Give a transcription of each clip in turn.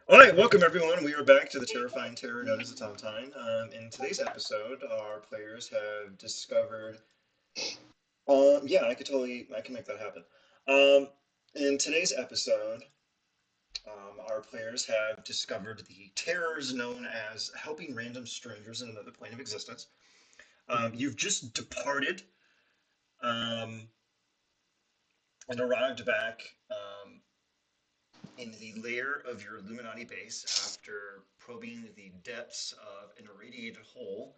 All right, welcome everyone. We are back to the terrifying terror known as the Tontine. In today's episode, our players have discovered. Yeah, I can make that happen. Um, in today's episode, our players have discovered the terrors known as helping random strangers in another plane of existence. You've just departed um, and arrived back in the lair of your Illuminati base after probing the depths of an irradiated hole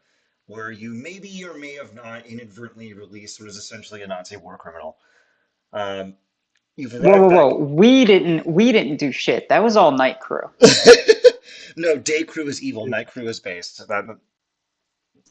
where you maybe or may have not inadvertently released what is essentially a Nazi war criminal. Um, you've Whoa, arrived whoa, back. whoa! We didn't do shit. That was all Night Crew. No, day crew is evil. Night crew is based.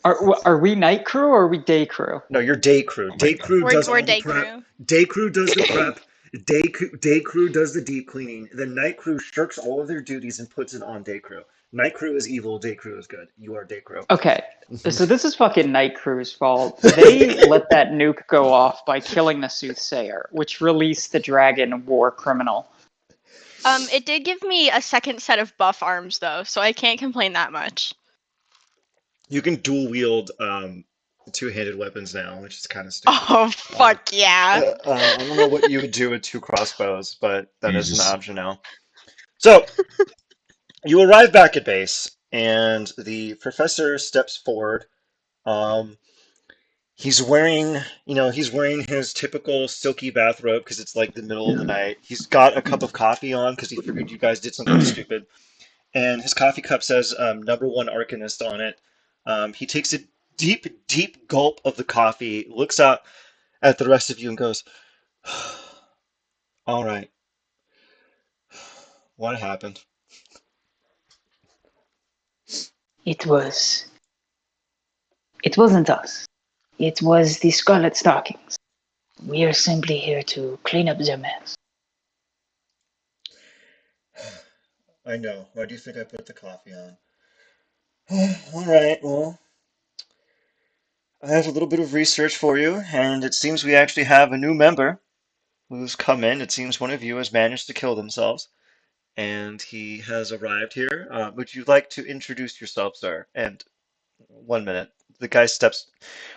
Are we Night Crew or are we Day Crew? No, you're day crew. Oh my Day god. crew We're does we're all the day prep. crew. Day crew does the prep. Day crew does the deep cleaning. Then night crew shirks all of their duties and puts it on day crew. Night crew is evil. Day crew is good. You are day crew. Okay, so this is fucking Night Crew's fault. They let that nuke go off by killing the soothsayer, which released the dragon war criminal. It did give me a second set of buff arms though, so I can't complain that much. You can dual wield two-handed weapons now, which is kind of stupid. Oh fuck yeah. I don't know what you would do with two crossbows, but that is an Jesus. option now. So you arrive back at base, and the professor steps forward. Um, he's wearing his typical silky bathrobe because it's like the middle of the night. He's got a cup of coffee on because he figured you guys did something stupid, and his coffee cup says "Number One Arcanist" on it. He takes a deep, deep gulp of the coffee, looks out at the rest of you, and goes, "All right, what happened?" It was. It wasn't us. It was the Scarlet Stockings. We are simply here to clean up their mess. I know. Why do you think I put the coffee on? All right, well, I have a little bit of research for you, and it seems we actually have a new member who's come in. It seems one of you has managed to kill themselves, and he has arrived here. Would you like to introduce yourself, sir? And 1 minute. The guy steps,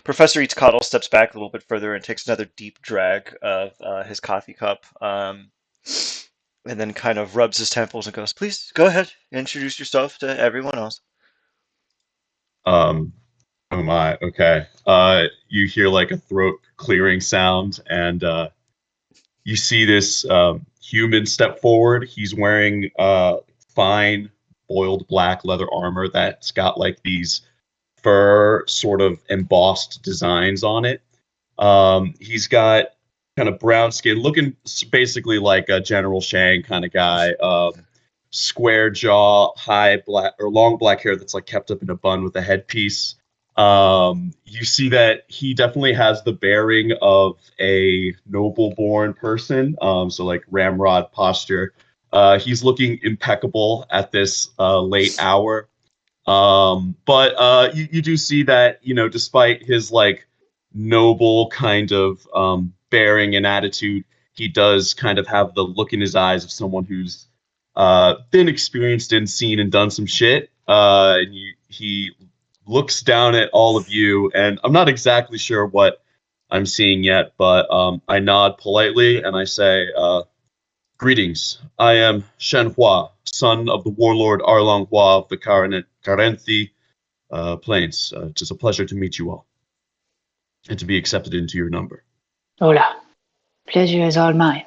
Professor Eatscoddle steps back a little bit further and takes another deep drag of his coffee cup, and then kind of rubs his temples and goes, "Please go ahead, introduce yourself to everyone else." Um, oh my, okay. You hear like a throat clearing sound, and you see this human step forward. He's wearing fine boiled black leather armor that's got like these fur sort of embossed designs on it. He's got kind of brown skin, looking basically like a General Shang kind of guy. Square jaw, high black or long black hair that's like kept up in a bun with a headpiece. You see that he definitely has the bearing of a noble-born person. So like ramrod posture. He's looking impeccable at this late hour. But you do see that, despite his like noble kind of bearing and attitude, he does kind of have the look in his eyes of someone who's been experienced and seen and done some shit. He looks down at all of you, and I'm not exactly sure what I'm seeing yet, but I nod politely and I say, greetings. I am Shen Hua, son of the warlord Arlong Hua of the Carenthi Plains. It is a pleasure to meet you all and to be accepted into your number. Hola. Pleasure is all mine.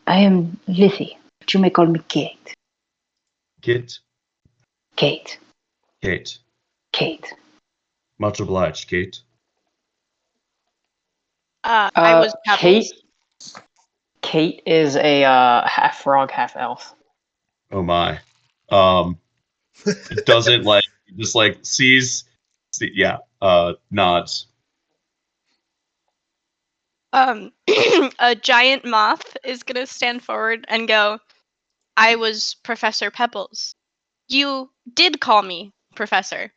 I am Lithy, but you may call me Kate. Kit? Kate. Kate. Kate. Much obliged, Kate. I was Kate. Pebbles. Kate is a half frog, half elf. Oh my. He doesn't like, he just like yeah, nods. A giant moth is gonna stand forward and go, I was Professor Pebbles. You did call me Professor.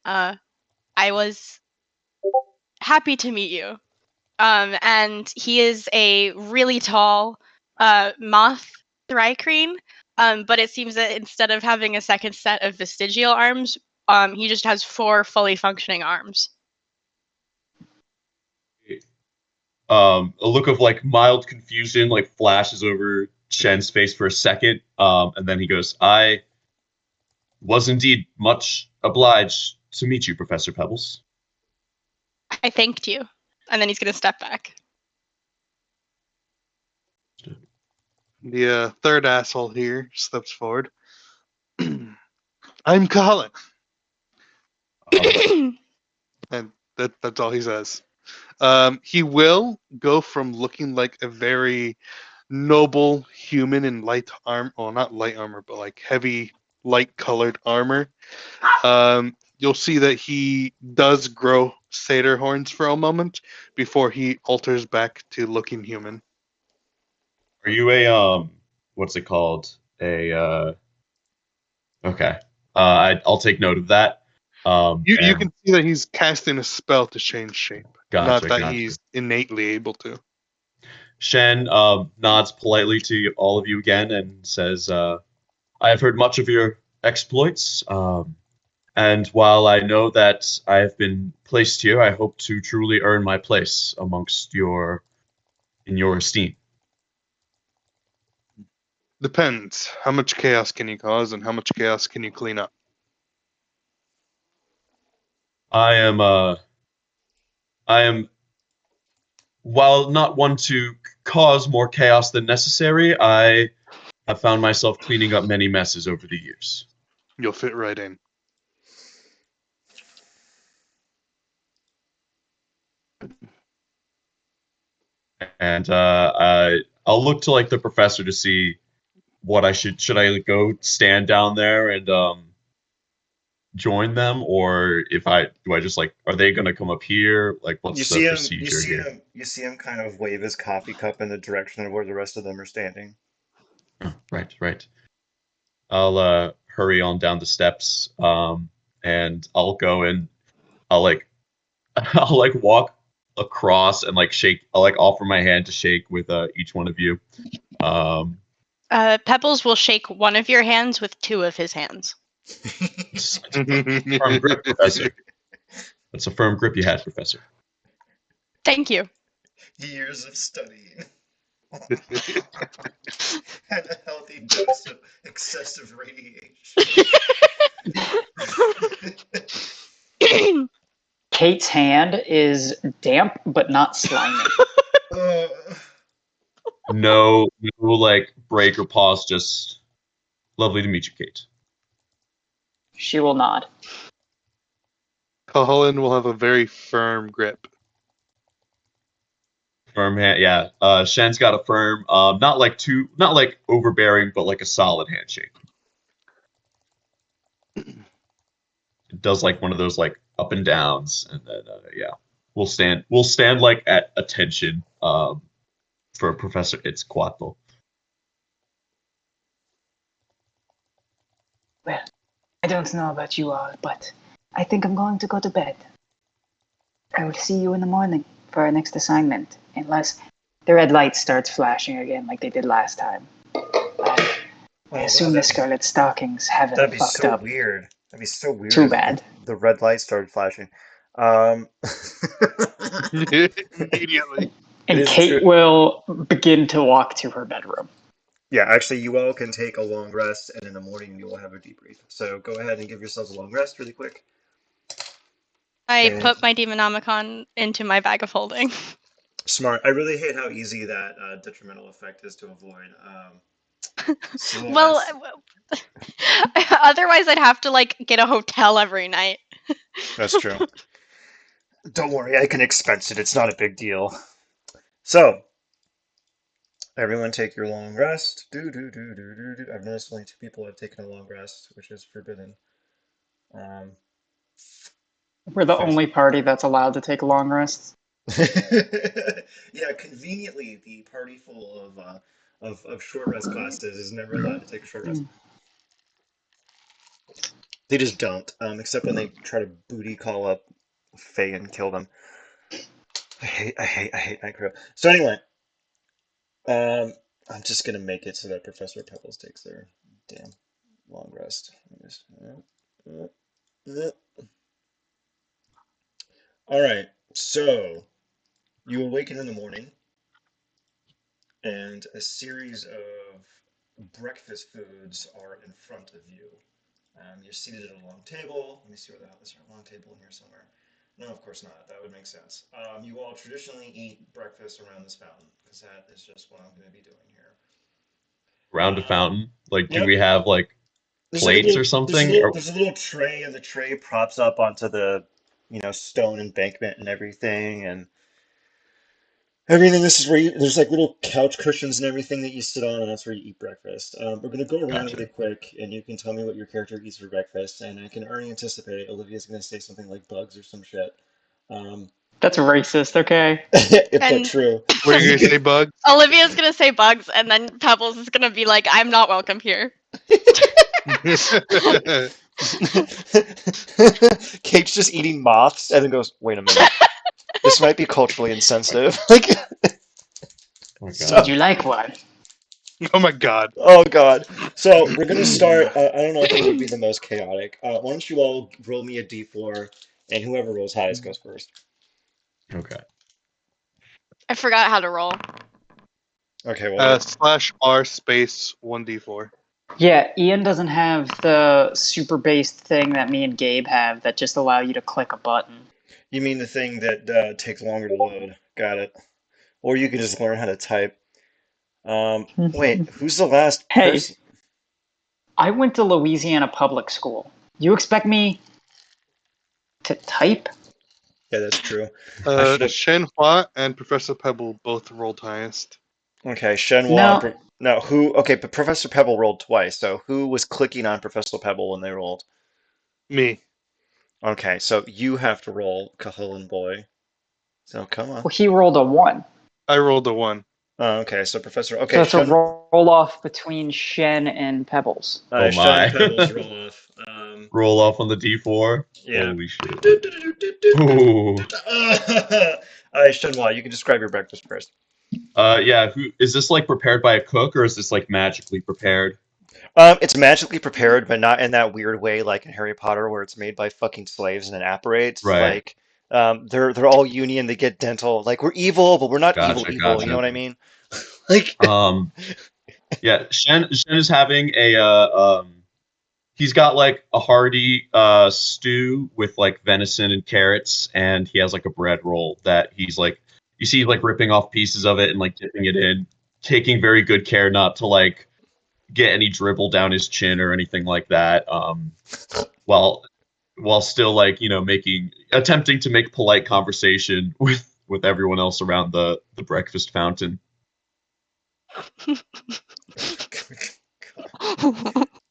I was happy to meet you. And he is a really tall moth thrycreen. But it seems that instead of having a second set of vestigial arms, he just has 4 fully functioning arms. A look of like mild confusion like flashes over Shen's face for a second, and then he goes, "I was indeed much obliged to meet you, Professor Pebbles." I thanked you. And then he's going to step back. The third asshole here steps forward. I'm Colin. And that's all he says. He will go from looking like a very noble human in light armor, well, not light armor, but like heavy, light colored armor. You'll see that he does grow satyr horns for a moment before he alters back to looking human. Are you a what's it called? Okay. I'll take note of that. You And can see that he's casting a spell to change shape, not that gotcha. he's innately able to. Shen nods politely to all of you again and says, "I have heard much of your exploits, and while I know that I have been placed here, I hope to truly earn my place amongst in your esteem." Depends. How much chaos can you cause, and how much chaos can you clean up? I am, uh, I am, while not one to cause more chaos than necessary, I have found myself cleaning up many messes over the years. You'll fit right in. And I'll look to like the professor to see what I should I like, go stand down there and join them, or if I do I just like are they gonna come up here? Like You what's the see him. You procedure see here? him. You see him kind of wave his coffee cup in the direction of where the rest of them are standing. Oh, right. I'll hurry on down the steps, and I'll go and I'll like I'll like walk across and like shake. I'll like offer my hand to shake with each one of you. Um, Pebbles will shake one of your hands with 2 of his hands. it's a firm grip, Professor. That's a firm grip you had, Professor. Thank you. Years of studying and a healthy dose of excessive radiation. Kate's hand is damp but not slimy. Uh, No, like break or pause. Just lovely to meet you, Kate. She will nod. Colin will have a very firm grip. Firm hand, yeah. Shen's got a firm, not like overbearing, but like a solid handshake. It does like one of those like up and downs, and then yeah, we'll stand like at attention, for Professor Itzcoatl. Well, I don't know about you all, but I think I'm going to go to bed. I will see you in the morning for our next assignment, unless the red light starts flashing again like they did last time. I assume the Scarlet Stockings haven't that'd be fucked so up weird. That'd be so weird too if bad. the red light started flashing. Um, Immediately. It And is Kate true. will begin to walk to her bedroom. Yeah, actually, you all can take a long rest, and in the morning you will have a debrief. So go ahead and give yourselves a long rest really quick. I And put my Demonomicon into my bag of holding. smart. I really hate how easy that detrimental effect is to avoid. So Well, otherwise I'd have to like get a hotel every night. that's true. Don't worry, I can expense it. It's not a big deal. So, everyone take your long rest. I've noticed only 2 people have taken a long rest, which is forbidden. We're the Thanks. only party that's allowed to take long rests. Yeah, conveniently, the party full of short rest classes is never allowed to take a short rest. They just don't, except when they try to booty call up Faye and kill them. I hate Night Crow. So anyway, I'm just gonna make it so that Professor Pebbles takes their Damn. Long rest. Uh. All right. So you awaken in the morning, and a series of breakfast foods are in front of you. You're seated at a long table. Let me see where the hell is there a long table in here somewhere? No, of course not. That would make sense. You all traditionally eat breakfast around this fountain because that is just what I'm going to be doing here. Around a fountain. Like, do Yep. we have like There's a plates little or there's a something? little Or, there's a little tray, and the tray props up onto the stone embankment and everything, and everything. This is where there's like little couch cushions and everything that you sit on, and that's where you eat breakfast. We're gonna go around really gotcha. quick, and you can tell me what your character eats for breakfast, and I can already anticipate Olivia's gonna say something like bugs or some shit. Um, That's racist. Okay. but And true. What are you gonna say, Bug? Olivia's gonna say bugs, and then Pebbles is gonna be like, "I'm not welcome here." Kate's just eating moths, and then goes, "Wait a minute, this might be culturally insensitive." Like, Oh my so. Would god. you like one? Oh my god. Oh God. So we're gonna start. I don't know if it would be the most chaotic. Why don't you all roll me a d4, and whoever rolls highest goes first. Okay. I forgot how to roll. Okay. Well, /R space 1d4. Yeah, Ian doesn't have the super based thing that me and Gabe have that just allow you to click a button. you mean the thing that takes longer to load? Got it. Or you can just learn how to type. Wait. Who's the last Hey, person? I went to Louisiana public school. You expect me to type? Yeah, that's true. I should have. Shen Hua and Professor Pebble both rolled highest. Okay, Shenhua. No. No, who? Okay, but Professor Pebble rolled twice. So who was clicking on Professor Pebble when they rolled? Me. Okay, so you have to roll, Cahoon boy. So come on. Well, he rolled a 1. I rolled a 1. Oh, okay, so Professor. So Okay, it's a roll off between Shen and Pebbles. Oh Shen and my. Pebbles roll off. Roll off on the D4. Yeah. Holy shit. Ooh. Shenhua, you can describe your breakfast first. Yeah, who is this like prepared by a cook or is this like magically prepared? It's magically prepared, but not in that weird way like in Harry Potter where it's made by fucking slaves and it apparates. Right. Like, they're all union, they get dental. Like, we're evil, but we're not evil Gotcha, evil, you know gotcha. what I mean? Like, Um yeah, Shen is having a he's got like a hearty stew with like venison and carrots, and he has like a bread roll that he's like you see like ripping off pieces of it and like dipping it in, taking very good care not to like get any dribble down his chin or anything like that. While still like making attempting to make polite conversation with everyone else around the breakfast fountain.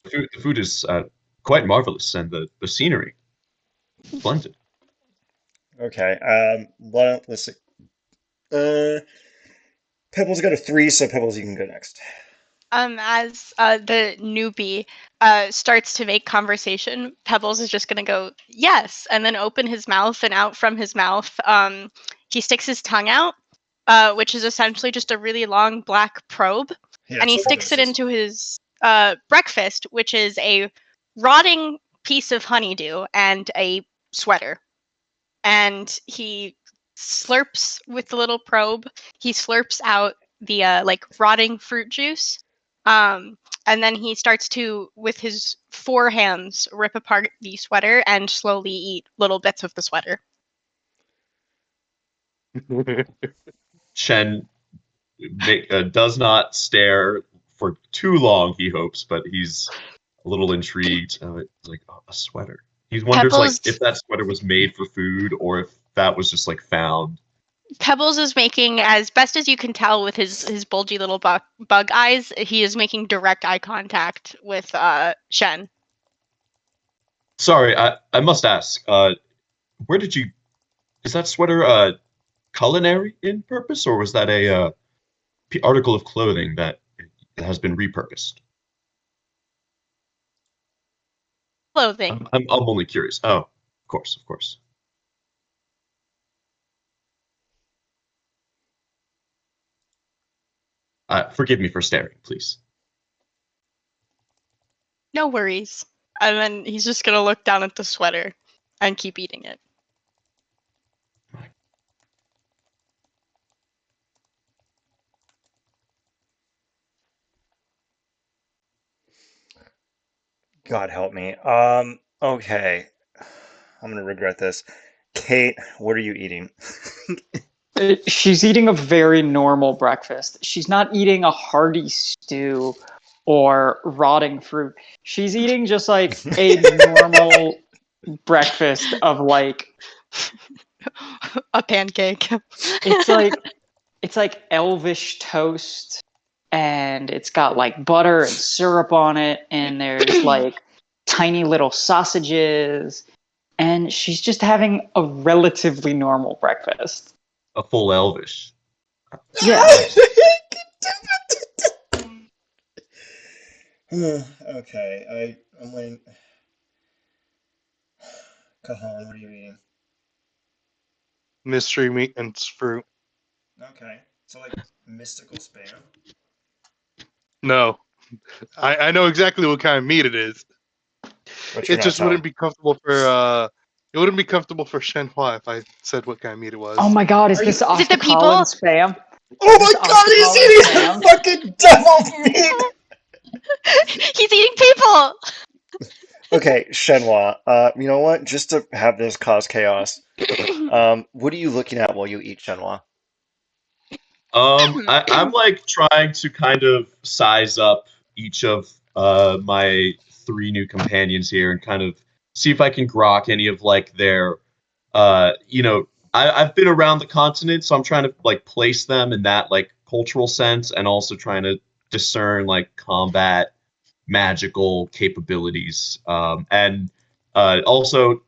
The food is quite marvelous, and the scenery splendid. okay, well, let's see. Uh, Pebbles got a 3, so Pebbles, you can go next. As the newbie starts to make conversation, Pebbles is just gonna go yes, and then open his mouth, and out from his mouth, he sticks his tongue out, which is essentially just a really long black probe, Yeah, and he sticks it tuberculosis. into his breakfast, which is a rotting piece of honeydew and a sweater, and he slurps with the little probe. He slurps out the like rotting fruit juice, um, and then he starts to, with his 4 hands, rip apart the sweater and slowly eat little bits of the sweater. Chen does not stare for too long, he hopes, but he's a little intrigued. It's like, oh, a sweater. He wonders like Pebbles if that sweater was made for food or if that was just like found. Pebbles is making, as best as you can tell with his bulgy little bug eyes, he is making direct eye contact with Shen. Sorry, I must ask. Where did you? Is that sweater culinary in purpose, or was that a article of clothing that has been repurposed? Clothing. I'm only curious. Oh, of course, of course. Forgive me for staring, please. No worries. And then he's just gonna look down at the sweater and keep eating it. God help me. Okay. I'm gonna regret this. Kate, what are you eating? She's eating a very normal breakfast. She's not eating a hearty stew or rotting fruit. She's eating just like a normal breakfast of like A pancake. it's like it's like elvish toast, and it's got like butter and syrup on it, and there's like tiny little sausages, and she's just having a relatively normal breakfast. A full Elvish. Yeah. Okay, I'm waiting. Kahan, what are you eating? Mystery meat and fruit. Okay, so like mystical spam. No, I know exactly what kind of meat it is. But you're It not just telling. wouldn't be comfortable for it wouldn't be comfortable for Shenhua if I said what kind of meat it was. Oh my god, is Are you? this Is it the Oscar people? Collins spam? Oh Is this my God, Oscar he's Collins eating spam? fucking deviled meat. He's eating people! Okay, Shenhua. You know what? Just to have this cause chaos. What are you looking at while you eat Shenhua? I'm like trying to kind of size up each of my three new companions here and kind of see if I can grok any of like their I've been around the continent, so I'm trying to like place them in that like cultural sense and also trying to discern like combat magical capabilities and also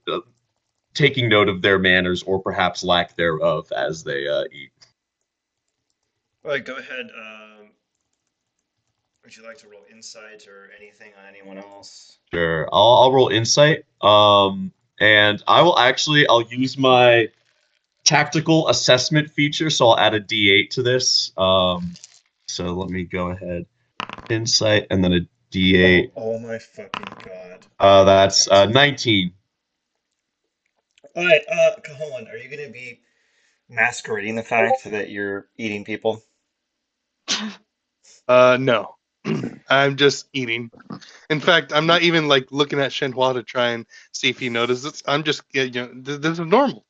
taking note of their manners or perhaps lack thereof as they eat. All right, go ahead. Would you like to roll insight or anything on anyone else? Sure, I'll roll insight. And I'll use my tactical assessment feature, so I'll add a D8 to this. So let me go ahead, insight, and then a D8. Oh my fucking God. That's 19. All right, Cajon, are you going to be masquerading the fact that you're eating people? No, I'm just eating. In fact, I'm not even like looking at Shenhua to try and see if he notices. I'm just, this is normal.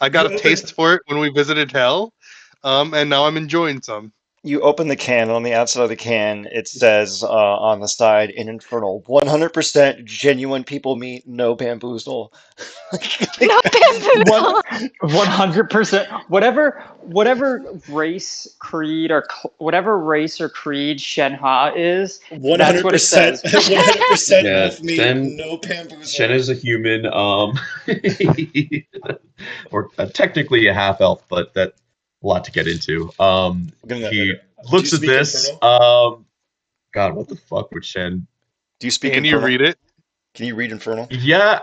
I got You a open taste for it when we visited hell, and now I'm enjoying some. you open the can, and on the outside of the can, it says on the side in Infernal, 100% genuine people meat, no bamboozle. No One bamboozle! 100%. Whatever race, creed, or whatever race or creed Shenhua is, that's what it 100%, says. 100% Yeah, wolf meat, Shen no Shen bamboozle. is a human, or technically a half elf, but that a lot to get into. Getting that He later. Do you looks at speak this. Infernal? God, what the fuck would Shen? Do you speak Can you Infernal? read it? Can you read Infernal? Yeah.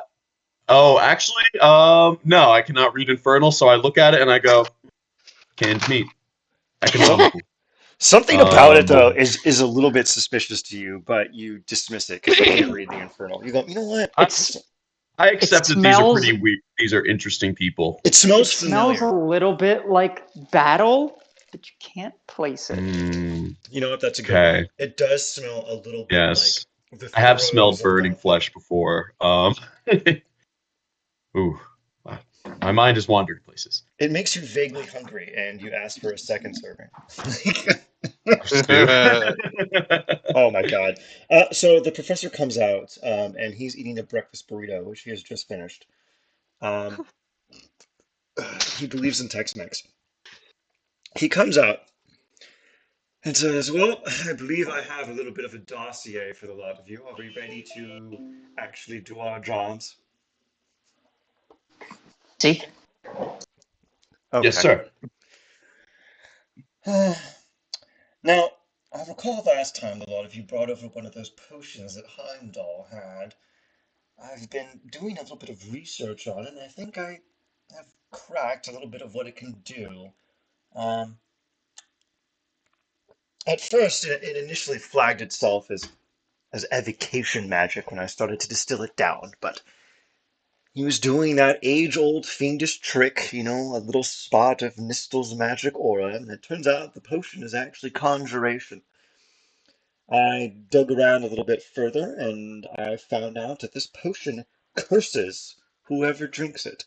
Oh, actually, no, I cannot read Infernal, so I look at it and I go, canned meat, Some, economical. something about it though Um, is a little bit suspicious to you, but you dismiss it because you can't read the Infernal. You go, you know what? I, It's I it accept that these are smells pretty weak. These are interesting people. It it smells smells a familiar. little bit like battle, but you can't place it. Mm, You know what? That's a good one. okay. It does smell a little bit like Yes. the I have throes smelled of burning battle. flesh before. Ooh, uh, my mind is wandering places. It makes you vaguely hungry, and you ask for a second serving. Stew. Oh my God. So the professor comes out, and he's eating a breakfast burrito, which he has just finished. Um, he believes in Tex-Mex. He comes out and says, "Well, I believe I have a little bit of a dossier for the lot of you. Are we ready to actually do our jobs?" See? Yes, Okay. sir. Now, I recall last time a lot of you brought over one of those potions that Heimdall had. I've been doing a little bit of research on it, and I think I have cracked a little bit of what it can do. Um, at first, it initially flagged itself as as evocation magic when I started to distill it down, but he was doing that age-old fiendish trick, a little spot of Nistel's magic aura, and it turns out the potion is actually conjuration. I dug around a little bit further, and I found out that this potion curses whoever drinks it.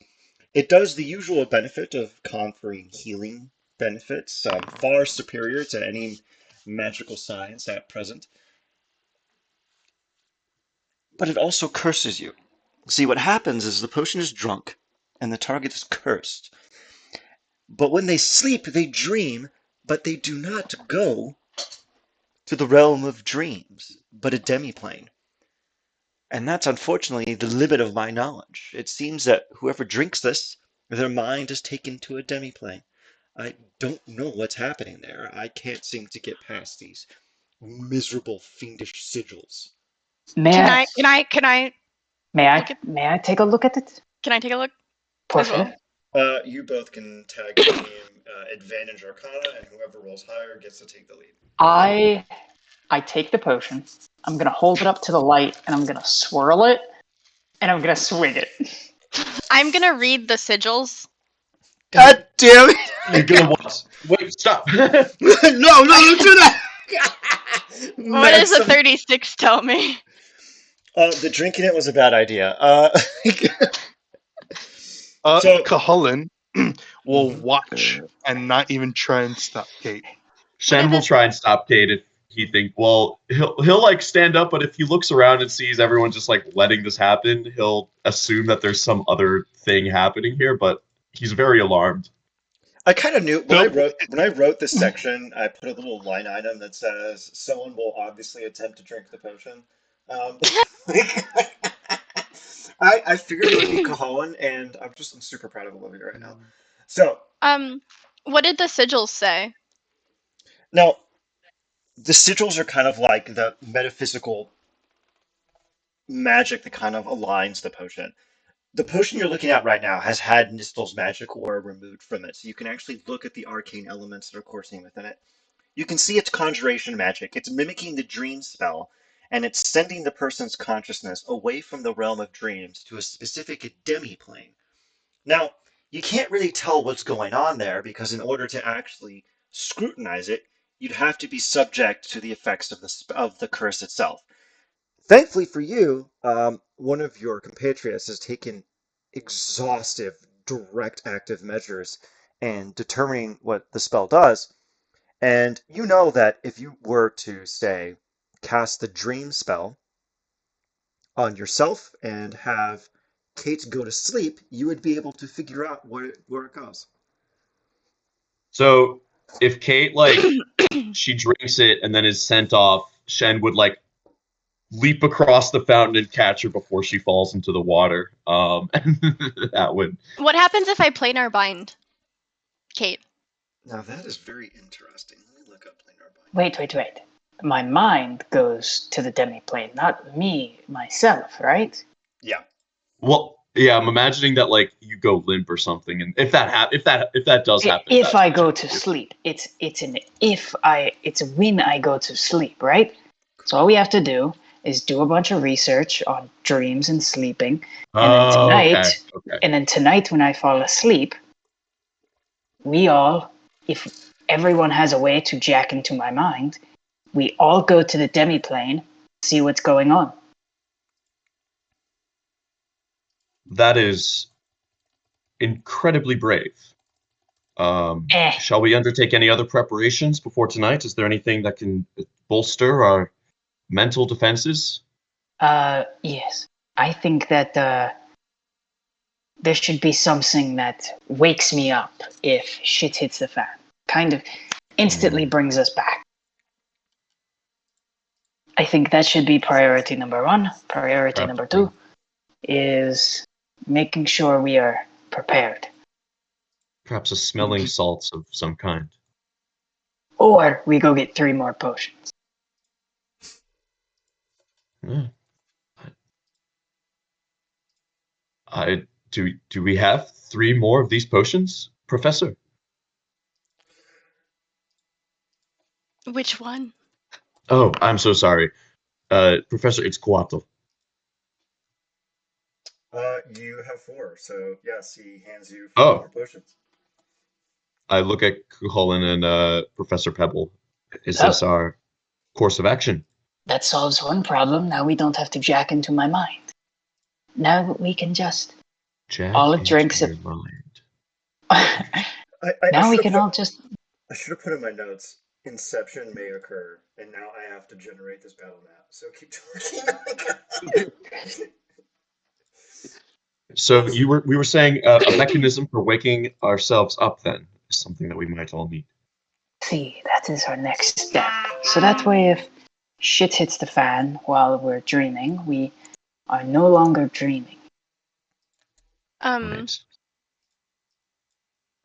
It does the usual benefit of conferring healing benefits, far superior to any magical science at present, but it also curses you. See, what happens is the potion is drunk, and the target is cursed. But when they sleep, they dream, but they do not go to the realm of dreams, but a demiplane. And that's unfortunately the limit of my knowledge. It seems that whoever drinks this, their mind is taken to a demiplane. I don't know what's happening there. I can't seem to get past these miserable fiendish sigils. May Can I? I can I can I look at May I take a look at it? can I take a look Por as well? favor. You both can tag team advantage Arcana, and whoever rolls higher gets to take the lead. I take the potion. I'm gonna hold it up to the light, and I'm gonna swirl it, and I'm gonna swig it. I'm gonna read the sigils. God damn You're gonna what? Wait, stop. it! No, don't do that! What does the Maxim. 36 tell me? The drinking it was a bad idea. So, Cahullin will Mhm. watch and not even try and stop Kate. Shen will try and stop Kate if he think. Well, he'll like stand up, but if he looks around and sees everyone just like letting this happen, he'll assume that there's some other thing happening here. But he's very alarmed. I kind of knew Nope. when I wrote this section, I put a little line item that says someone will obviously attempt to drink the potion. Um, I figured it would be Cahoan, and I'm super proud of Olivia right now. So What did the sigils say? now the sigils are kind of like the metaphysical magic that kind of aligns the potion. The potion you're looking at right now has had Nistel's magic aura removed from it, so you can actually look at the arcane elements that are coursing within it. You can see its conjuration magic. It's mimicking the dream spell, and it's sending the person's consciousness away from the realm of dreams to a specific demi-plane. Now, you can't really tell what's going on there because in order to actually scrutinize it, you'd have to be subject to the effects of the curse itself. Thankfully for you, one of your compatriots has taken exhaustive, direct active measures in determining what the spell does. And you know that if you were to, say, cast the dream spell on yourself and have Kate go to sleep, you would be able to figure out where it goes. So if Kate like she drinks it and then is sent off, Shen would like leap across the fountain and catch her before she falls into the water. And that would. What happens if I planar bind Kate? Now that is very interesting. Let me look up planar bind. Wait. My mind goes to the demiplane, not me myself, right? Yeah. Well, yeah, I'm imagining that like you go limp or something, and if that does happen, If that's I what go you to do. sleep, it's when I go to sleep, right? So all we have to do is do a bunch of research on dreams and sleeping, and then Oh, okay. tonight when I fall asleep, we all, if everyone has a way to jack into my mind, we all go to the demiplane, see what's going on. That is incredibly brave. Shall we undertake any other preparations before tonight? Is there anything that can bolster our mental defenses? Yes. I think that there should be something that wakes me up if shit hits the fan. Kind of instantly brings us back. I think that should be priority number one. Priority number two is making sure we are prepared. Perhaps a smelling salts of some kind. Or we go get 3 more potions. Yeah. Do we have 3 more of these potions, Professor? Which one? Oh, I'm so sorry. Professor, it's Coatl. You have 4, so yes, he hands you 4 more Oh, potions. I look at Cullen and Professor Pebble. Is this Oh, our course of action? that solves one problem. Now we don't have to jack into my mind. Now we can just all Jack it into drinks your of. mind. I Now we should can have put all just. I should have put in my notes. Inception may occur, and now I have to generate this battle map. So keep talking. So we were saying a mechanism for waking ourselves up then is something that we might all need. See, that is our next step. So that way, if shit hits the fan while we're dreaming, we are no longer dreaming. Um, Right.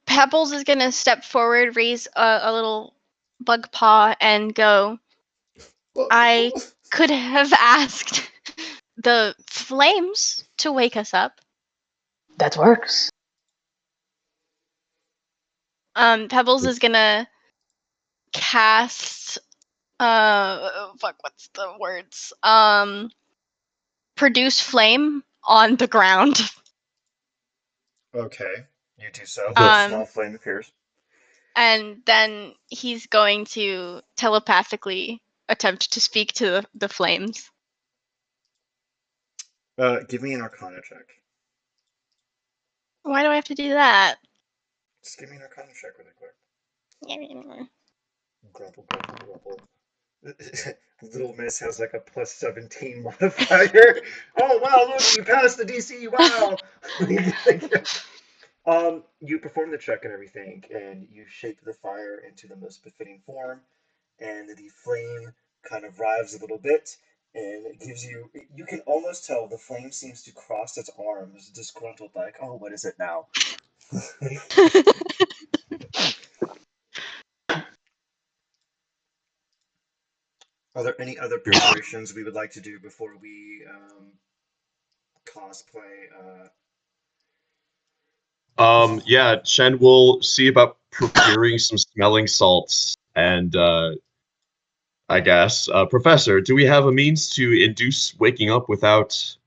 Pebbles is gonna step forward, raise a little bug paw, and go. I could have asked the flames to wake us up. That works. Pebbles is gonna cast. What's the words? Produce flame on the ground. Okay, you do so. A The small flame appears. And then he's going to telepathically attempt to speak to the flames. Give me an Arcana check. Why do I have to do that? Just give me an Arcana check really quick. Grumble, grumble, grumble. Little Miss has like a plus 17 modifier. Oh wow! Look, you passed the DC. Wow. You perform the check and everything, and you shape the fire into the most befitting form, and the flame kind of rives a little bit, and it gives you. You can almost tell the flame seems to cross its arms, disgruntled, like, "Oh, what is it now?" Are there any other preparations we would like to do before we cosplay? Yeah, Shen will see about procuring some smelling salts and I guess Professor, do we have a means to induce waking up without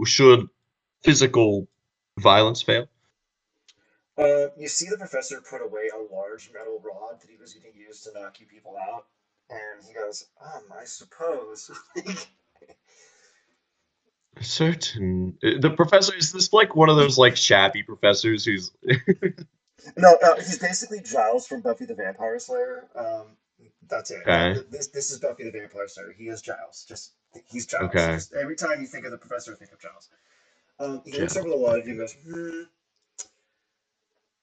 should physical violence fail? You see the professor put away a large metal rod that he was going to use to knock you people out, and he goes, I suppose. Certain. The professor is this like one of those like shabby professors who's No, he's basically Giles from Buffy the Vampire Slayer. That's it. okay. This is Buffy the Vampire Slayer. He is Giles. Just he's Giles. Okay. Just every time you think of the professor, think of Giles. He looks over Gel. the wall at you and goes,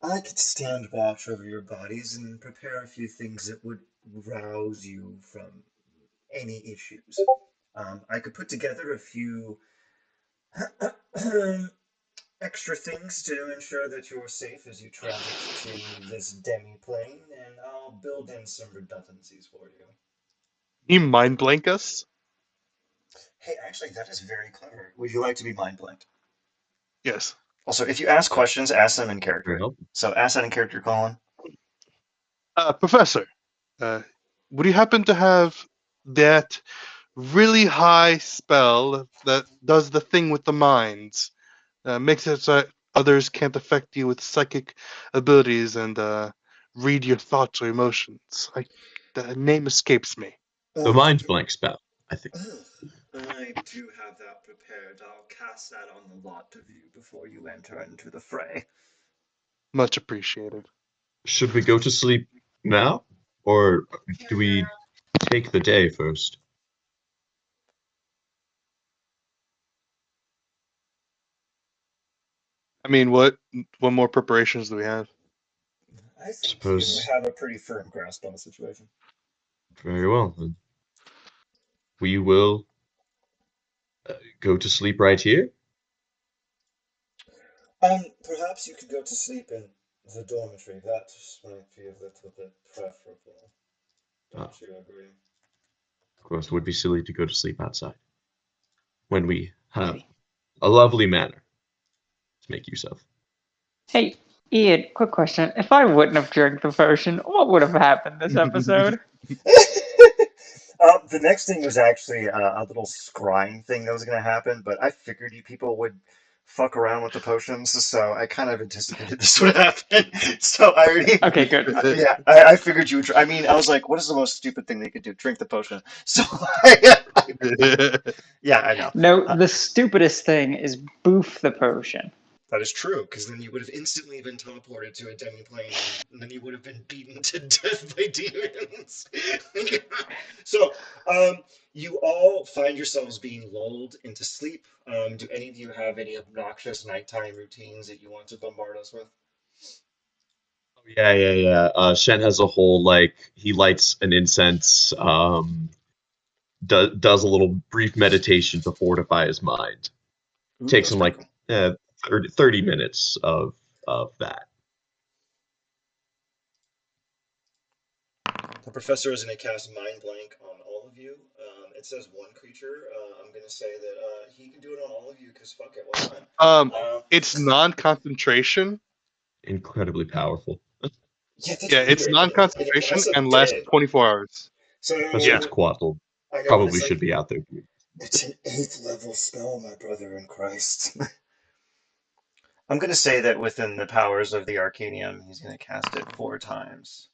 I could stand watch over your bodies and prepare a few things that would rouse you from any issues. I could put together a few extra things to ensure that you're safe as you transit to this demi-plane, and I'll build in some redundancies for you. You mind blank us? Hey, actually, that is very clever. Would you like to be mind blanked? Yes. Also, if you ask questions, ask them in Very character. helpful. So ask that in character, Colin. Professor, would you happen to have that really high spell that does the thing with the minds? Makes it so others can't affect you with psychic abilities and read your thoughts or emotions. The name escapes me. The Oh, mind blank spell, I think. I do have that prepared. I'll cast that on the lot of you before you enter into the fray. Much appreciated. Should we go to sleep now? Or do we take the day first? I mean, what more preparations do we have? I think you Suppose have a pretty firm grasp on the situation. very well then. We will go to sleep right here. Perhaps you could go to sleep in the dormitory. That might be a little bit preferable. Uh, Don't you agree? of course, it would be silly to go to sleep outside when we have Maybe. a lovely manor to make use of. Hey, Ian, quick question. If I wouldn't have drank the potion, what would have happened this episode? The next thing was actually a little scrying thing that was going to happen, but I figured you people would fuck around with the potions, so I kind of anticipated this would happen. So I already, Okay, good. yeah, I figured you would. I mean, I was like, what is the most stupid thing they could do? Drink the potion. So, yeah, I know. No, Uh, the stupidest thing is boof the potion. that is true, because then you would have instantly been teleported to a demiplane, and then you would have been beaten to death by demons. So, you all find yourselves being lulled into sleep. Do any of you have any obnoxious nighttime routines that you want to bombard us with? Yeah, yeah, yeah. Shen has a whole like he lights an incense, does a little brief meditation to fortify his mind. Ooh, Takes that's him pretty like cool. 30 minutes of that. The professor is going to cast Mind Blank on all of you. It says one creature. I'm going to say that he can do it on all of you because fuck it, why um, not? it's non-concentration. Incredibly powerful. Yeah, that's Yeah, it's weird. It non-concentration applies to and lasts dead. 24 hours. So Especially Yeah. it's Quattro. I know, but Probably it's should like be out there. it's an eighth level spell, my brother in Christ. I'm going to say that within the powers of the Arcanium, he's going to cast it 4 times.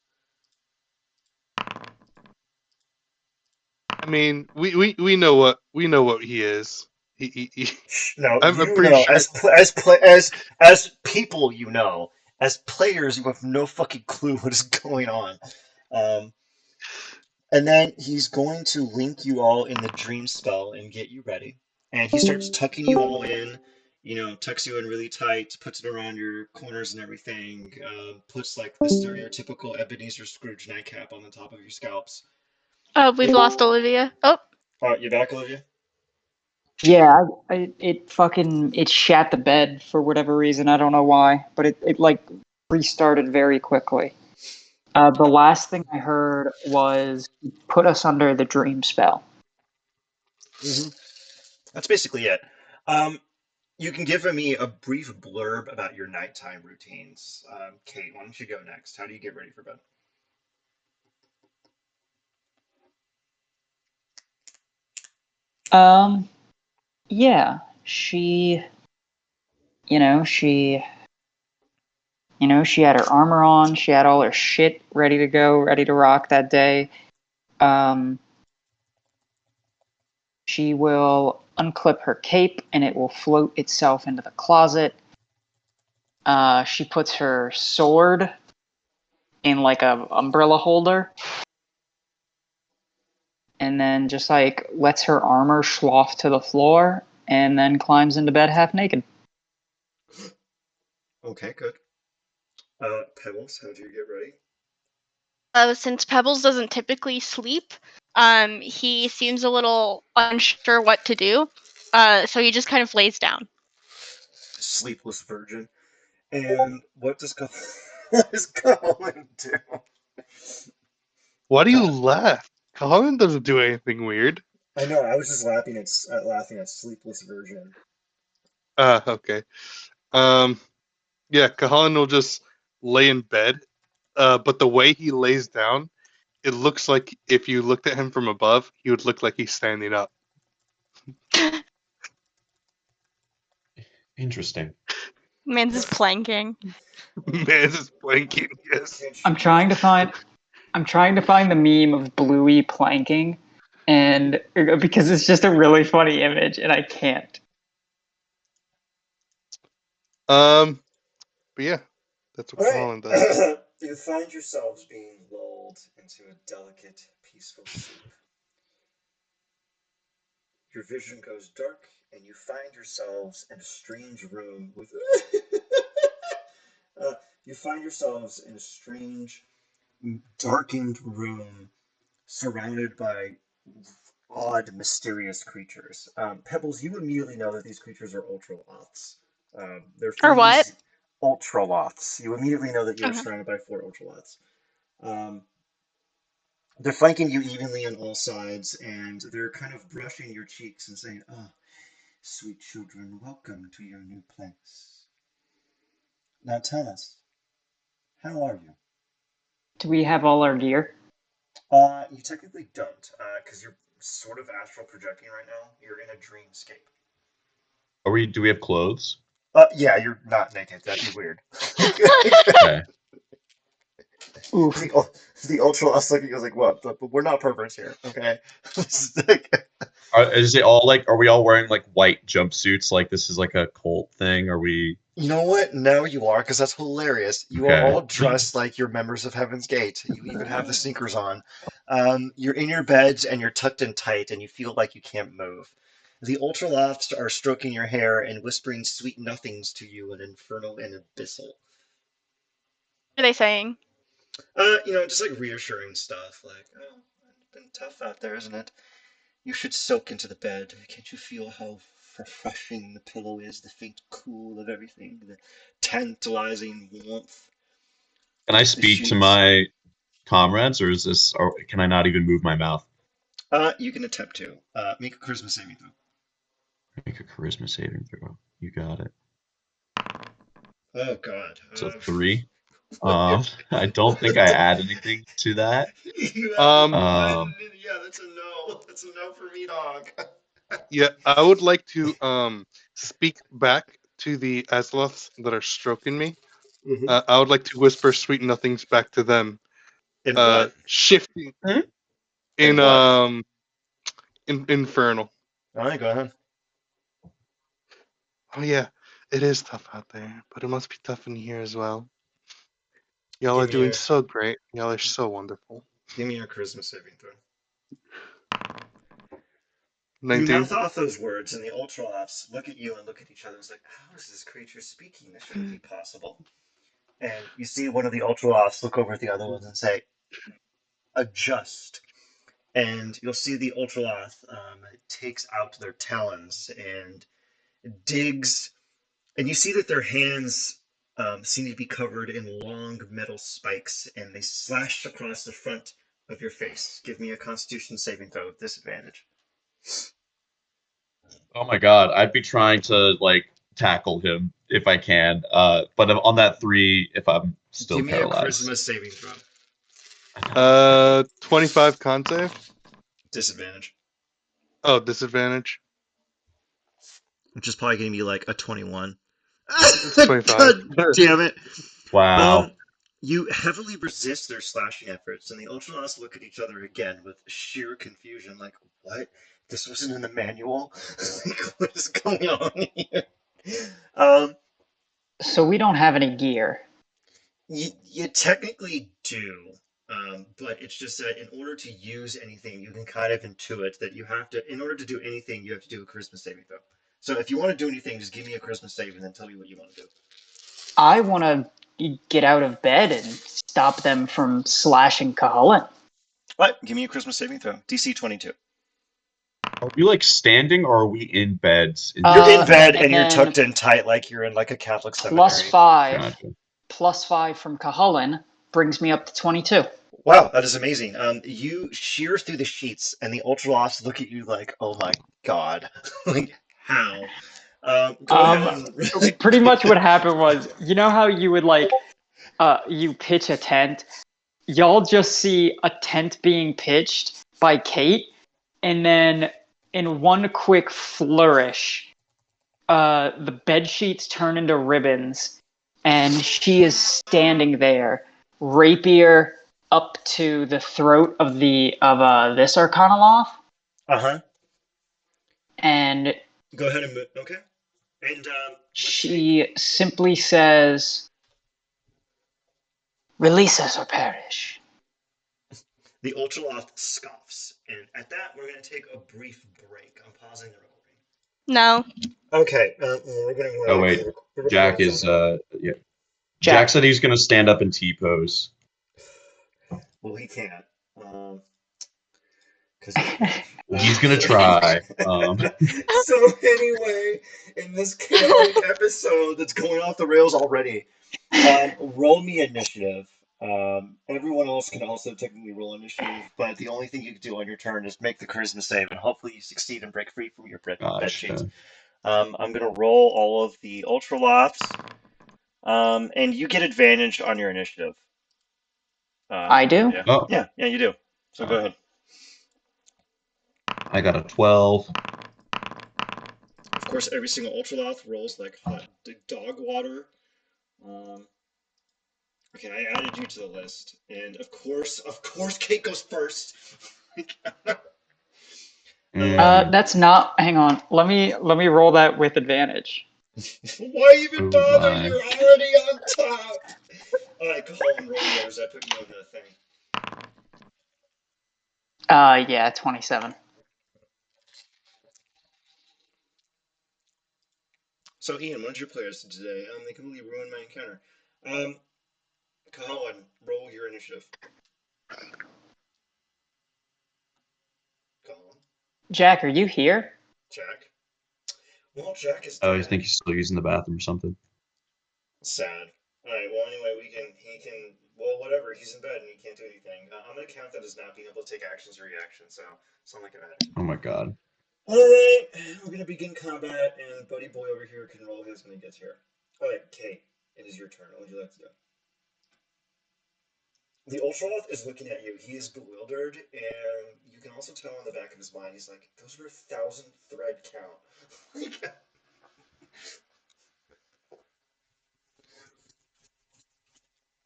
I mean, we know what he is. He No, I'm you pretty know, sure. as people, you know, as players, you have no fucking clue what is going on. Um, and then he's going to link you all in the dream spell and get you ready. And he starts tucking you all in, tucks you in really tight, puts it around your corners and everything, puts like the stereotypical Ebenezer Scrooge nightcap on the top of your scalps. Oh, we've It, lost Olivia. Oh, you back, Olivia? Yeah, it shat the bed for whatever reason. I don't know why, but it like restarted very quickly. The last thing I heard was put us under the dream spell. Hmm. That's basically it. Um, you can give me a brief blurb about your nighttime routines. Kate, why don't you go next? How do you get ready for bed? Um, yeah, you know, she, she had her armor on. She had all her shit ready to go, ready to rock that day. Um, she will unclip her cape and it will float itself into the closet. She puts her sword in like a umbrella holder and then just like lets her armor slough to the floor and then climbs into bed half naked. Okay, good. Pebbles, how do you get ready? since Pebbles doesn't typically sleep, he seems a little unsure what to do. So he just kind of lays down. Sleepless virgin. And what does what does Colin do? Why do you laugh? Colin doesn't do anything weird. I know. I was just laughing at sleepless virgin. Okay. Um, yeah, Kahan will just lay in bed. But the way he lays down, it looks like if you looked at him from above, he would look like he's standing up. Interesting. Man's is planking. Man is blanking. Yes. Can't you I'm just? trying to find I'm trying to find the meme of Bluey planking and because it's just a really funny image and I can't. Um, but yeah, that's what All right. Colin does. You find yourselves being lulled into a delicate, peaceful sleep. Your vision goes dark, and you find yourselves in a strange room with. uh, you find yourselves in a strange, darkened room surrounded by odd, mysterious creatures. Pebbles, you immediately know that these creatures are ultraloths. Their Or what? fleas, ultraloths. You immediately know that you are Okay. surrounded by 4 ultraloths. Um, they're flanking you evenly on all sides, and they're kind of brushing your cheeks and saying, "Ah, sweet children, welcome to your new place. Now tell us, how are you?" Do we have all our gear? You technically don't, because you're sort of astral projecting right now. You're in a dreamscape. Are we? Do we have clothes? Yeah, you're not naked. That'd be weird. Okay. Oof. The ultra lost looking goes like, what? But we're not perverts here, okay? It's like- Is it all like? Are we all wearing like white jumpsuits? Like this is like a cult thing? Are we? You know what? Now you are, because that's hilarious. You are Okay. all dressed like you're members of Heaven's Gate. You even have the sneakers on. You're in your beds and you're tucked in tight and you feel like you can't move. The Ultralofts are stroking your hair and whispering sweet nothings to you in infernal and abyssal. What are they saying? Just like reassuring stuff, like, oh, it's been tough out there, isn't it? You should soak into the bed. Can't you feel how refreshing the pillow is, the faint cool of everything, the tantalizing warmth Can I of the speak to sheets? my comrades, or is this? Or can I not even move my mouth? You can attempt to. Make a charisma saving throw. Make a charisma saving throw. You got it. Oh God. It's a three. What? I don't think I add anything to that. You haven't Um, added Um, it in. Yeah, that's a no. That's a no for me, dog. yeah, I would like to speak back to the Azeloths that are stroking me. Hmm. I would like to whisper sweet nothings back to them. In what? Shifting In in what? infernal. All right, go ahead. Oh yeah, it is tough out there, but it must be tough in here as well. Y'all Give are me doing your so great. Y'all are so wonderful. give me your charisma saving throw. You 19. mouth off those words, and the Ultralots look at you and look at each other. It's like, how is this creature speaking? This shouldn't be possible. And you see one of the Ultralots look over at the other ones and say, adjust. And you'll see the Ultraloth takes out their talons and digs, and you see that their hands seem to be covered in long metal spikes, and they slash across the front of your face. Give me a Constitution saving throw with disadvantage. oh my God, I'd be trying to like tackle him if I can. But on that three, if I'm still Give me a paralyzed, Charisma saving throw. 25 con save. Disadvantage. Oh, disadvantage. Which is probably going to be like a 21. It's 25. God damn it. Um, wow. you heavily resist their slashing efforts, and the Ultralights look at each other again with sheer confusion, like, what? This wasn't in the manual? Like, what is going on here? Um, So we don't have any gear. you technically do, but it's just that in order to use anything, you can kind of intuit that you have to, in order to do anything, you have to do a charisma saving throw. So if you want to do anything, just give me a charisma save and then tell me what you want to do. I want to get out of bed and stop them from slashing Kahulan. What? Give me a charisma saving throw. DC 22. Are we like standing or are we in beds in You're this in bed room? And and you're then tucked in tight like you're in like a Catholic plus seminary. five, Gotcha. plus five from Kahulan brings me up to 22. Wow, that is amazing. You shear through the sheets, and the Ultraloths look at you like, "Oh my God, like how?" Go ahead Um, Pretty much and what happened was, you know how you would like, you pitch a tent. Y'all just see a tent being pitched by Kate, and then in one quick flourish, the bed sheets turn into ribbons, and she is standing there, rapier up to the throat of this Arcanoloth, uh-huh. and Go ahead and move. Okay. And let's take she simply says, "Release us or perish." the Ultraloth scoffs, and at that we're going to take a brief break. I'm pausing the recording. No. Okay, we're going Oh to wait, the Jack recording's is over. yeah. Jack Jack. said he's gonna stand up in T pose. Well, he can't. Because he's rich. He's gonna try. So anyway, in this chaotic episode that's going off the rails already, roll me initiative. Everyone else can also technically roll initiative, but the only thing you can do on your turn is make the charisma save, and hopefully you succeed and break free from your bed sheets. Gotcha. I'm gonna roll all of the ultralofts, and you get advantage on your initiative. I do. Yeah, Oh, yeah, you do. So go ahead. I got a 12. Of course, every single Ultraloth rolls like hot dog water. Um, okay, I added you to the list, and of course, Kate goes first. I love Mm, That's not. Hang on. Let me roll that with advantage. Why even oh bother? my. You're already on top. All right, Colin, roll the others. I put you in the thing. Yeah, 27. So, Ian, one of your players today, they completely ruined my encounter. Um, Colin, roll your initiative. Colin, Jack, are you here? Jack. Well, Jack is Oh, I dead. think he's still using the bathroom or something. Sad. All right. Well, anyway, he can. Well, whatever. He's in bed and he can't do anything. I'm gonna count that as not being able to take actions or reactions. So, sound like an addict. Oh my god. All right. We're gonna begin combat, and Buddy Boy over here can roll his when he gets here. All right, Kate. It is your turn. What would you like to do? The Ultraloth is looking at you. He is bewildered, and you can also tell on the back of his mind, he's like, "Those were 1,000 thread count."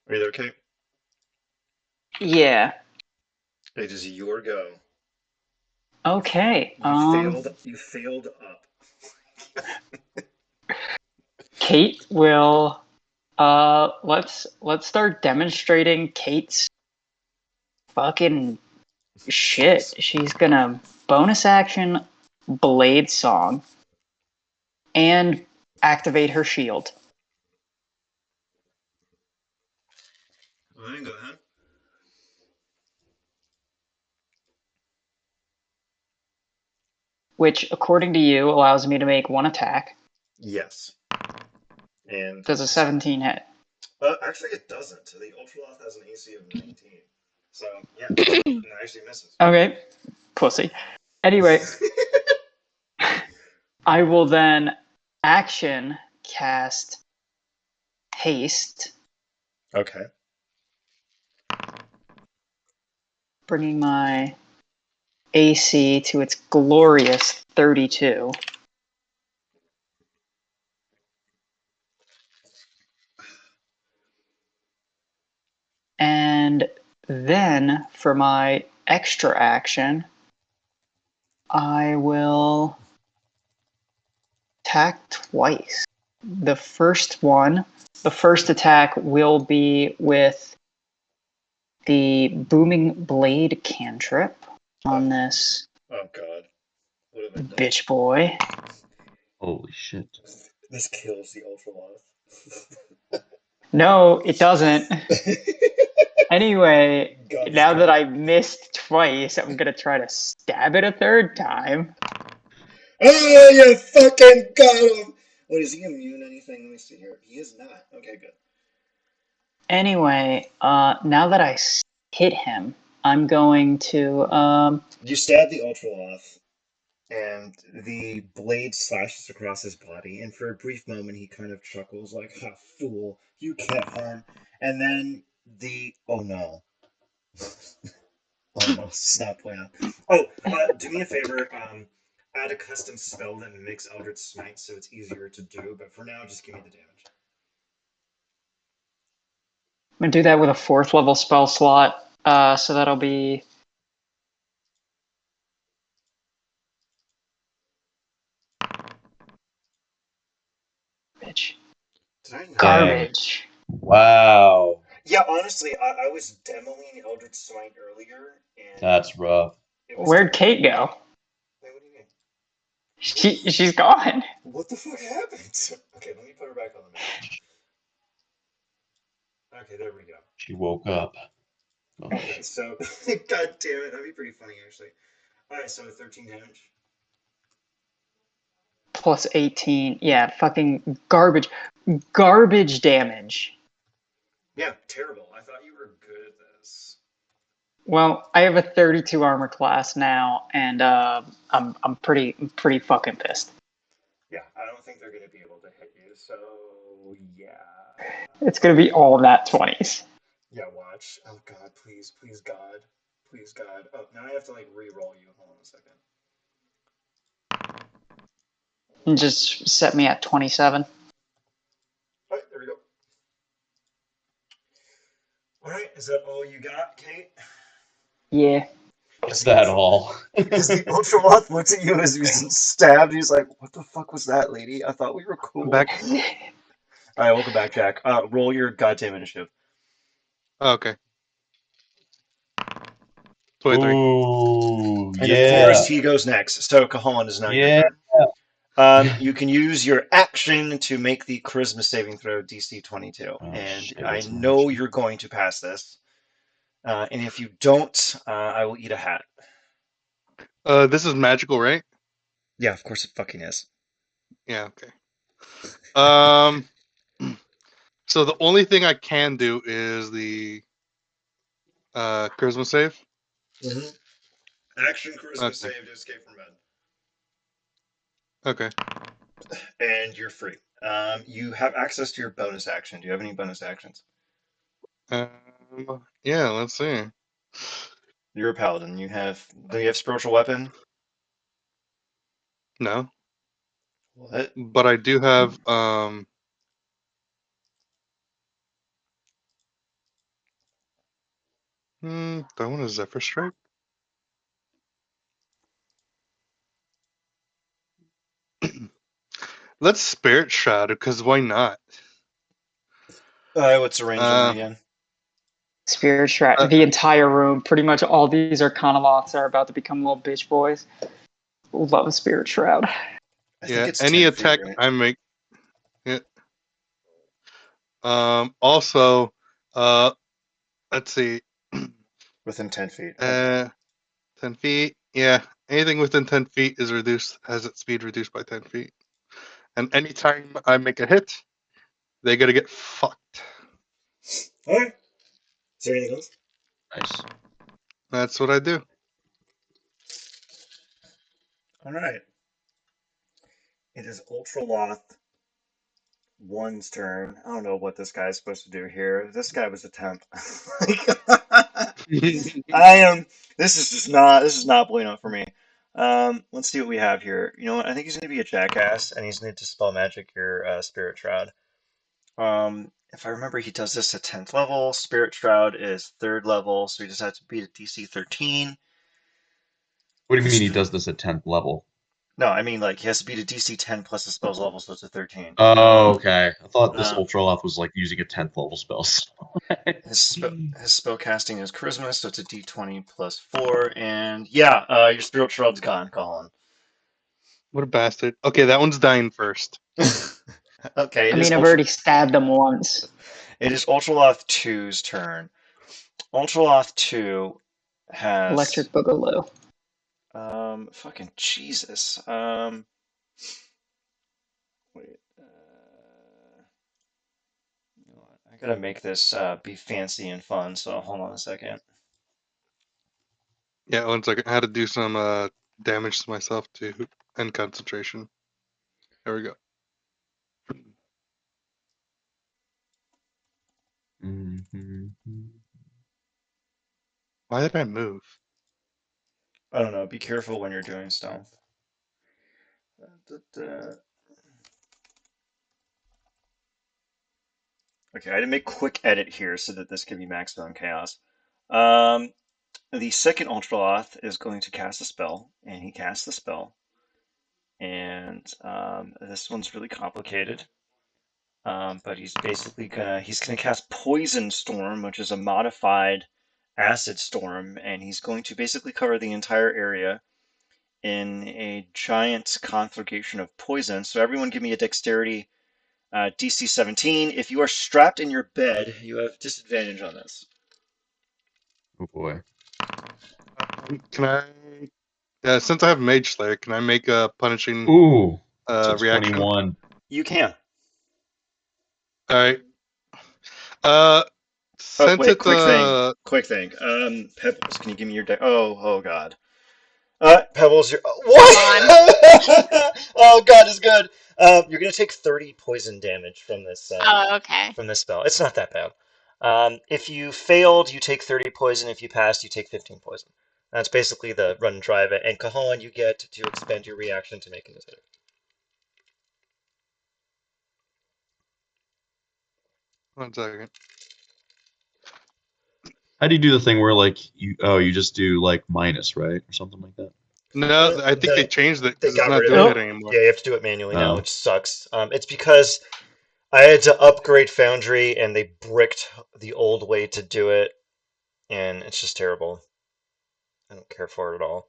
Are you there, Kate? Yeah. It is your go. Okay. You failed. You failed up. Kate will. Let's start demonstrating Kate's fucking shit. She's gonna bonus action Blade Song and activate her shield. All right, go ahead. Which, according to you, allows me to make one attack. Yes. And Does a 17 hit? actually, it doesn't. The Ultraloth has an AC of 19. So yeah, it actually misses. Okay, pussy. Anyway, I will then action cast haste, Okay. bringing my AC to its glorious 32. And then for my extra action, I will attack twice. The first attack will be with the Booming Blade cantrip on this Oh God. What have I done? bitch boy. Holy shit. This kills the Ultraloth. No, it doesn't. Anyway, Guns now that down. I missed twice, I'm gonna try to stab it a third time. Oh, you fucking got him! Wait, is he immune to anything? Let me see here. He is not. Okay, good. Anyway, now that I hit him, I'm going to You stab the Ultraloth, and the blade slashes across his body, and for a brief moment he kind of chuckles like, "Ha, fool, you can't harm." And then oh no. Oh no, stop playing. Oh, do me a favor, add a custom spell that mimics Eldritch Smite so it's easier to do, but for now, just give me the damage. I'm gonna do that with a 4th level spell slot. So that'll be bitch. Did I not? Dang. Garbage. Wow. Yeah, honestly, I was demoing Eldritch Smite earlier, and That's rough. it was Where'd terrible. Kate go? Wait, what do you mean? She's gone. What the fuck happened? Okay, let me put her back on the map. Okay, there we go. She woke up. Oh, Okay, so god damn it, that'd be pretty funny actually. Alright, so 13 damage. Plus 18. Yeah, fucking garbage. Garbage damage. Yeah, terrible. I thought you were good at this. Well, I have a 32 armor class now, and I'm pretty fucking pissed. Yeah, I don't think they're gonna be able to hit you, so yeah. It's gonna be all nat 20s. Yeah, watch. Oh god, please, please God. please, God. Oh, now I have to like re-roll you. Hold on a second. And just set me at 27. All right, there we go. All right, is that all you got, Kate? Yeah. Is that all? As the Ultraloth looks at you as he's stabbed, he's like, "What the fuck was that, lady? I thought we were I'm cool." back. All right, welcome back, Jack. Roll your goddamn initiative. Oh, okay. 23. Ooh, And of course, yeah. he goes next. So, Kahan, is now your Yeah. turn. You can use your action to make the charisma saving throw DC 22. Oh And shit, I what's my know action? you're going to pass this. And if you don't, I will eat a hat. This is magical, right? Yeah, of course it fucking is. Yeah, okay. Um, so the only thing I can do is the charisma save. Action charisma Okay. save to escape from bed. Okay. And you're free. You have access to your bonus action. Do you have any bonus actions? Yeah, let's see. You're a paladin. Do you have spiritual weapon? No, What? but I do have do I want a Zephyr Strike? Let's Spirit Shroud because why not? What's the range on that Uh, again? Spirit Shroud. uh The entire room. Pretty much all these Arcanoloths are about to become little bitch boys. Love a Spirit Shroud. I think yeah, it's any 10 feet, attack right? I make. Yeah. Also, uh, let's see. Within 10 feet. Okay. 10 feet. Yeah, anything within 10 feet is reduced, has its speed reduced by 10 feet. And anytime I make a hit, they gotta get fucked. All right. Is there anything else? Nice. That's what I do. All right. It is Ultraloth one's turn. I don't know what this guy's supposed to do here. This guy was a temp. I am. This is not blowing up for me. Let's see what we have here. You know what? I think he's going to be a jackass, and he's going to dispel magic your spirit shroud. If I remember, he does this at 10th level. Spirit shroud is 3rd level, so he just has to beat a DC 13. What do you mean Which he does this at 10th level? no, I mean like he has to beat a DC 10 plus his spell's level, so it's a 13. Oh, okay. I thought this Uh, Ultraloth was like using a 10th level spell. his spell casting is charisma, so it's a D20 plus 4. And yeah, your spirit shroud's gone, Colin. What a bastard. Okay, that one's dying first. Okay, I mean, I've already stabbed them once. it is Ultraloth 2's turn. Ultraloth 2 has Electric Boogaloo. fucking Jesus. Wait. You know what? I gotta make this be fancy and fun, so hold on a second. Yeah, one second. I had to do some damage to myself too and concentration. There we go. Why did I move? I don't know. Be careful when you're doing stuff. Okay, I had to make quick edit here so that this can be maximum chaos. Um, the second Ultraloth is going to cast a spell, and he casts the spell. And this one's really complicated. But he's gonna cast Poison Storm, which is a modified acid storm, and he's going to basically cover the entire area in a giant conflagration of poison. So everyone give me a dexterity DC 17. If you are strapped in your bed, you have disadvantage on this. Oh boy. Can I? Since I have Mage Slayer, can I make a punishing Ooh, it's a reaction? 21. You can. All right. Uh, Oh, since wait, it's quick thing. Quick thing. Pebbles, can you give me your oh god. Pebbles, what? Oh god, is good. You're gonna take 30 poison damage Oh, okay. from this spell. It's not that bad. If you failed, you take 30 poison. If you passed, you take 15 poison. That's basically the run and drive it. And Kahan, you get to expend your reaction to make an initiative. 1 second. How do you do the thing where like you just do like minus, right, or something like that? No, I think they changed it They because it's got not rid of doing it. it anymore. Yeah, you have to do it manually now, Oh. which sucks. It's because I had to upgrade Foundry, and they bricked the old way to do it, and it's just terrible. I don't care for it at all.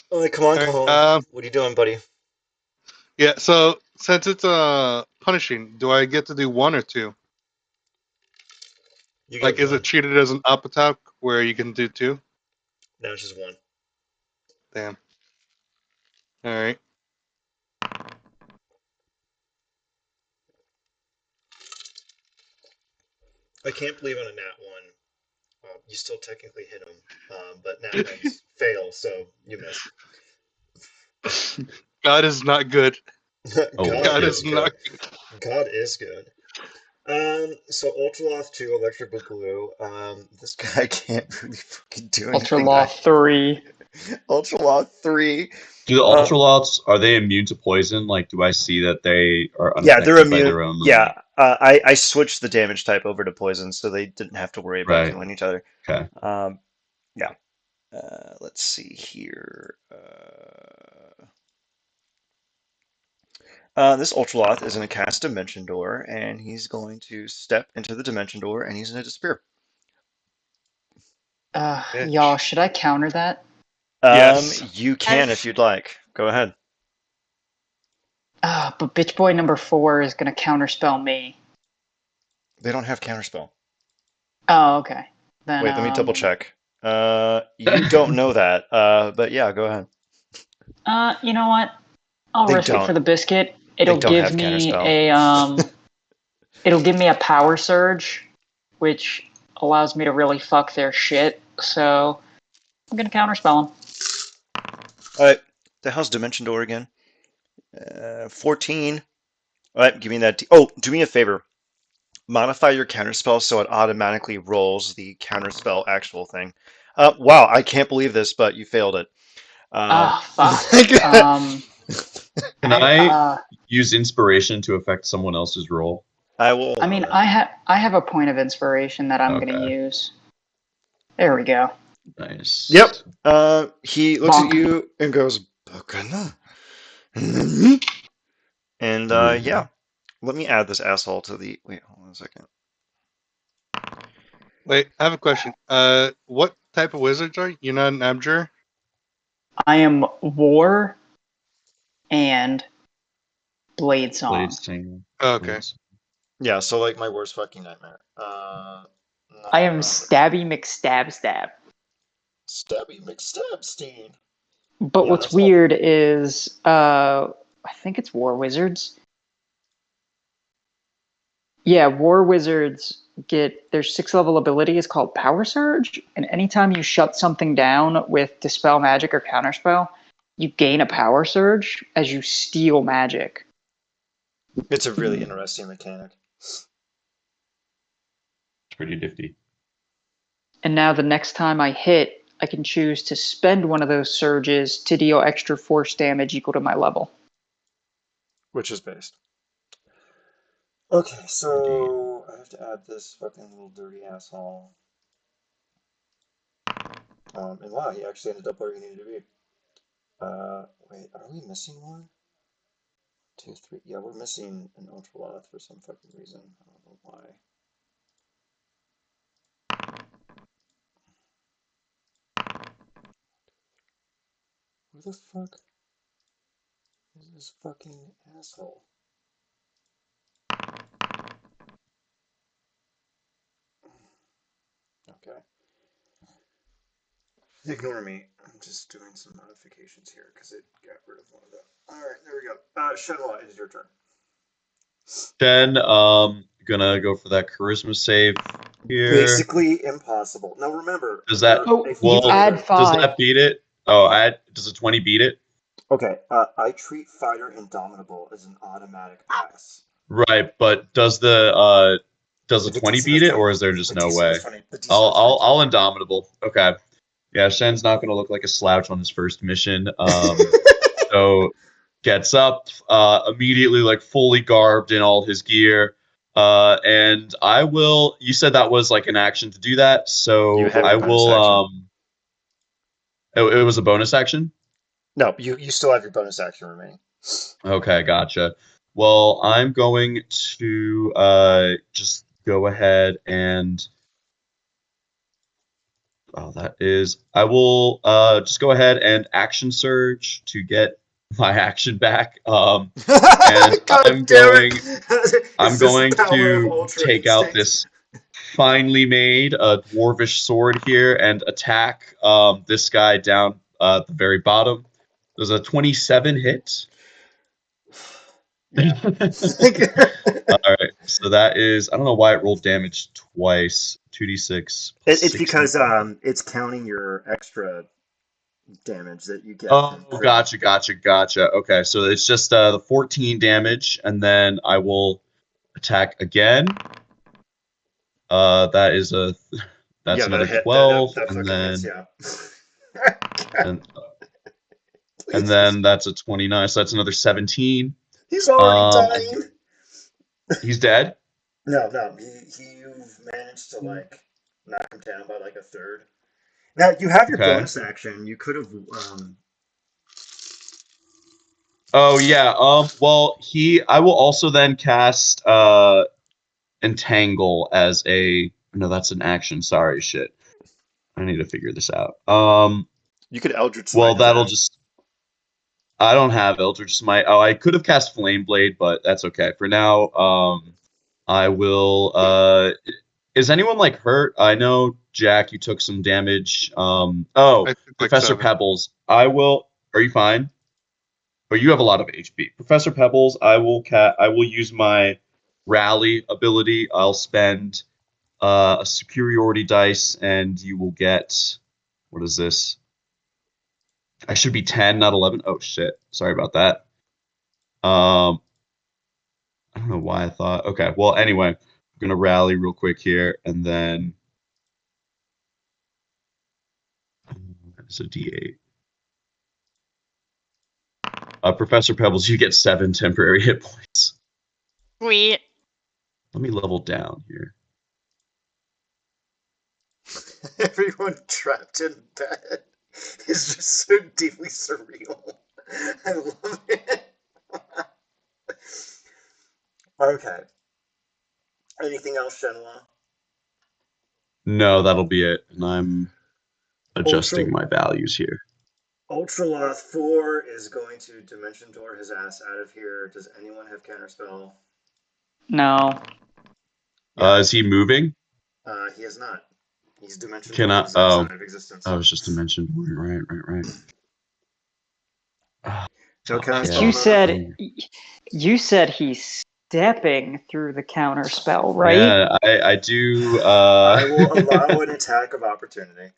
All right, come on, All right. Cajon. What are you doing, buddy? Yeah. So since it's punishing, do I get to do 1 or 2? You Like, get is one. it treated as an up attack where you can do 2? No, it's just one. Damn. All right. I can't believe on a nat one, you still technically hit him, but nat ones fail, so you miss. God is not good. Holy God God shit. is is good. not. God is good. So Ultraloth 2, Electric Boogaloo. This guy can't really fucking do Ultra anything. Law 3. Ultraloth 3. Do the Uh, ultraloths, are they immune to poison? Like, do I see that they are yeah, they're unaffected by immune. their own? Yeah, I switched the damage type over to poison, so they didn't have to worry about Right. killing each other. Okay. Yeah. Let's see here. This Ultraloth is going to cast Dimension Door, and he's going to step into the Dimension Door, and he's going to disappear. Y'all, should I counter that? Yes. You can if Yes. you'd like. Go ahead. But bitch boy number 4 is gonna counterspell me. They don't have Counterspell. Oh, okay. Then Wait, let me double check. You don't know that, but yeah, go ahead. you know what? I'll They risk it for don't. the biscuit. They It'll don't give have me Counterspell. a it'll give me a power surge, which allows me to really fuck their shit. So I'm gonna counterspell them. All right. The hell's Dimension Door again? 14. All right, give me that. Oh, do me a favor. Modify your counterspell so it automatically rolls the counterspell actual thing. Wow, I can't believe this, but you failed it. Fuck. Can I uh, use inspiration to affect someone else's roll? I will I allow mean, that. I have a point of inspiration that I'm gonna Okay. use. There we go. Nice. Yep. He looks at Bonk. you and goes, "Bakana." And Ooh. yeah, let me add this asshole to the. Wait, hold on a second. Wait, I have a question. What type of wizards are you? You're not an abjurer? I am War and Blade Song. Blade Singer. Oh, okay. Blade- Yeah, so like my worst fucking nightmare. I am Stabby McStabstab. Stabby McStabstein. But Yeah, what's that's all. weird is I think it's War Wizards. Yeah, War Wizards get their 6th level ability is called Power Surge, and anytime you shut something down with Dispel Magic or Counterspell, you gain a Power Surge as you steal magic. It's a really interesting mechanic. It's pretty nifty. And now the next time I hit, I can choose to spend one of those surges to deal extra force damage equal to my level. Which is based. Okay, so I have to add this fucking little dirty asshole. And wow, he actually ended up where he needed to be. Wait, are we missing one? 2, 3. Yeah, we're missing an Ultraloth for some fucking reason. I don't know why. Who the fuck is this fucking asshole? Okay. Ignore me. I'm just doing some modifications here because it got rid of one of them. Alright, there we go. Shenhua, it is your turn. Then, gonna go for that charisma save here. Basically impossible. Now remember, Does that Oh, you're a you well? add fighter. Does 5. that beat it? Oh, does a 20 beat it? Okay, I treat Fighter Indomitable as an automatic pass. Right, but does the The 20 DC was beat it, 20. or is there just The no DC was way? 20. The DC I'll was I'll 22. I'll Indomitable. Okay. Yeah, Shen's not gonna look like a slouch on his first mission. So gets up immediately, like fully garbed in all his gear. And I will. You said that was like an action to do that, You so have I your bonus will. action. It was a bonus action. No, you still have your bonus action remaining. Okay, gotcha. Well, I'm going to just go ahead and that is I will just go ahead and action surge to get my action back. And God damn it! I'm It's just the going power of to Ultra take out Instinct. this finely made dwarvish sword here and attack this guy down at the very bottom. There's a 27 hit. Yeah. All right, so that is, I don't know why it rolled damage twice. 2d6 plus It's 16. because it's counting your extra damage that you get from Oh, crit. gotcha. Okay, so it's just the 14 damage, and then I will attack again. That is that's Yeah, another that hit. 12, That and fucking hits. then Yeah. and and Please, then that's a 29, so that's another 17. he's already And dying. he's dead. No, you've managed to like knock him down by like a third. Now you have your Okay. bonus action. You could have. Oh yeah. Well, I will also then cast entangle as a. No, that's an action. Sorry, shit. I need to figure this out. You could Eldritch Well, Smite his that'll ass. just. I don't have Eldritch Smite. Oh, I could have cast Flame Blade, but that's okay. For now, I will. Is anyone like hurt? I know Jack, you took some damage. I Oh, took like Professor 7. Pebbles, I will. Are you fine? Oh, you have a lot of HP. Professor Pebbles, I will use my rally ability. I'll spend a superiority dice, and you will get. What is this? I should be 10, not 11. Oh shit! Sorry about that. I don't know why I thought. Okay, well, anyway, I'm gonna rally real quick here, and then it's a D8. Professor Pebbles, you get 7 temporary hit points. Sweet. Let me level down here. Everyone trapped in bed is just so deeply surreal. I love it. Okay. Anything else, Shenhua? No, that'll be it, and I'm Ultra adjusting my values here. Ultraloth 4 is going to Dimension Door his ass out of here. Does anyone have Counterspell? No. Yeah. Is he moving? He is not. He's Dimension Can Door I? his ass Oh, out of existence. I was just mentioned. Right. No But Counterspell you mode? said he's stepping through the counter spell, right? Yeah, I do. I will allow an attack of opportunity.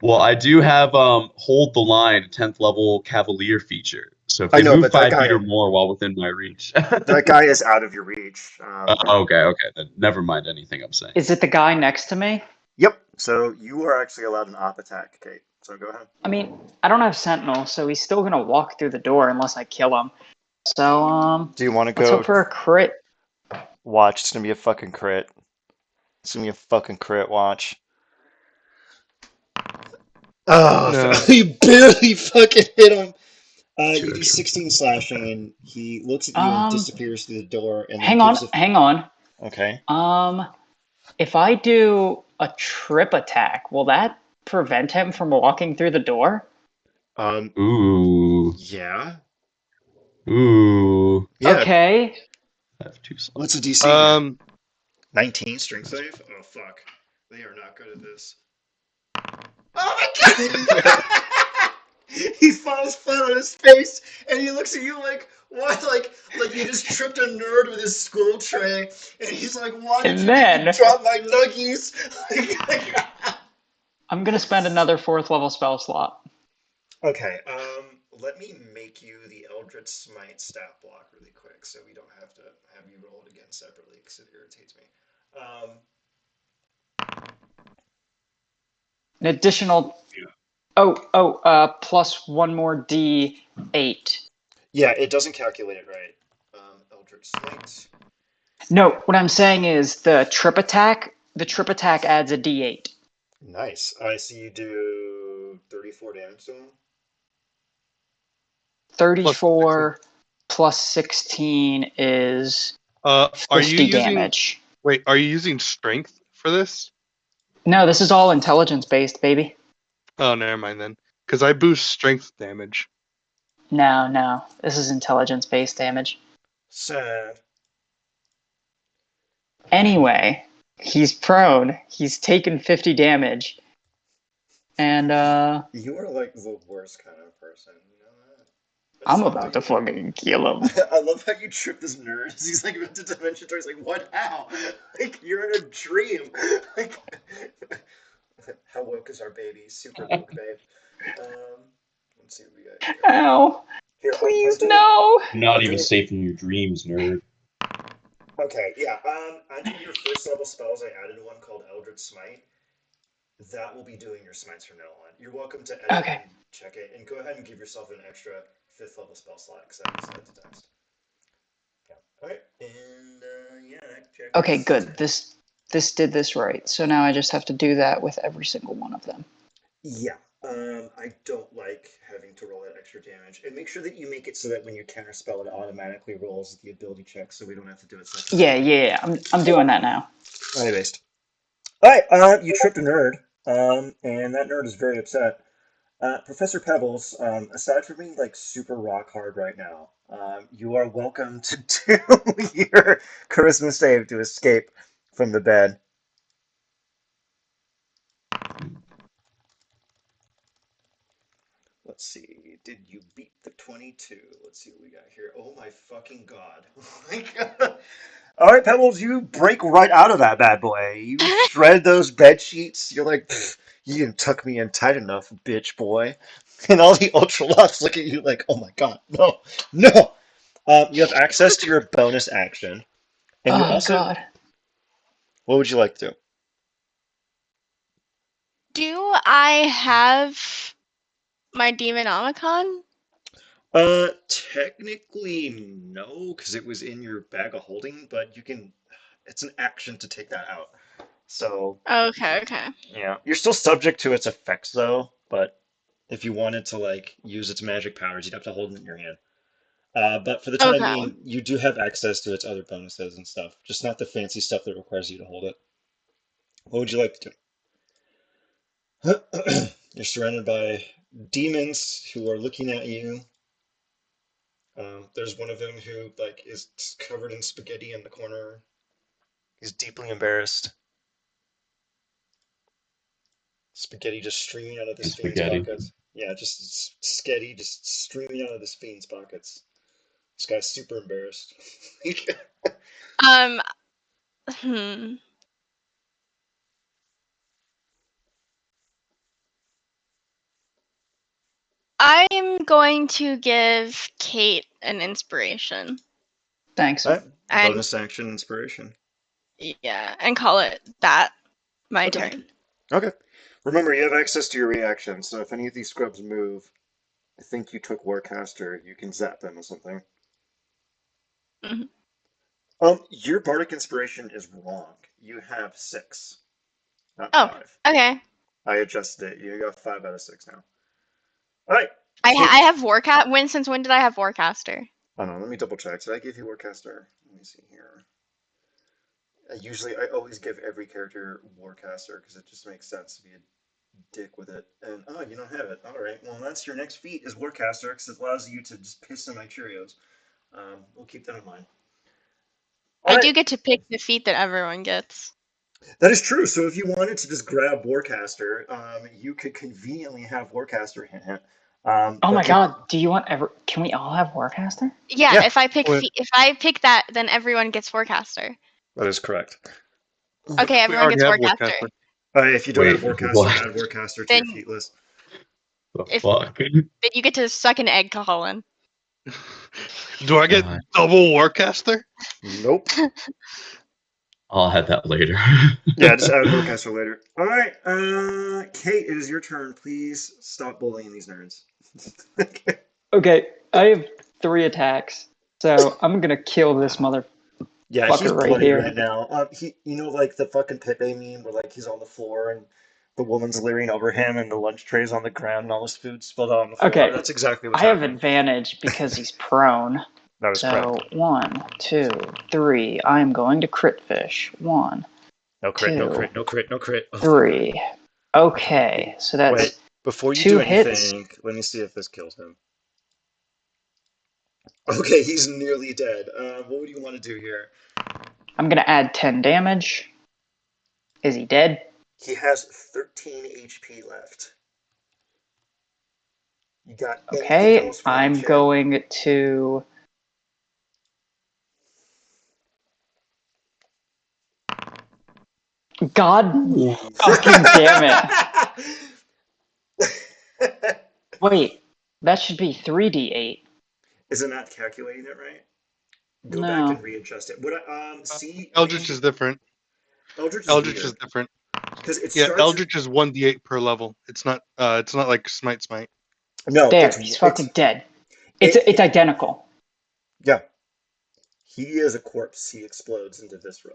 Well, I do have hold the line 10th level Cavalier feature. So if I they know, move but that 5 feet guy or more while within my reach. that guy is out of your reach. Okay, then never mind anything I'm saying. Is it the guy next to me? Yep. So you are actually allowed an op attack, Kate. So go ahead. I mean, I don't have Sentinel, so he's still gonna walk through the door unless I kill him. So, Do you want to let's go hope for a crit. watch? It's gonna be a fucking crit. It's gonna be a fucking crit. Watch. Oh, No. you barely fucking hit him. Two You do extra. 16 slashing, and he looks at you and disappears through the door, and then Hang on. Okay. If I do a trip attack, will that prevent him from walking through the door? Ooh. Yeah. Ooh. Yeah. Okay. I have 2 slots. What's a DC? Um, 19 strength save? Oh, fuck. They are not good at this. Oh my god! He falls flat on his face, and he looks at you like, what? Like you just tripped a nerd with his school tray, and he's like, why did And you make me then drop my nuggies? I'm gonna spend another 4th level spell slot. Okay, let me make you the Eldritch Smite stat block really quick, so we don't have to have you roll it again separately, because it irritates me. An additional. Plus one more D8. Yeah, it doesn't calculate it right. Eldritch Smite. No, what I'm saying is the trip attack. The trip attack adds a D8. Nice. I see you do 34 damage to him. 34 plus 16 is Are you 50 using? damage. Wait, are you using strength for this? No, this is all intelligence based, baby. Oh, never mind then. Because I boost strength damage. No. This is intelligence based damage. Sad. Anyway, he's prone. He's taken 50 damage. And You are like the worst kind of person. You know that? That's I'm not about what to you do. fucking kill him. I love how you trip this nerd. He's like about to dimension door. He's like, what? How? Like you're in a dream. Like, how woke is our baby? Super woke, babe. Um, let's see what we got here. Ow. Here, I'm Please, doing. no. You're not I'm even doing. safe in your dreams, nerd. Okay, yeah. Under your first level spells, I added one called Eldritch Smite. That will be doing your smites from now on. You're welcome to edit Okay. and check it, and go ahead and give yourself an extra 5th level spell slot because I use that to test. Yeah. All right, and yeah, that check Okay, is good. 10. This did this right. So now I just have to do that with every single one of them. Yeah. I don't like having to roll that extra damage, and make sure that you make it so that when you counterspell, it automatically rolls the ability check, so we don't have to do it second. Yeah. I'm doing that now. Alright, based. All right. You tripped a nerd. And that nerd is very upset. Professor Pebbles, aside from being like super rock hard right now, you are welcome to do your charisma save to escape from the bed. Let's see. Did you beat the 22? Let's see what we got here. Oh my fucking god. All right, Pebbles, you break right out of that bad boy. You shred those bed sheets. You're like, "Pfft, you didn't tuck me in tight enough, bitch boy." And all the ultralots look at you like, oh my god, no, no. You have access to your bonus action, and you Oh also. god. What would you like to do? Do I have my Demonomicon? Technically no, because it was in your bag of holding, but you can. It's an action to take that out. So Okay. yeah, you're still subject to its effects though. But if you wanted to like use its magic powers, you'd have to hold it in your hand. But for the time Okay. being, you do have access to its other bonuses and stuff, just not the fancy stuff that requires you to hold it. What would you like to do? You're surrounded by demons who are looking at you. There's one of them who like is covered in spaghetti in the corner. He's deeply embarrassed. Spaghetti just streaming out of this And fiend's spaghetti. pockets. Yeah, just sketty just streaming out of this fiend's pockets. This guy's super embarrassed. Um. Hmm. I'm going to give Kate an inspiration, Thanks. All right, and bonus action inspiration. yeah, and call it that my Okay. turn. Okay. Remember, you have access to your reactions, so if any of these scrubs move, I think you took Warcaster, you can zap them or something. Mhm. Your bardic inspiration is wrong. You have 6, not Oh, 5. okay. I adjusted it. You got 5 out of 6 now. All right, I Kate. have Warcast. Since when did I have Warcaster? Hold on, let me double check. Did I give you Warcaster? Let me see here. I always give every character Warcaster because it just makes sense to be a dick with it. And oh, you don't have it. All right. Well, that's your next feat is Warcaster because it allows you to just piss in my Cheerios. We'll keep that in mind. All I right. do get to pick the feat that everyone gets. That is true. So if you wanted to just grab Warcaster, you could conveniently have Warcaster in it. Oh my But you, god, do you want ever can we all have Warcaster? Yeah, yeah, if I pick that, then everyone gets Warcaster. that is correct. Okay, We everyone already gets have Warcaster. Warcaster. If you don't have Wait, Warcaster, what? add Warcaster to Then your feat list. The If fuck? that you get to suck an egg, Colin. Do I get God. double Warcaster? Nope. I'll have that later. Yeah, just add Warcaster later. All right, Kate, it is your turn. Please stop bullying these nerds. Okay. Okay, I have 3 attacks, so I'm gonna kill this motherfucker Yeah, he's right bloody here. right now. Like the fucking Pepe meme where like he's on the floor and the woman's leering over him and the lunch tray's on the ground and all his food spilled out on the floor. Okay, That's exactly what's I have happening. advantage because he's prone. That is So correct. 1, 2, 3. I'm going to crit fish. 1, No crit, no 2, crit, no crit, no crit. Oh, thank God. 3. Okay, so Wait, that's before you 2 do hits. anything, let me see if this kills him. Okay, he's nearly dead. What would you want to do here? I'm gonna add 10 damage. Is he dead? He has 13 HP left. You got anything Okay, else for him, I'm champ? going to. God fucking damn it. Wait, that should be 3d8. Is it not calculating it right? Go back No. and readjust it. What? See, Eldritch is different. Eldritch is Eldritch is weird different. because it Yeah, starts. Eldritch is 1d8 per level. It's not. It's not like Smite. No, There, he's fucking dead. It's it. identical. Yeah, he is a corpse. He explodes into viscera.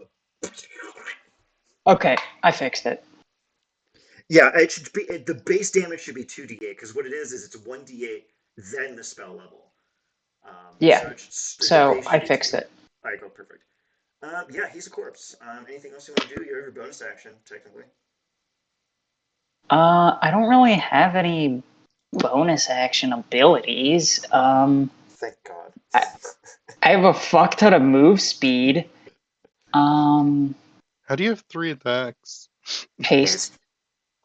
Okay, I fixed it. Yeah, it should be the base damage should be 2d8 because what it is it's 1d8 then the spell level. Yeah, The so base I should be fixed 2d8. it. All right, go perfect. Yeah, he's a corpse. Anything else you want to do? You're your bonus action technically. I don't really have any bonus action abilities. Thank God. I, I have a fuck ton of move speed. Um, How do you have 3 attacks? haste. Haste.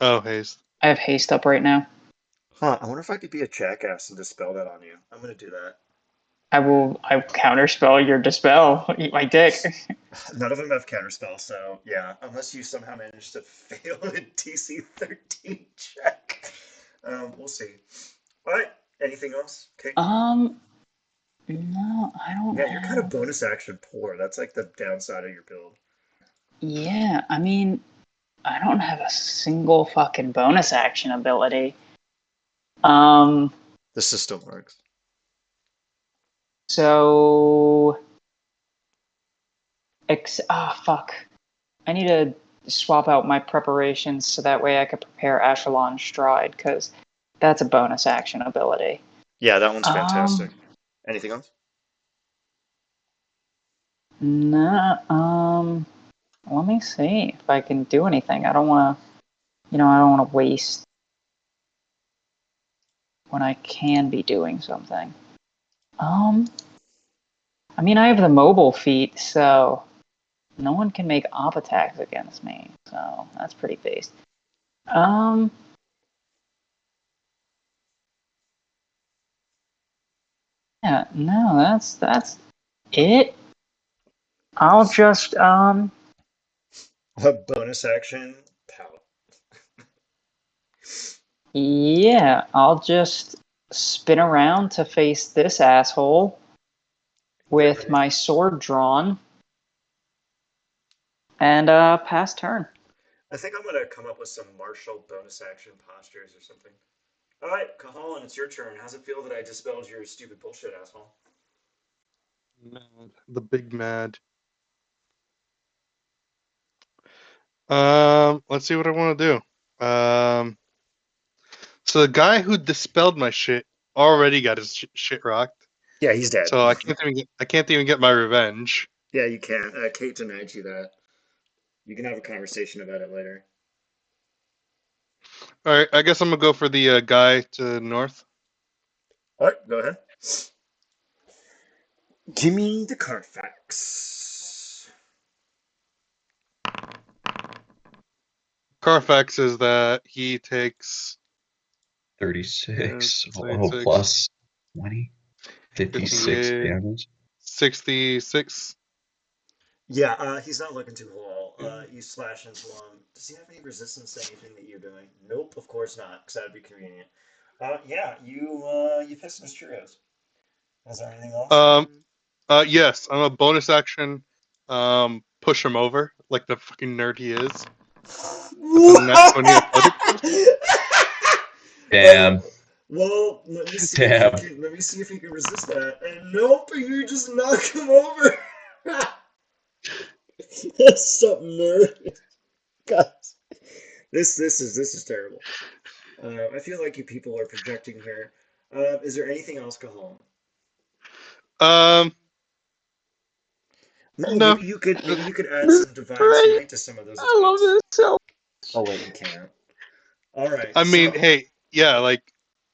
Oh, haste. I have haste up right now. Huh? I wonder if I could be a jackass and dispel that on you. I'm gonna do that. I counterspell your dispel. Eat my dick. None of them have counterspell, so yeah. Unless you somehow manage to fail a DC 13 check, we'll see. All right. Anything else? Okay. No, I don't Yeah, you're kind of have. bonus action poor. That's like the downside of your build. Yeah, I mean, I don't have a single fucking bonus action ability. Um, The system works. so fuck. I need to swap out my preparations so that way I could prepare Ashelon Stride because that's a bonus action ability. Yeah, that one's Um, fantastic. Anything else? nah, let me see if I can do anything. I don't want to, I don't want to waste when I can be doing something. Um, I mean, I have the mobile feat, so no one can make op attacks against me. So that's pretty based. Um, yeah, no, that's it. I'll just A bonus action pout. yeah, I'll just spin around to face this asshole Get with ready. my sword drawn and pass turn. I think I'm gonna come up with some martial bonus action postures or something. All right, Kahalan, it's your turn. How's it feel that I dispelled your stupid bullshit, asshole? Mad. The big mad. Let's see what I want to do. So the guy who dispelled my shit already got his shit rocked. Yeah, he's dead. So I can't even get my revenge. Yeah, you can. Kate denied you that. You can have a conversation about it later. All right, I guess I'm gonna go for the guy to the north. All right, go ahead. Give me the Carfax. Carfax is that he takes 36. Oh, 26, plus 20. 56 58, damage. 66. Yeah, he's not looking too well. You slash into him. Does he have any resistance to anything that you're doing? Nope, of course not, because that would be convenient. Yeah, you picked some Cheerios. Is there anything else? Um, yes, I'm a bonus action. Push him over like the fucking nerd he is. That's a net 20 athletics. Oh, Damn. well, let me see if you Damn. can. Let me see if you can resist that. And nope, you just knock him over. That's something, nerd. Guys, this is terrible. I feel like you people are projecting here. Is there anything else, Cajon? Um, Oh, no. maybe you could add This is some divine great. smite to some of those I love attacks. this so. Oh wait, you can't. All right, I mean, so hey, yeah, like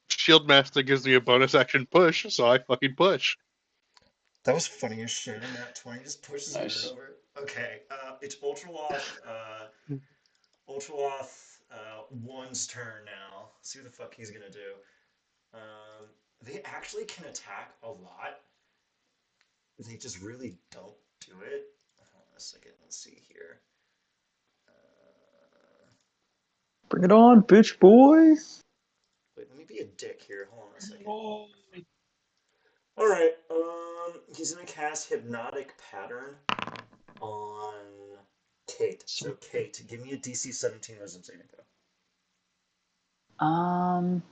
Shield Master gives me a bonus action push, so I fucking push. that was funny as shit. And that 20 just pushes nerd Nice. over. Okay, it's Ultraloth 1's turn now. See what the fuck he's gonna do. They actually can attack a lot. They just really don't do it. Hold on a second. Let's see here. Bring it on, bitch boy. Wait, let me be a dick here. Hold on a second. Oh. All right. He's gonna cast Hypnotic Pattern on Kate. So Kate, give me a DC 17 Wisdom saving throw. Um,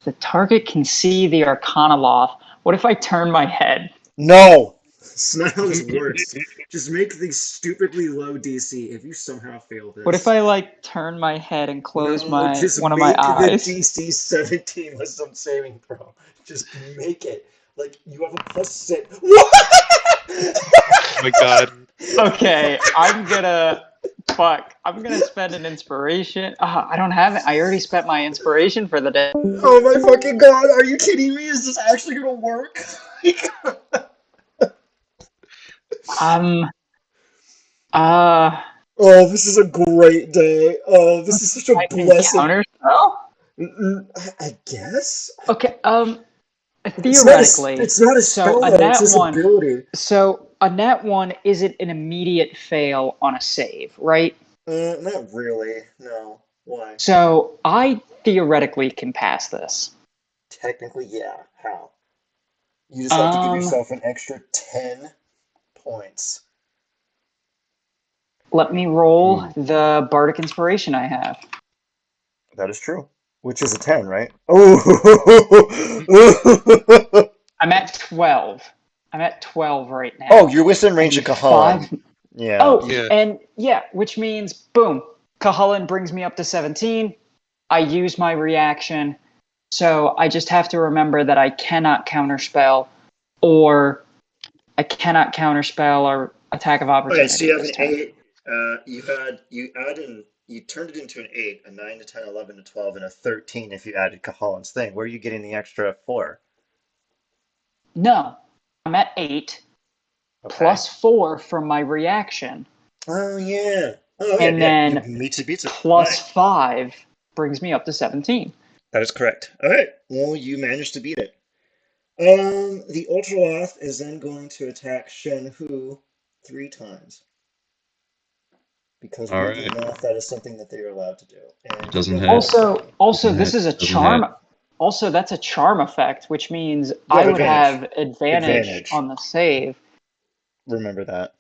the target can see the Arcana Loth. What if I turn my head? No, it's not how this works. Just make the stupidly low DC. If you somehow fail What if this, I like turn my head and close no, my just one of my make the eyes? DC 17 Wisdom saving throw. Just make it. Like you have a +6. What? Oh my god. Okay, I'm gonna spend an inspiration. I don't have it. I already spent my inspiration for the day. Oh my fucking god, are you kidding me? Is this actually gonna work? Um, uh, Oh, this is a great day. Oh, this is such a I can blessing. counter spell. I guess Okay, it's not a theoretically, it's not a so spell a though. It's nat his one, ability. so a nat one isn't an immediate fail on a save, right? Not really. No. Why? So I theoretically can pass this. Technically, yeah. How? You just have to give Um, yourself an extra 10 points. Let me roll Ooh. the bardic inspiration I have. That is true. Which is a 10, right? Oh. I'm at 12. I'm at 12 right Oh, now. you're within I range of need Kahalan. 5. Yeah. Oh, Yeah. and yeah, which means boom. Kahalan brings me up to 17. I use my reaction. So I just have to remember that I cannot counterspell or I cannot counterspell or attack of Okay, so opportunity you have this an turn. 8. You turned it into an 8, a 9 to 10, 11 to 12, and a 13 if you added Kahalan's thing. Where are you getting the extra 4? No, I'm at 8 Okay. plus 4 from my reaction. Oh yeah. Oh yeah, And yeah. You then meets it beats it. All right. plus 5 brings me up to 17. That is correct. All right. Well, you managed to beat it. The Ultraloth is then going to attack Shen Hu 3 times because All weirdly right. enough, that is something that they are allowed to do, It and he doesn't does hit. roll Also, something. also Doesn't this hit. is a Doesn't hit. charm. Also, that's a charm effect, which means You I have would advantage. have advantage Advantage. on the save. Remember that.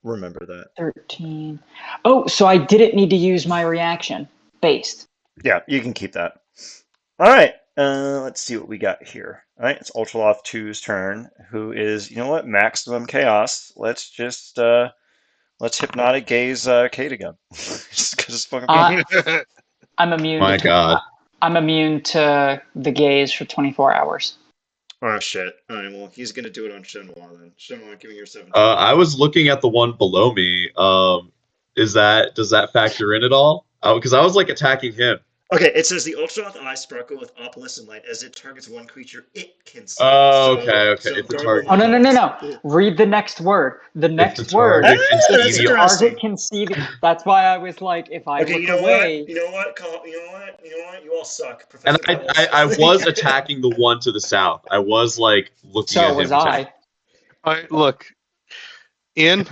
Remember that. 13. Oh, so I didn't need to use my reaction. Based. Yeah, you can keep that. All right. Let's see what we got here. All right, it's Ultraloth 2's turn. Who is, you know what? Maximum chaos. Let's hypnotic gaze Kate again. Just because it's fucking fun. Uh, I'm immune My to God. I'm immune to the gaze for 24 hours. Oh shit. All right. Well, he's gonna do it on Shenhua then. Shenhua, give me your 17. I was looking at the one below me. Does that factor in at all? Oh, because I was like attacking him. Okay, it says the Ultraloth eye sparkle with opalescent light as it targets one creature it can see. Oh, So, okay, okay. so If the Darla Oh target no can, no no knows. no! Read the next word. The if the next word target can Ah, is see that's the the, target interesting. can see the. That's why I was like, if I Okay, look you know what? away. You know what? You know what? You know what? You all suck. and Professor I, Pebbles. I I was attacking the one to the south. I was like looking So at was him too. I. All right, look. Ian,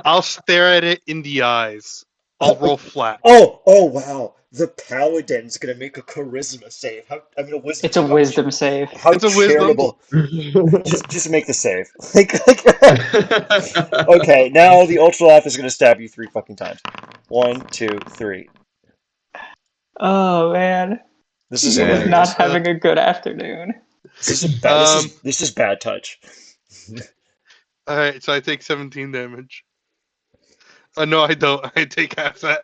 I'll stare at it in the eyes. I'll roll flat. Oh, wow. The paladin's gonna make a charisma save. I mean, a wisdom It's a save. wisdom save. How It's a wisdom. charitable. Just make the save. Okay, now the Ultralife is gonna stab you 3 fucking times. 1, 2, 3. Oh man, This is Ian is Damn. not hilarious. having a good afternoon. This is bad. Um. This is bad touch. All right, so I take 17 damage. No, I don't. I take half that.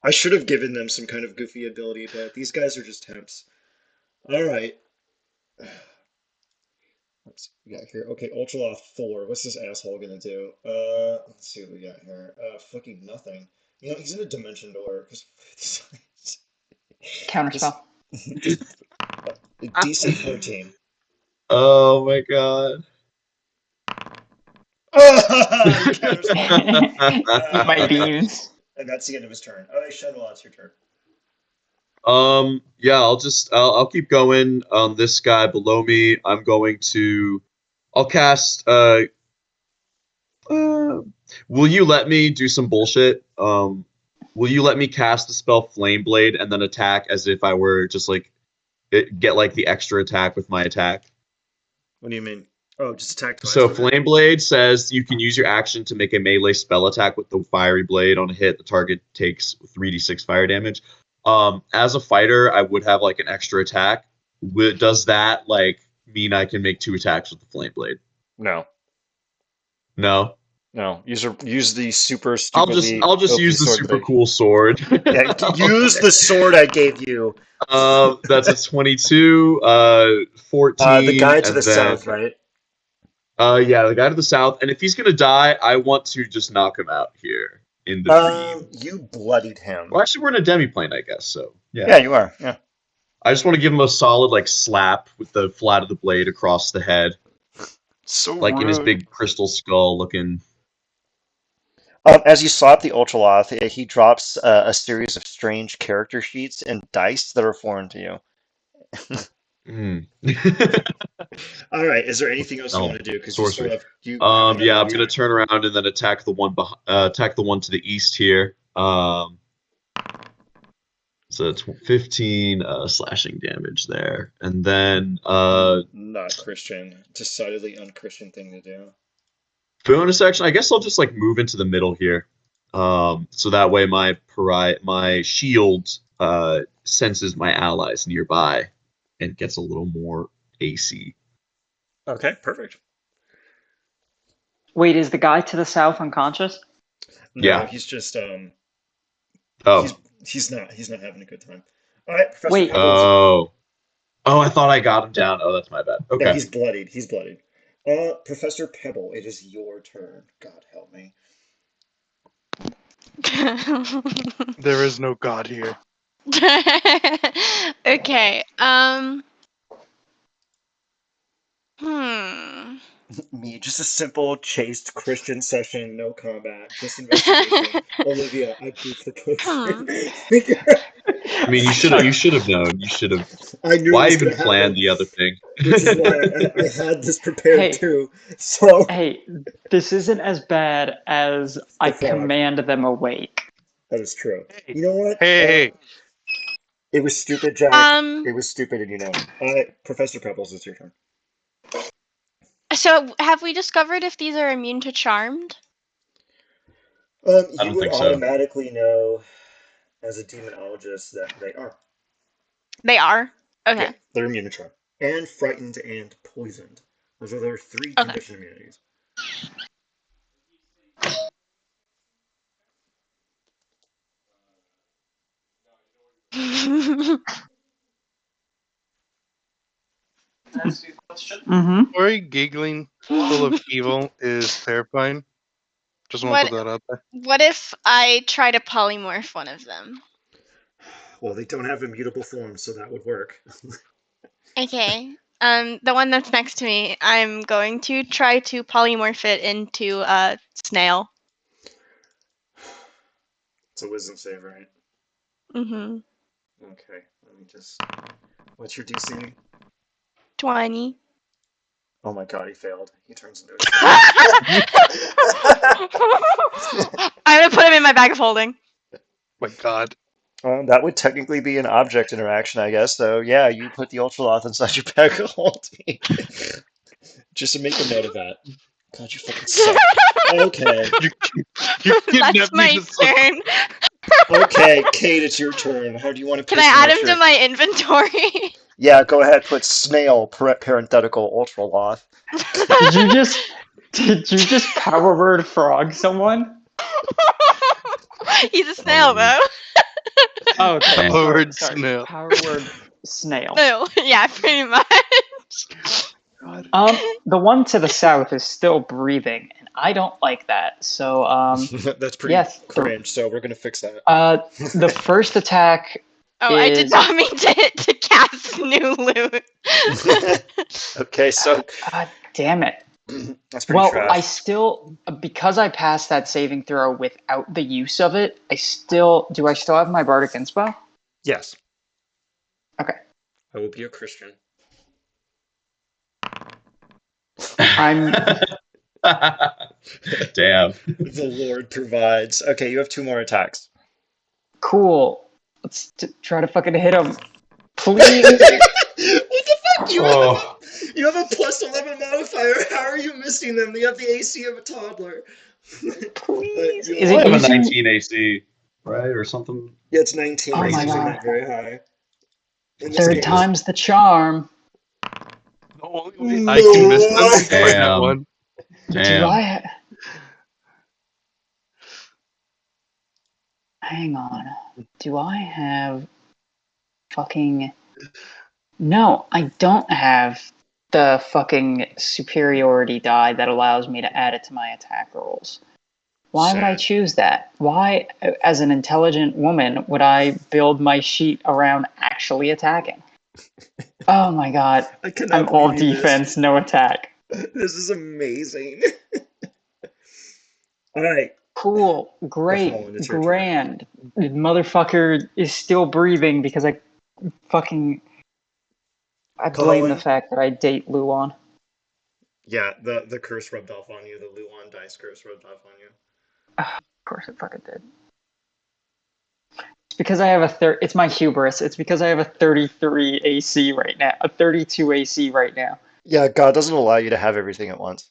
I should have given them some kind of goofy ability, but these guys are just temps. All right. Let's see what we got here. Okay, Ultraloft 4. What's this asshole gonna do? Let's see what we got here. Fucking nothing. You know, he's in a dimension door. This Counterspell. DC 14. Oh my god. Oh, he counterspelled. Eat my beans. And that's the end of his turn. All right, Shadowlaw, it's your turn. Yeah, I'll keep going on this guy below me. I'll cast uh will you let me do some bullshit? Will you let me cast the spell Flame Blade and then attack as if I were just like get like the extra attack with my attack? What do you mean? Oh, just attack twice. So Okay. Flame Blade says you can use your action to make a melee spell attack with the fiery blade. On a hit, the target takes 3d6 fire damage. As a fighter, I would have like an extra attack. Does that like mean I can make 2 attacks with the Flame Blade? No. No. No. Use the super I'll just stupidly I'll just OP use the sword super blade. cool sword. Yeah, use the sword I gave you. That's a 22, The 14, guy to the and then south, right? yeah, the guy to the south. And if he's gonna die, I want to just knock him out here in the dream. You bloodied him. Well, actually, we're in a demiplane, I guess. So yeah, Yeah, you are. Yeah. I just want to give him a solid like slap with the flat of the blade across the head, So like in his rude. big crystal skull looking. As you slap the Ultraloth, he drops a series of strange character sheets and dice that are foreign to you. Mm. All right. Is there anything else you Oh, want to do? Because sorcery. you have Yeah, another I'm gonna attack. turn around and then attack the one to the east here. So it's 15 slashing damage there, and then Not Christian. Decidedly unchristian thing to do. bonus action. I guess I'll just like move into the middle here, so that way my shield senses my allies nearby and gets a little more AC. Okay, perfect. Wait, is the guy to the south unconscious? No, Yeah. he's just he's Oh. he's not having a good time. All right, Professor Wait, Pebbles. Oh. Oh, I thought I got him down. Oh, that's my bad. No, Okay. he's bloodied. He's bloodied. Professor Pebble, it is your turn. God help me. There is no god here. Okay. Hmm. Me, just a simple chaste Christian session, no combat, just investigation. Olivia, I booped the Hmm. poster. I mean, you should have known. You should have. I knew it Why was even gonna plan happen, the other thing? which is why I had this prepared hey, too. So hey, this isn't as bad as I the frog. command them awake. That is true. Hey, You know what? hey, It was stupid, Jack. um. It was stupid, and you know it. Professor Pebbles, it's your turn. So, have we discovered if these are immune to charmed? I You don't would think so. automatically know as a demonologist that they are. They are. Yeah, Okay. they're immune to charm. And frightened and poisoned. Those are their 3 Okay. condition immunities. Mm-hmm. Corey giggling full of evil is terrifying. Just want to what put that out there. What if I try to polymorph one of them? Well, they don't have immutable forms, so that would work. Okay. The one that's next to me, I'm going to try to polymorph it into a snail. It's a wisdom save, right? Mm-hmm. Okay, let me just. What's your DC? 20. Oh my god, he failed. He turns into a I'm gonna put him in my bag of holding. My God. That would technically be an object interaction, I guess. So yeah, you put the Ultraloth inside your bag of holding. Just to make a note of that. God, you fucking suck. Okay. You you That's kidnapped me my to suck. turn. Okay, Kate, it's your turn. How do you want to Can I add personate him your... to my inventory? Yeah, go ahead, put snail, parenthetical, Ultraloth. Did you just power word frog someone? He's a snail, Um, though. Oh, okay, Damn. sorry, Word sorry. snail. Power word snail. No, yeah, pretty much. God. The one to the south is still breathing, and I don't like that. So, That's pretty yes, cringe, so we're gonna fix that. the first attack Oh, I did is not mean to cast new loot. Okay, so God damn it. that's pretty Well, I trash. still because I passed that saving throw without the use of it, I still have my bardic inspo? Yes, Okay. I will be a Christian. I'm Damn. The Lord provides. Okay, you have 2 more attacks. cool. Let's try to fucking hit him. What Please. the fuck? Oh, You have a +11 modifier. How are you missing them? You have the AC of a toddler. Please. You Is I it have a using 19 AC, right, or something Yeah, it's 19, Oh but it's my crazy. usually god. not very high. In this Third case. time's the charm. The only way I can miss them No! is by that Damn. one. Do Damn. I hang on. Do I have fucking No, I don't have the fucking superiority die that allows me to add it to my attack rolls. Why would I Sad. choose that? Why, as an intelligent woman, would I build my sheet around actually attacking? Oh my god. I cannot I'm all believe you missed. defense, no attack. This is amazing. Alright, Cool, the Holland, great, it's your turn. grand. The motherfucker is still breathing because fucking I blame the Colin? fact that I date Luan. Yeah, the curse rubbed off on you. The Luon dice curse rubbed off on you. Of course it fucking did. It's because I have it's my hubris. It's because I have a 33 AC right now. A 32 AC right now. Yeah, God doesn't allow you to have everything at once.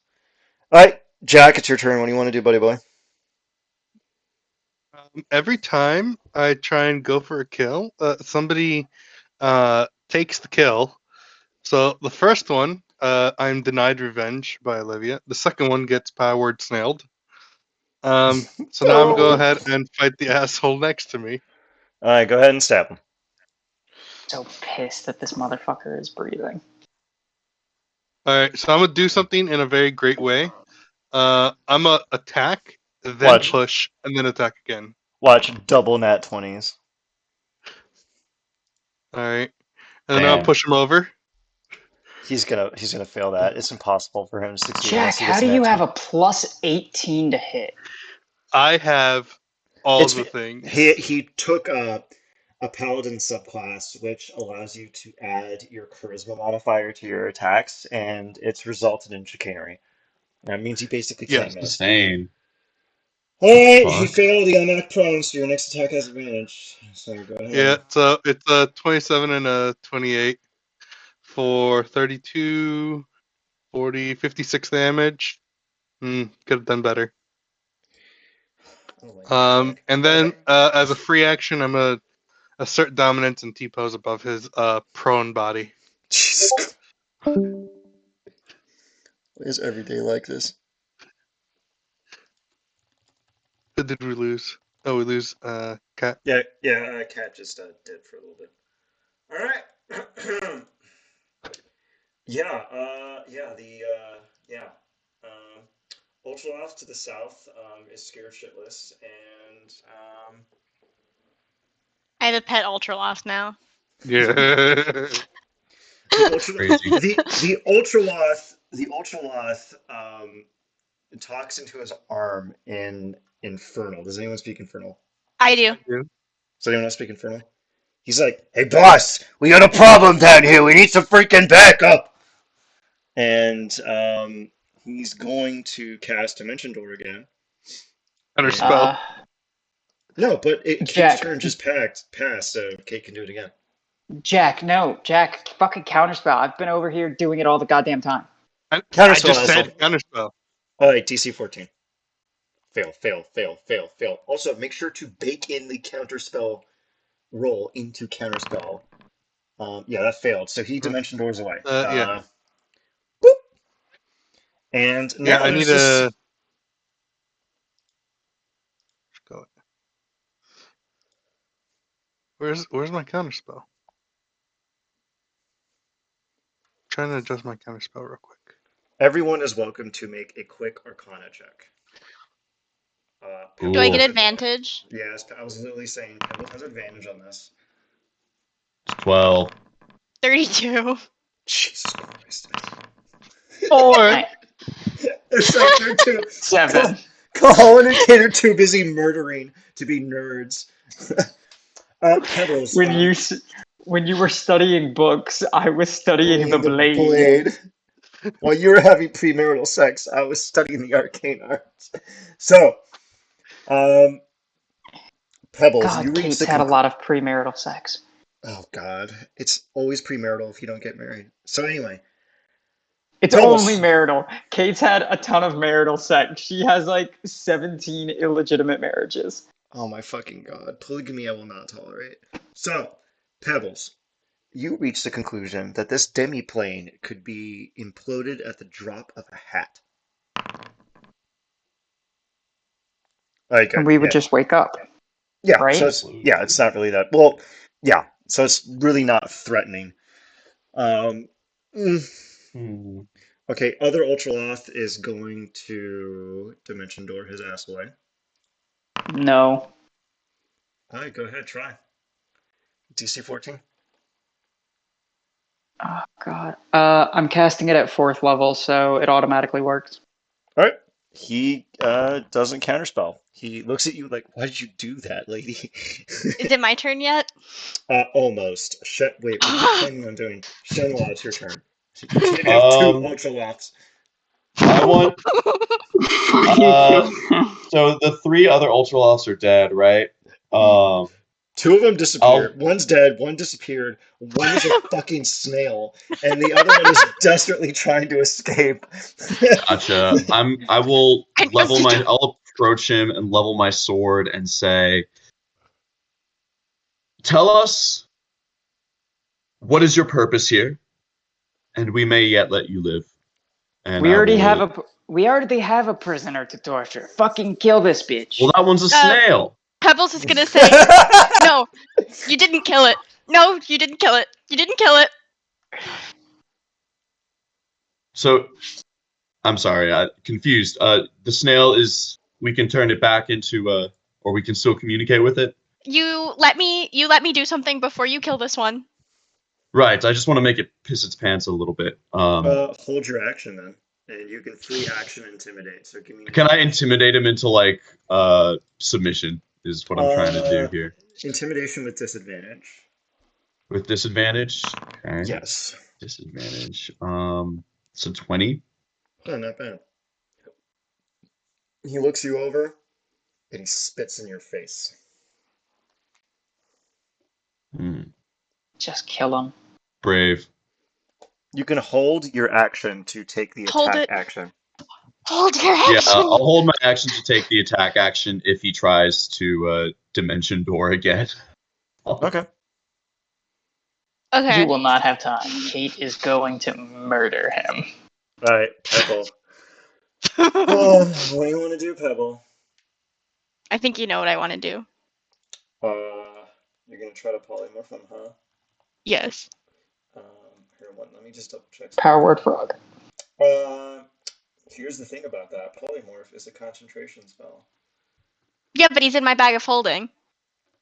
Alright, Jack, it's your turn. What do you want to do, buddy boy? Every time I try and go for a kill, somebody takes the kill. So the first one, I'm denied revenge by Olivia. The second one gets powered snailed. So now I'm gonna go No! ahead and fight the asshole next to me. Alright, go ahead and stab him. So pissed that this motherfucker is breathing. All right, so I'm gonna do something in a very great way. I'm gonna attack, then Watch. push, and then attack again. Watch double nat 20s. All right, and then I'll Damn. push him over. He's gonna fail that. It's impossible for him to succeed unless Jack, he how gets do a you nat have 20. a plus 18 to hit? I have all It's the things. he took a paladin subclass, which allows you to add your charisma modifier to your attacks, and it's resulted in chicanery. That means he basically can't Yes. miss. Insane. Alright, he Fuck. failed. He got knocked prone, so your next attack has advantage. So go Yeah, ahead. so it's a 27 and a 28 for 32, 40, 56 damage. Could have done better. Oh my god, Jack. And then as a free action, I'm gonna assert dominance and T-pose above his prone body. Jesus Christ. Why is every day like this? Who did we lose? Oh, we lose Cat. Yeah, Cat just did for a little bit. Alright. Um, Ultraloth to the south is scared shitless, and I have a pet Ultraloth now. Yeah. the ultra Crazy. the Ultraloth talks into his arm in Infernal. Does anyone speak Infernal? I do. Does anyone else speak Infernal? He's like, "Hey boss, we got a problem down here. We need some freaking backup." and he's going to cast Dimension Door again. Counter And spell. no, but Kate's Jack. turn just passed, so Kate can do it again. Jack, no. Jack, fucking counterspell. I've been over here doing it all the goddamn time. I Counterspell, just asshole. said counter spell. All right, DC 14. Fail, fail, fail, fail, fail. Also, make sure to bake in the counterspell roll into counterspell. Yeah, that failed. So he Dimension Doors away. Yeah. Boop. And Yeah, now I there's need this. a. Go. Where's my counter spell? Trying to adjust my counter spell real quick. Everyone is welcome to make a quick Arcana check. Do I get Ooh. advantage? Yes, I was literally saying Pebble has advantage on this. 12. 32. Jesus Christ. Or They're too. 7. Colin and Kate are too busy murdering to be nerds. Pebbles. When you were studying books, I was studying the blade. While you were having premarital sex, I was studying the arcane arts. So, Pebbles, you God, reach Kate's the had a lot of premarital sex. Oh God, it's always premarital if you don't get married. So anyway, It's only Pebbles. marital. Kate's had a ton of marital sex. She has like 17 illegitimate marriages. Oh my fucking God, polygamy I will not tolerate. So, Pebbles, you reach the conclusion that this demi-plane could be imploded at the drop of a hat. All right, And good. we would Yeah, just wake up, yeah. So right? it's not really that. Well, yeah. So it's really not threatening. Um, mm, Hmm. okay. Other Ultraloth is going to Dimension Door his ass away. No. All right, go ahead, try. DC 14. Oh, God. I'm casting it at 4th level, so it automatically works. All right. He doesn't counterspell. He looks at you like, "Why did you do that, lady?" Is it my turn yet? Almost. Wait, what are you planning on doing? Shenhua, it's your turn. You can't have two Um, Ultraloths. I want. You So the 3 other Ultraloths are dead, right? Um, Two of them disappeared. I'll. One's dead, one disappeared, one is a fucking snail, and the other one is desperately trying to escape. Gotcha. I will level Contested. my. I'll approach him and level my sword and say, "Tell us what is your purpose here, and we may yet let you live." And We I already have will. a we already have a prisoner to torture. Fucking kill this Well, bitch. that one's a Uh, snail. Pebbles is gonna say, "No, you didn't kill it. No, you didn't kill it. You didn't kill it." So I'm sorry, confused. The snail is. We can turn it back into or we can still communicate with it. You let me do something before you kill this one. Right. I just want to make it piss its pants a little bit. Hold your action then, and you can free action intimidate. So give me Can I intimidate him into like submission? Is what I'm trying to do here. intimidation with disadvantage. With disadvantage. Okay. Yes. Disadvantage. So 20. Oh, not bad. He looks you over, and he spits in your face. Just kill him. Brave. You can hold your action to take the Hold attack it. action. Hold your Yeah, action. I'll hold my action to take the attack action if he tries to Dimension Door again. Okay. Okay. You will not have time. Kate is going to murder him. All right, Pebble. Oh, what do you want to do, Pebble? I think you know what I want to do. You're gonna try to polymorph him, huh? Yes. Here, let me just double check Power something. word frog. Here's the thing about that. Polymorph is a concentration spell. Yeah, but he's in my bag of holding.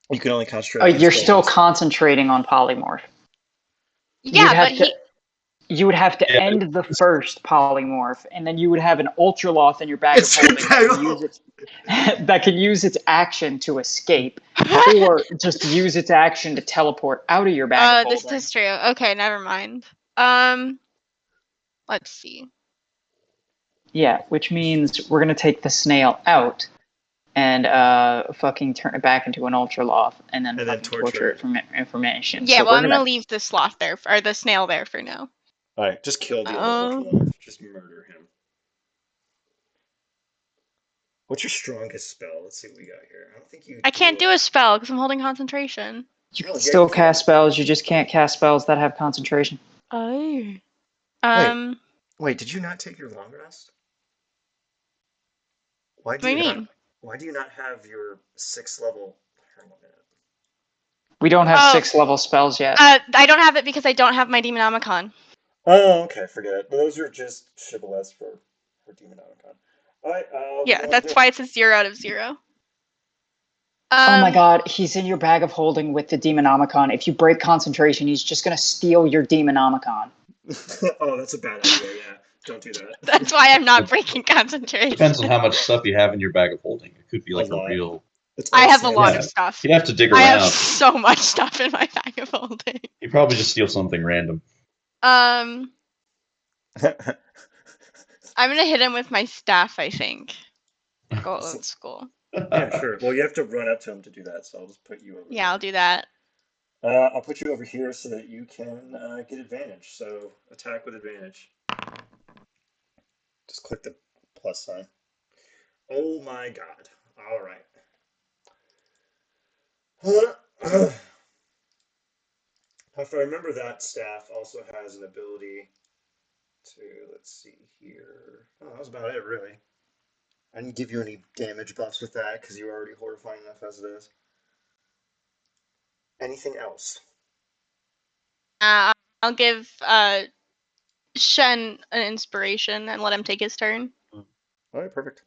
You can only concentrate Oh, on his you're still abilities. concentrating on polymorph. Yeah, but he. You would have to Yeah. end the first polymorph, and then you would have an Ultraloth in your bag of It's holding impeccable. that can use its action to escape, or just use its action to teleport out of your bag of This holding. is true. Okay, never mind. Let let's see. Yeah, which means we're gonna take the snail out and fucking turn it back into an ultraloth and then And then fucking torture it for information. Yeah, So well, we're I'm gonna gonna leave the sloth there, or the snail there for now. Alright, just kill the other Um, Ultraloth. Just murder him. What's your strongest spell? Let's see what we got here. I don't think you I can't do do a spell because I'm holding concentration. you No, can yeah, you still can. cast spells, you just can't cast spells that have concentration. Oh. Wait. Wait, did you not take your long rest? Why What do do you you not mean? why do you not have your 6th level? Hang on a minute. We don't have Oh, 6th level spells yet. I don't have it because I don't have my Demonomicon. Oh, okay, forget it. Those are just shibboleths for Demonomicon. Alright, what do Yeah, you want to that's do? why it's a 0 out of 0. Oh my god, he's in your bag of holding with the Demonomicon. If you break concentration, he's just gonna steal your Demonomicon. Oh, that's a bad idea, yeah. Don't do that. That's why I'm not breaking concentration. Depends on how much stuff you have in your bag of holding. It could be A like a lot. real. It's I all have a lot Sam's. of Yeah, stuff. you'd have to dig I have around. so much stuff in my bag of holding. You probably just steal something random. I'm gonna hit him with my staff, I think. Go old school. Yeah, sure. Well, you have to run up to him to do that, so I'll just put you over Yeah, I'll do that. there. I'll put you over here so that you can get advantage. So attack with advantage. Just click the plus sign. Oh my god. All right. If I remember, that staff also has an ability to, let's see here. Oh, that was about it, really. I didn't give you any damage buffs with that because you're already horrifying enough as it is. Anything else? I'll give Shen an inspiration and let him take his turn. All right, perfect.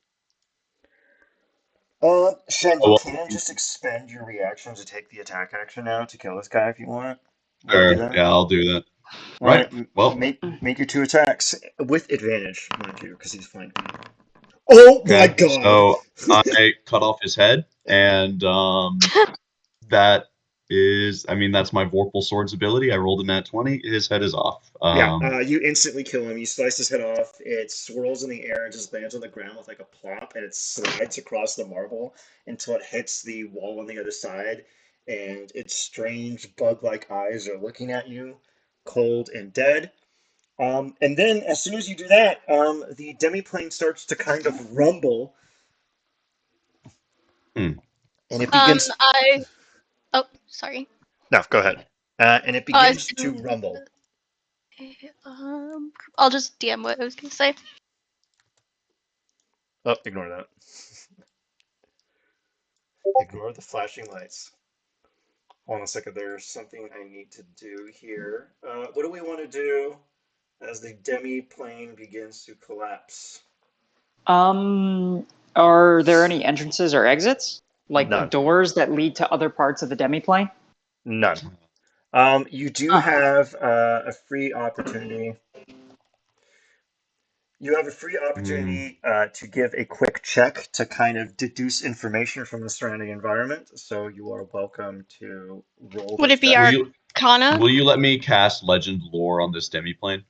Shen, Oh, you well, can just expend your reaction to take the attack action now to kill this guy if you want. Want to sure. do that? Yeah, I'll do that. All Right. right, Well, make your 2 attacks with advantage, mind you, because he's flanking. Oh my okay. god! So I cut off his head, and that is, I mean, that's my Vorpal Sword's ability. I rolled a nat 20. His head is off. Yeah, you instantly kill him. You slice his head off. It swirls in the air and just lands on the ground with like a plop, and it slides across the marble until it hits the wall on the other side. And its strange bug-like eyes are looking at you, cold and dead. And then, as soon as you do that, the demiplane starts to kind of rumble, Hmm. and it begins. Oh, sorry. No, go ahead. And it I was begins to rumble. I'll just DM what I was gonna say. Oh, ignore that. Ignore the flashing lights. Hold on a second. There's something I need to do here. What do we want to do as the demi-plane begins to collapse? Are there any entrances or exits? Like None. doors that lead to other parts of the demiplane? None. You do Huh. have a free opportunity. You have a free Hmm. opportunity to give a quick check to kind of deduce information from the surrounding environment. So you are welcome to roll Would that it be Will check. you Arcana? will you let me cast Legend Lore on this demiplane?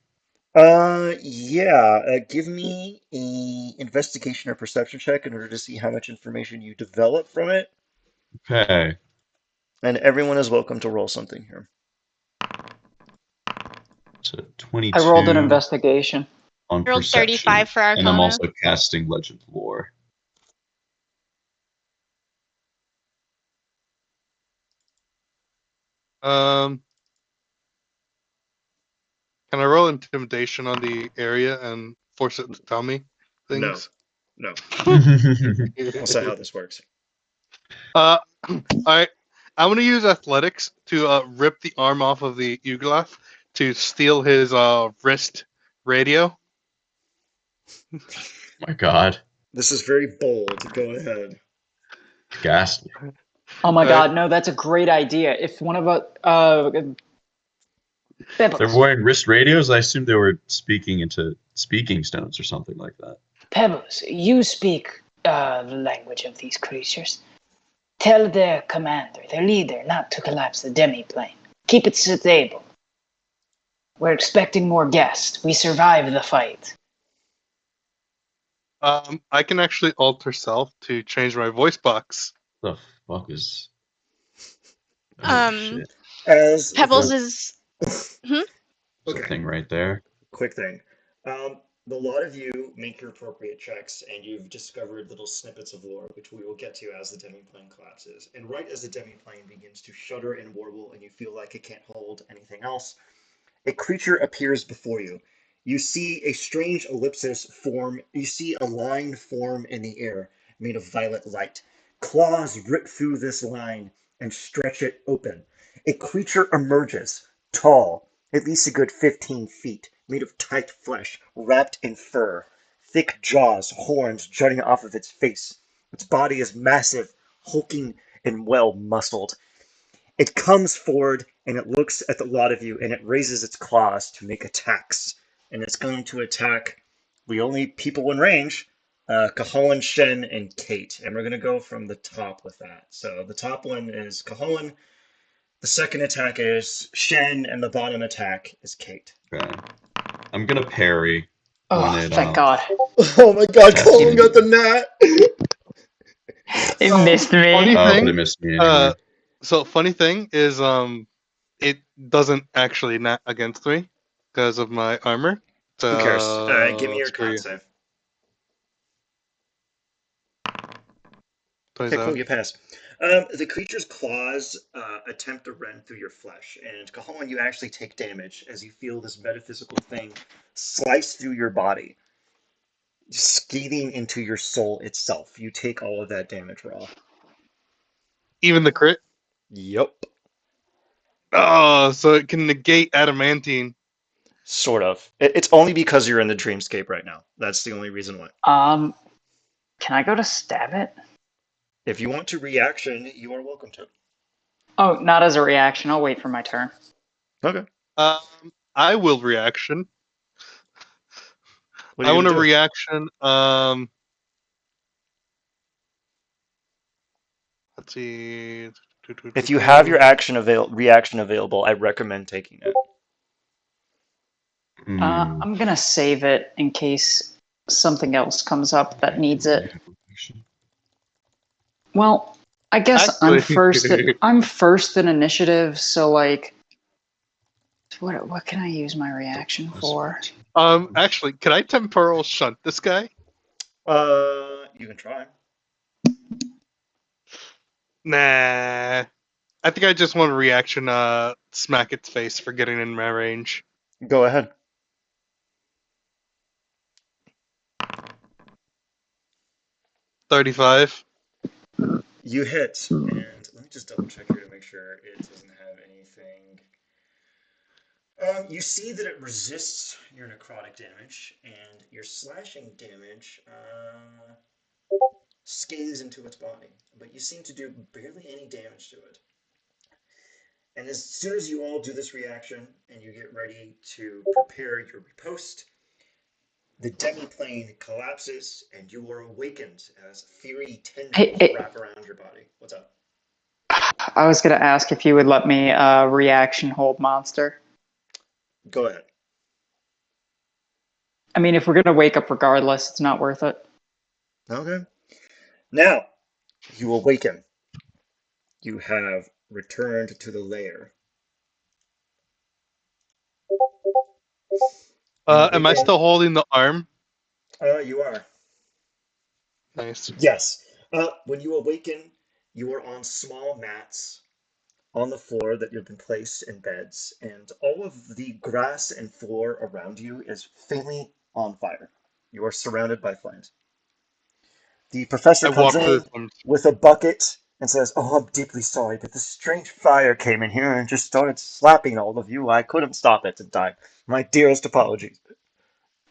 Yeah. Give me a investigation or perception check in order to see how much information you develop from it. Okay. And everyone is welcome to roll something here. So I rolled an 22 investigation. on I rolled 35 perception, for and I'm Arcana. also casting Legend Lore. Can I roll intimidation on the area and force it to tell me No, things? no. All That's not how this works. All right. I'm gonna use athletics to rip the arm off of the Uglath to steal his wrist radio. My God, This is very bold. Go ahead. ghastly. Oh my All right. god, no, that's a great idea. If one of us, They're Pebbles, wearing wrist radios. I assume they were speaking into speaking stones or something like that. Pebbles, you speak the language of these creatures. Tell their commander, their leader, not to collapse the demi-plane. Keep it stable. We're expecting more guests. We survived the fight. I can actually alter self to change my voice box. The fuck is? Oh Um, shit! As Pebbles the is. There's a okay, thing right there. quick thing. The lot of you make your appropriate checks, and you've discovered little snippets of lore, which we will get to as the demiplane collapses. And right as the demiplane begins to shudder and warble, and you feel like it can't hold anything else, a creature appears before you. You see a strange ellipsis form. You see a line form in the air made of violet light. Claws rip through this line and stretch it open. A creature emerges, tall, at least a good 15 feet, made of tight flesh, wrapped in fur. Thick jaws, horns jutting off of its face. Its body is massive, hulking, and well muscled. It comes forward and it looks at the lot of you and it raises its claws to make attacks. And it's going to attack the only people in range, Cahoan, Shen, and Kate. And we're going to go from the top with that. So the top one is Cahoan, the second attack is Shen, and the bottom attack is Kate. Okay. I'm gonna parry Oh, when it thank God. Oh my god, attacks Cahoan me. got the gnat! It So, missed me. funny Oh, but thing, it missed me anyway. funny thing is, it doesn't actually nat against me because of my armor. Who cares? Give me So your screw con you. save. Okay, cool, 27. you pass. The creature's claws attempt to rend through your flesh, and Cahoan, you actually take damage as you feel this metaphysical thing slice through your body, scathing into your soul itself. You take all of that damage raw. Even the crit. Yup. Oh, so it can negate adamantine. Sort of. It's only because you're in the dreamscape right now. That's the only reason why. Can I go to stab it? If you want to reaction, you are welcome to. Oh, not as a reaction. I'll wait for my turn. Okay. I will reaction. What are I you want a gonna do? reaction. Let's see. If you have your reaction available, I recommend taking it. Hmm. I'm gonna save it in case something else comes up that needs it. Well, I guess I'm Actually, first. I'm first in initiative, so like, what can I use my reaction for? actually, can I temporal shunt this guy? You can try. Nah. I think I just want a reaction. Smack its face for getting in my range. Go ahead. 35. You hit, and let me just double check here to make sure it doesn't have anything. You see that it resists your necrotic damage, and your slashing damage scathes into its body, but you seem to do barely any damage to it. And as soon as you all do this reaction and you get ready to prepare your riposte, the demiplane collapses and you are awakened as fiery tendrils Hey, wrap around your body. What's up? I was gonna ask if you would let me reaction hold monster. Go ahead. I mean, if we're gonna wake up regardless, it's not worth it. Okay. Now, you awaken. You have returned to the lair. You Am I awaken. still holding the arm? You are. Nice. Yes. When you awaken, you are on small mats on the floor that have been placed in beds, and all of the grass and floor around you is faintly on fire. You are surrounded by flames. The professor I comes walk through in the flames. with a bucket and says, "Oh, I'm deeply sorry, but this strange fire came in here and just started slapping all of you. I couldn't stop it in time. My dearest apologies."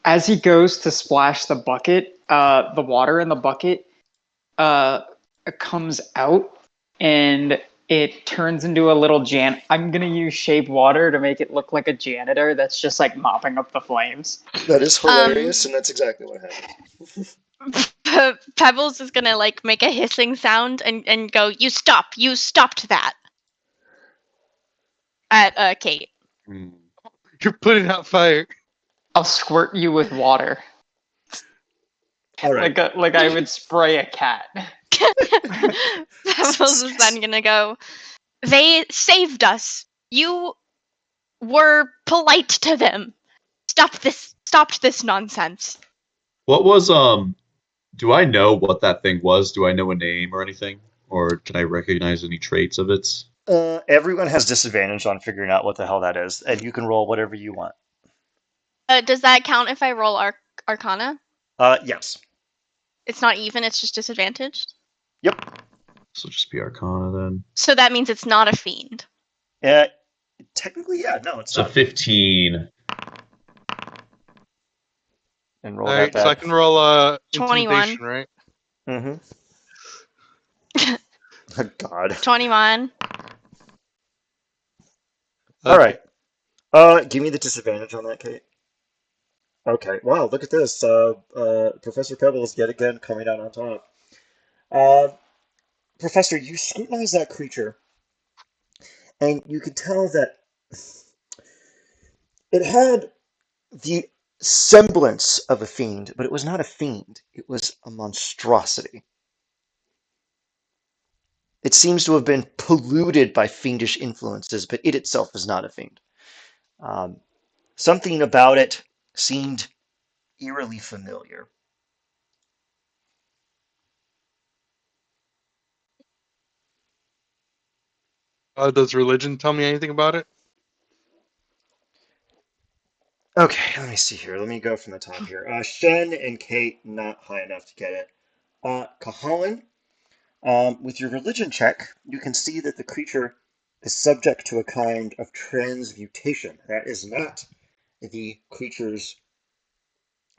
As he goes to splash the bucket, the water in the bucket uh, comes out and it turns into a little I'm gonna use shape water to make it look like a janitor that's just like mopping up the flames. That is Um, hilarious, and that's exactly what happened. Pebbles is gonna like make a hissing sound and go, "You stop! You stopped that!" At Kate. Hmm. You're putting out fire. I'll squirt you with water, All right. like I would spray a cat. Pebbles is then gonna go. They saved us. You were polite to them. Stopped this nonsense. What was do I know what that thing was? Do I know a name or anything? Or can I recognize any traits of its? Everyone has disadvantage on figuring out what the hell that is, and you can roll whatever you want. Does that count if I roll Arcana? Yes. It's not even. It's just disadvantaged. Yep. So just be Arcana then. So that means it's not a fiend. Uh, Technically, yeah. No, it's So not. 15. And roll All that right, so I back. can roll 21. intimidation, right? Mm-hmm. Oh, God. 21. All Okay. right. Give me the disadvantage on that, Kate. Okay. Wow, look at this. Professor Pebbles yet again coming out on top. Uh, Professor, you scrutinize that creature, and you could tell that it had the semblance of a fiend, but it was not a fiend. It was a monstrosity. It seems to have been polluted by fiendish influences, but it itself is not a fiend. Um, Something about it seemed eerily familiar. Does religion tell me anything about it? Okay, let me see here. Let me go from the top here. Shen and Kate, not high enough to get it. Kahalan, with your religion check, you can see that the creature is subject to a kind of transmutation. That is not the creature's.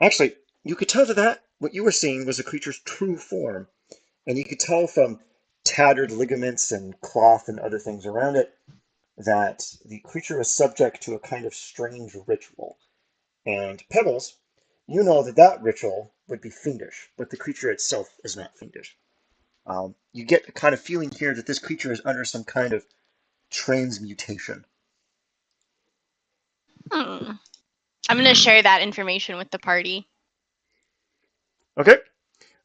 Actually, you could tell that what you were seeing was a creature's true form, and you could tell from tattered ligaments and cloth and other things around it that the creature is subject to a kind of strange ritual. And Pebbles, you know that that ritual would be fiendish, but the creature itself is not fiendish. You get a kind of feeling here that this creature is under some kind of transmutation. Hmm. I'm gonna share that information with the party. Okay.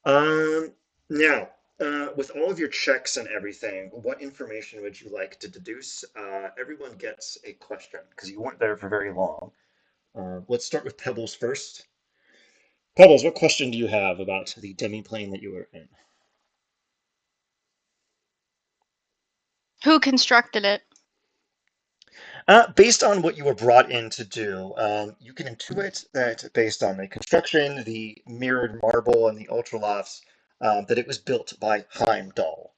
Um, Now, with all of your checks and everything, what information would you like to deduce? Everyone gets a question because you weren't there for very long. Let's start with Pebbles first. Pebbles, what question do you have about the demiplane that you were in? Who constructed it? Based on what you were brought in to do, you can intuit that based on the construction, the mirrored marble, and the ultralofts, that it was built by Heimdall,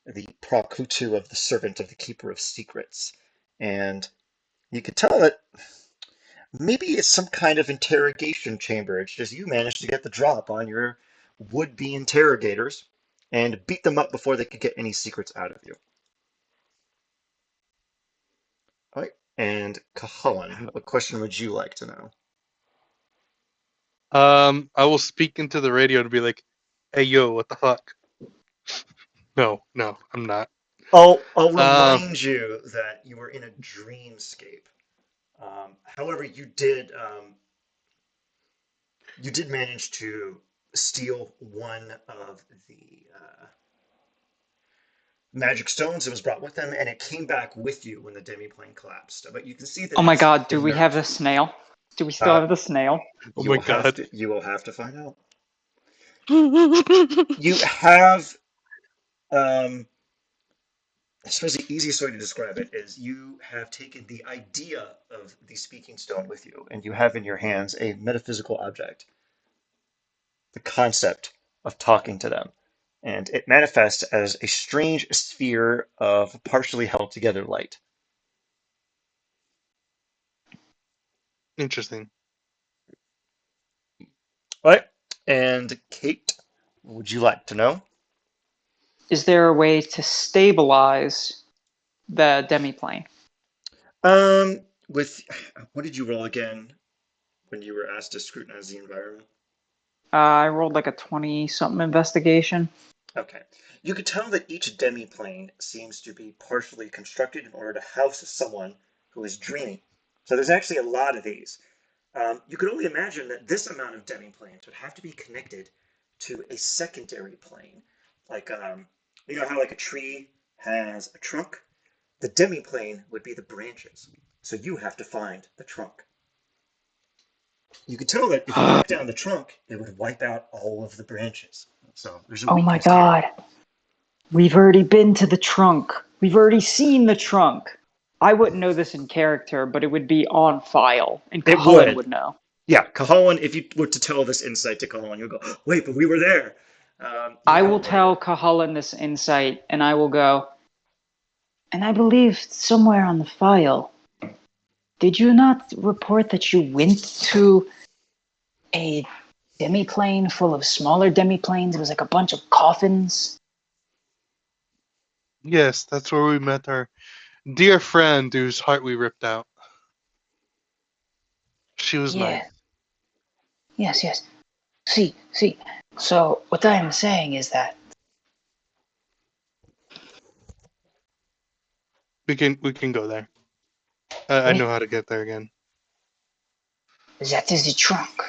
the Prakutu of the Servant of the Keeper of Secrets. And you could tell that maybe it's some kind of interrogation chamber. It's just you managed to get the drop on your would-be interrogators and beat them up before they could get any secrets out of you. All right. And Kahalan, what question would you like to know? I will speak into the radio to be like, "Hey, yo, what the fuck?" No, I'm not. I'll Um, remind you that you were in a dreamscape. However, you did manage to steal one of the magic stones that was brought with them, and it came back with you when the demiplane collapsed. But you can see that Oh my it's god, do we have inert. the snail? Do we still Uh, have the snail? oh my god. you will have to find out. Hmm. You have um, I suppose the easiest way to describe it is you have taken the idea of the speaking stone with you, and you have in your hands a metaphysical object, the concept of talking to them. And it manifests as a strange sphere of partially held together light. Interesting. All right. And Kate, would you like to know? Is there a way to stabilize the demiplane? With what did you roll again when you were asked to scrutinize the environment? I rolled like a 20 something investigation. Okay. You could tell that each demiplane seems to be partially constructed in order to house someone who is dreaming. So there's actually a lot of these. You could only imagine that this amount of demiplanes would have to be connected to a secondary plane. Like, you know how like a tree has a trunk? The demiplane would be the branches. So you have to find the trunk. You could tell that if you took down the trunk, it would wipe out all of the branches. So there's a Oh my weakness here. god. We've already been to the trunk. We've already seen the trunk. I wouldn't know this in character, but it would be on file, and It Cullen would. would know. Yeah, Cahalan, if you were to tell this insight to Cahalan, you'll go, wait, but we were there. You I know will it would. tell Cullen this insight, and I will go, and I believe somewhere on the file, did you not report that you went to a demiplane full of smaller demiplanes? It was like a bunch of coffins. Yes, that's where we met our dear friend whose heart we ripped out. She was nice. Yeah. Yes, yes. See. So what I am saying is that We can go there. I know how to get there again. that is the trunk.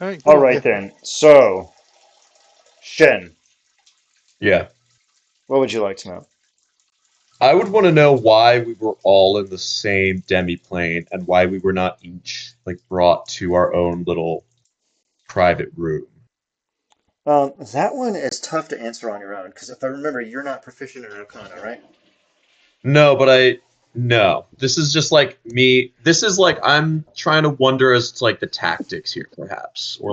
All right, All cool. right Yeah. then. So, Shen, Yeah. what would you like to know? I would want to know why we were all in the same demiplane and why we were not each like brought to our own little private room. That one is tough to answer on your own because if I remember, you're not proficient in Arcana, right? No, but no. This is just like me. This is like I'm trying to wonder as to like the tactics here, perhaps, or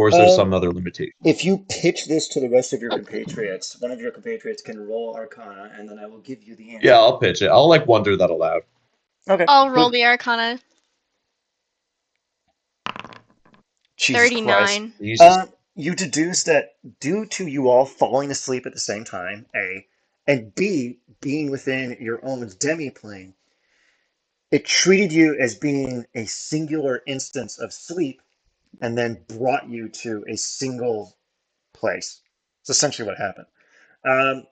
is there Um, some other limitation? if you pitch this to the rest of your compatriots, one of your compatriots can roll Arcana, and then I will give you the Yeah, answer. I'll pitch it. I'll like wonder that aloud. Okay, I'll roll cool. the Arcana. Jesus Christ. 39. Jesus. You deduce that due to you all falling asleep at the same time, A, and B, being within your own demi-plane, it treated you as being a singular instance of sleep and then brought you to a single place. It's essentially what happened. Um,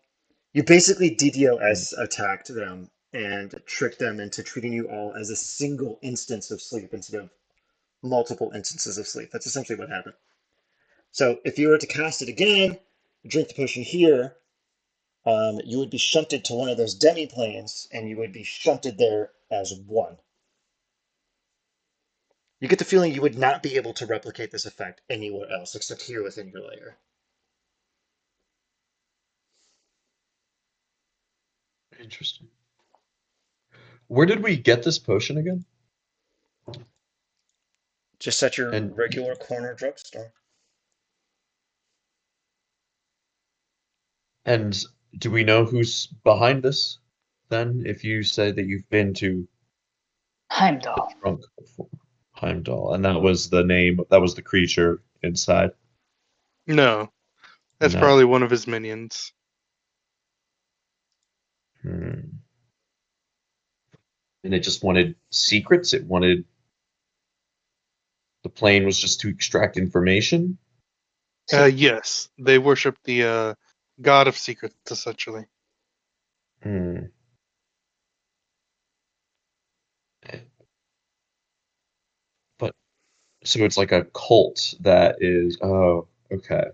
you basically DDoS attacked them and tricked them into treating you all as a single instance of sleep instead of multiple instances of sleep. That's essentially what happened. So if you were to cast it again, drink the potion here, you would be shunted to one of those demi-planes, and you would be shunted there as one. You get the feeling you would not be able to replicate this effect anywhere else except here within your layer. Interesting. Where did we get this potion again? Just at your And regular corner drugstore. and do we know who's behind this? Then, if you say that you've been to the Heimdall. trunk before, Heimdall, and that was the name, that was the creature inside. No, that's No. probably one of his minions. Hmm. And it just wanted secrets. It wanted the plane was just to extract information. Yes, they worship the god of secrets, essentially. Hmm. But so it's like a cult that is. Oh, okay.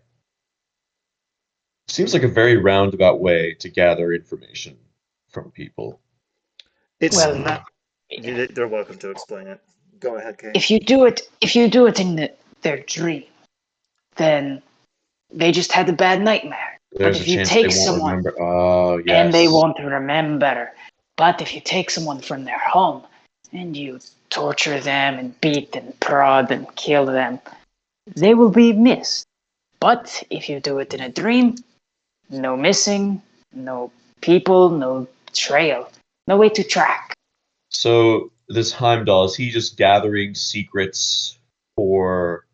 Seems like a very roundabout way to gather information from people. It's Well, not. They're welcome to explain it. Go ahead, Kate. if you do it in their dream, then they just had a bad nightmare. But There's a if you chance they take won't someone remember. Oh, and they yes. won't remember, but if you take someone from their home and you torture them and beat and prod and kill them, they will be missed. But if you do it in a dream, no missing, no people, no trail, no way to track. So this Heimdall, is he just gathering secrets for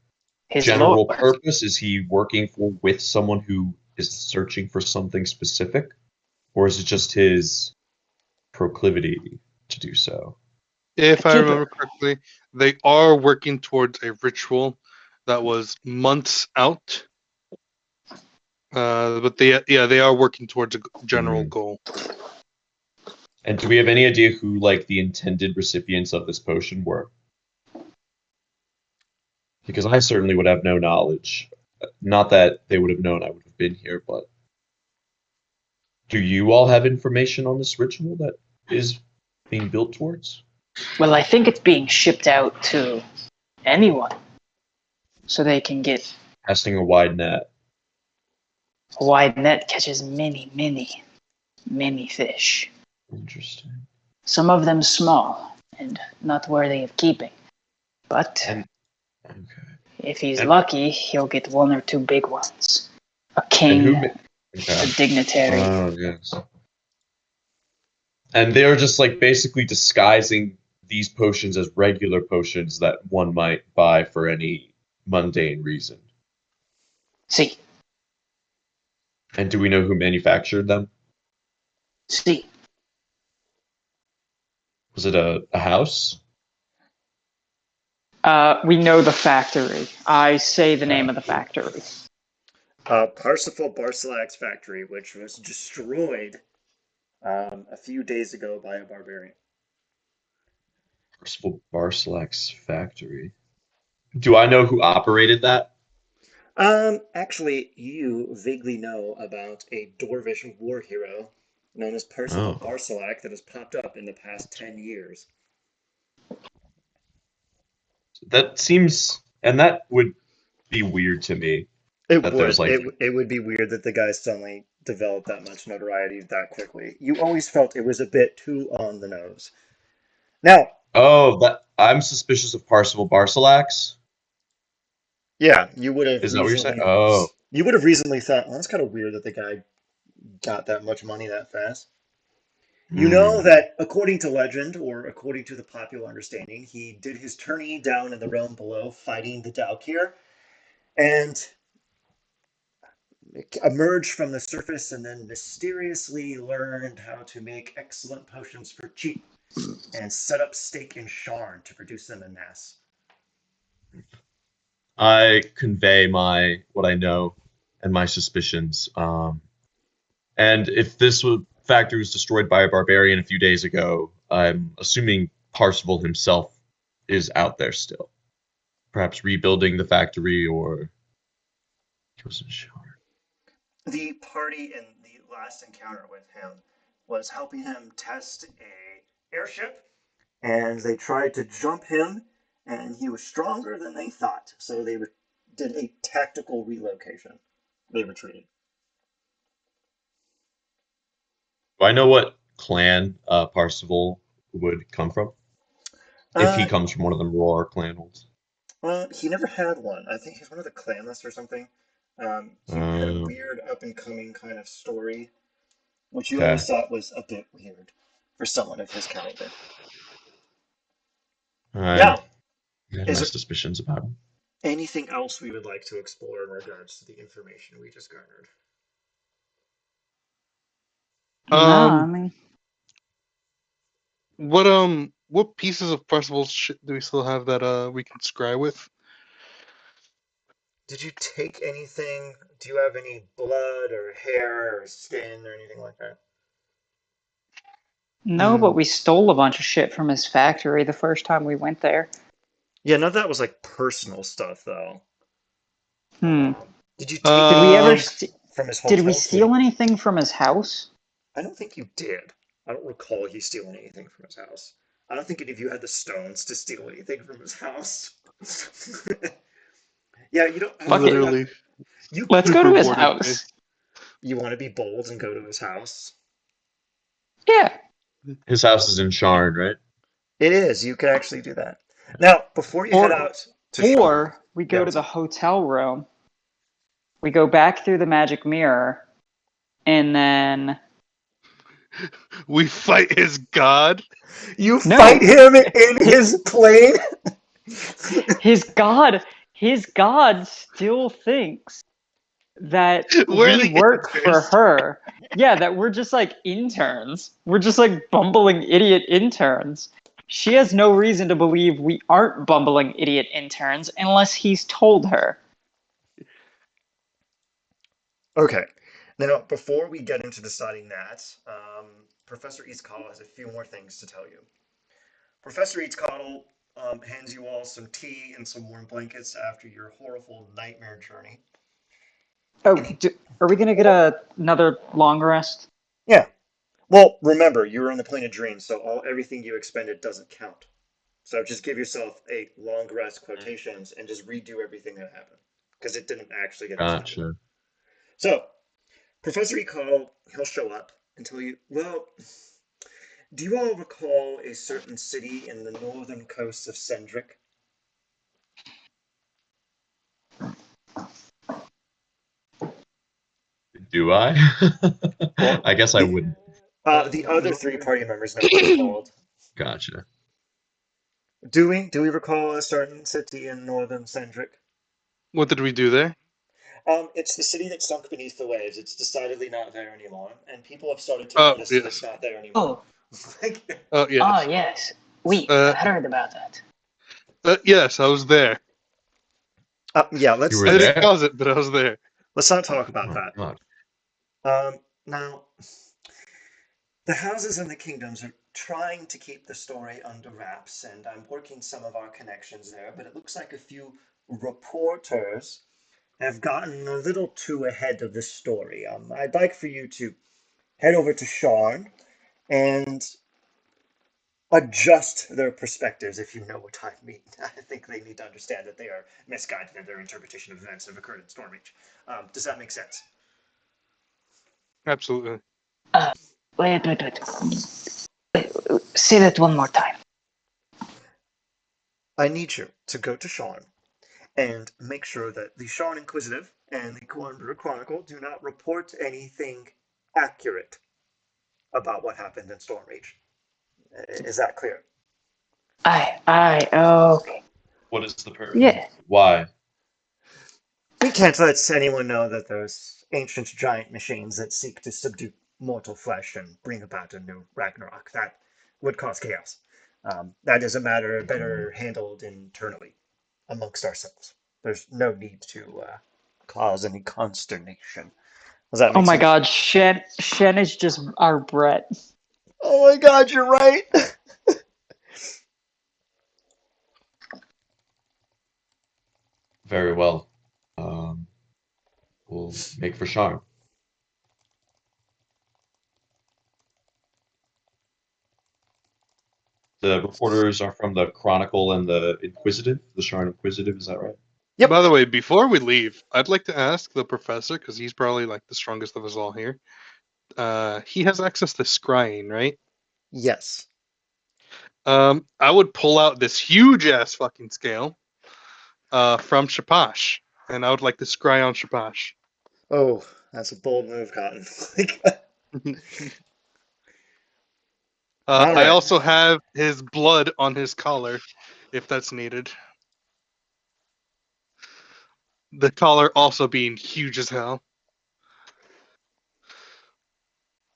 His general lord. purpose? Is he working for with someone who is searching for something specific? Or is it just his proclivity to do so? If I Keep it. remember correctly, they are working towards a ritual that was months out, But they are working towards a general goal. And do we have any idea who, like, the intended recipients of this potion were? Because I certainly would have no knowledge. Not that they would have known I would have been here, but do you all have information on this ritual that is being built towards? Well, I think it's being shipped out to anyone so they can get Casting a wide net. a wide net catches many, many, many fish. Interesting. Some of them small and not worthy of keeping. But Okay. if he's And- lucky, he'll get one or two big ones. A And king, who? a Okay. dignitary. Oh, yes. And they're just like basically disguising these potions as regular potions that one might buy for any mundane reason. See, And do we know who manufactured them? see. Was it a house? We know the factory. I say the name of the factory. Parsifal Barsalak's factory, which was destroyed a few days ago by a barbarian. Percival Barsalak's factory. Do I know who operated that? Actually, you vaguely know about a Dwarvish war hero known as Parsifal Oh. Barsalak that has popped up in the past 10 years. That seems, and that would be weird to me. It That would. there's like, It would be weird that the guy suddenly developed that much notoriety that quickly. You always felt it was a bit too on the nose. Now, oh, that I'm suspicious of Percival Barsalak's. yeah, you would have Is that what you're saying? reasonably Oh, you would have reasonably thought, well, that's kind of weird that the guy got that much money that fast. You know that according to legend, or according to the popular understanding, he did his tourney down in the realm below, fighting the Dalkir, and emerged from the surface and then mysteriously learned how to make excellent potions for cheap and set up stake in Sharn to produce them en masse. I convey what I know and my suspicions. And if factory was destroyed by a barbarian a few days ago, I'm assuming Parsifal himself is out there still, perhaps rebuilding the factory, or he wasn't sure. The party in the last encounter with him was helping him test a airship, and they tried to jump him, and he was stronger than they thought, so they did a tactical relocation. They retreated. Do I know what clan Parsifal would come from? If he Uh, comes from one of the Roar clan ones. well, he never had one. I think he's one of the clanless or something. He had a weird up and coming kind of story, which you always Okay. thought was a bit weird for someone of his caliber. I Now, had is my there suspicions about him. anything else we would like to explore in regards to the information we just garnered? No, I Um, mean, what pieces of Percival's shit do we still have that we can scry with? Did you take anything? Do you have any blood or hair or skin or anything like that? no, but we stole a bunch of shit from his factory the first time we went there. Yeah, none of that was like personal stuff, though. Hmm. Did you take Did we ever? anything from his Did we hotel steal suite? anything from his house? I don't think you did. I don't recall you stealing anything from his house. I don't think any of you had the stones to steal anything from his house. Yeah, you don't. I don't Fuck think it. you have. Literally You Let's could. go to his superboarded me. house. You want to be bold and go to his house? Yeah. His house is in Sharn, right? It is. You could actually do that. Now, before you head out to Sharn, Or we yeah, go to the hotel room. We go back through the magic mirror, and then We fight his god. you No. fight him in his plane. his god still thinks that We're we the work for interns. her. Yeah, that we're just like interns. We're just like bumbling idiot interns. She has no reason to believe we aren't bumbling idiot interns unless he's told her. Okay. Now, before we get into deciding that, Professor Eastcall has a few more things to tell you. Professor Eastcall hands you all some tea and some warm blankets after your horrible nightmare journey. Oh, And he, are we gonna get another long rest? yeah. Well, remember, you were on the plane of dreams, so everything you expended doesn't count. So just give yourself a long rest quotations and just redo everything that happened because it didn't actually get expended. Gotcha. So Professor Ecall, he'll show up and tell you, well, do you all recall a certain city in the northern coast of Cendric? Do I? Well, I guess I wouldn't. the other three party members know what it's called. Gotcha. Do we? Do we recall a certain city in northern Cendric? What did we do there? It's the city that sunk beneath the waves. It's decidedly not there anymore, and people have started to Oh, notice that it's yes. not there anymore. Oh, Like, Oh, ah, yes. yes. We Uh, heard about that. yes, I was there. yeah, You let's were I let's didn't there. cause it, but I was there. let's not talk about Oh that. God. Now, the houses in the kingdoms are trying to keep the story under wraps, and I'm working some of our connections there, but it looks like a few reporters have gotten a little too ahead of the story. I'd like for you to head over to Sharn and adjust their perspectives, if you know what I mean. I think they need to understand that they are misguided in their interpretation of events that have occurred in Stormreach. Does that make sense? Absolutely. Uh, wait. Say that one more time. I need you to go to Sharn and make sure that the Sharn Inquisitive and the Cornbrew Chronicle do not report anything accurate about what happened in Stormreach. Is that clear? Okay. What is the paradigm? Yeah. Why? We can't let anyone know that those ancient giant machines that seek to subdue mortal flesh and bring about a new Ragnarok. That would cause chaos. That is a matter better handled internally amongst ourselves. There's no need to cause any consternation. Does that Oh make my sense? God, Shen is just our Brett. Oh my god, you're right! Very well. Um, we'll make for Charm. The reporters are from the Chronicle and the Inquisitive, the Sharn Inquisitive. Is that right? Yep. By the way, before we leave, I'd like to ask the professor, because he's probably like the strongest of us all here. He has access to scrying, right? Yes. I would pull out this huge ass fucking scale from Shapash, and I would like to scry on Shapash. Oh, that's a bold move, Cotton. All I right. also have his blood on his collar, if that's needed. The collar also being huge as hell.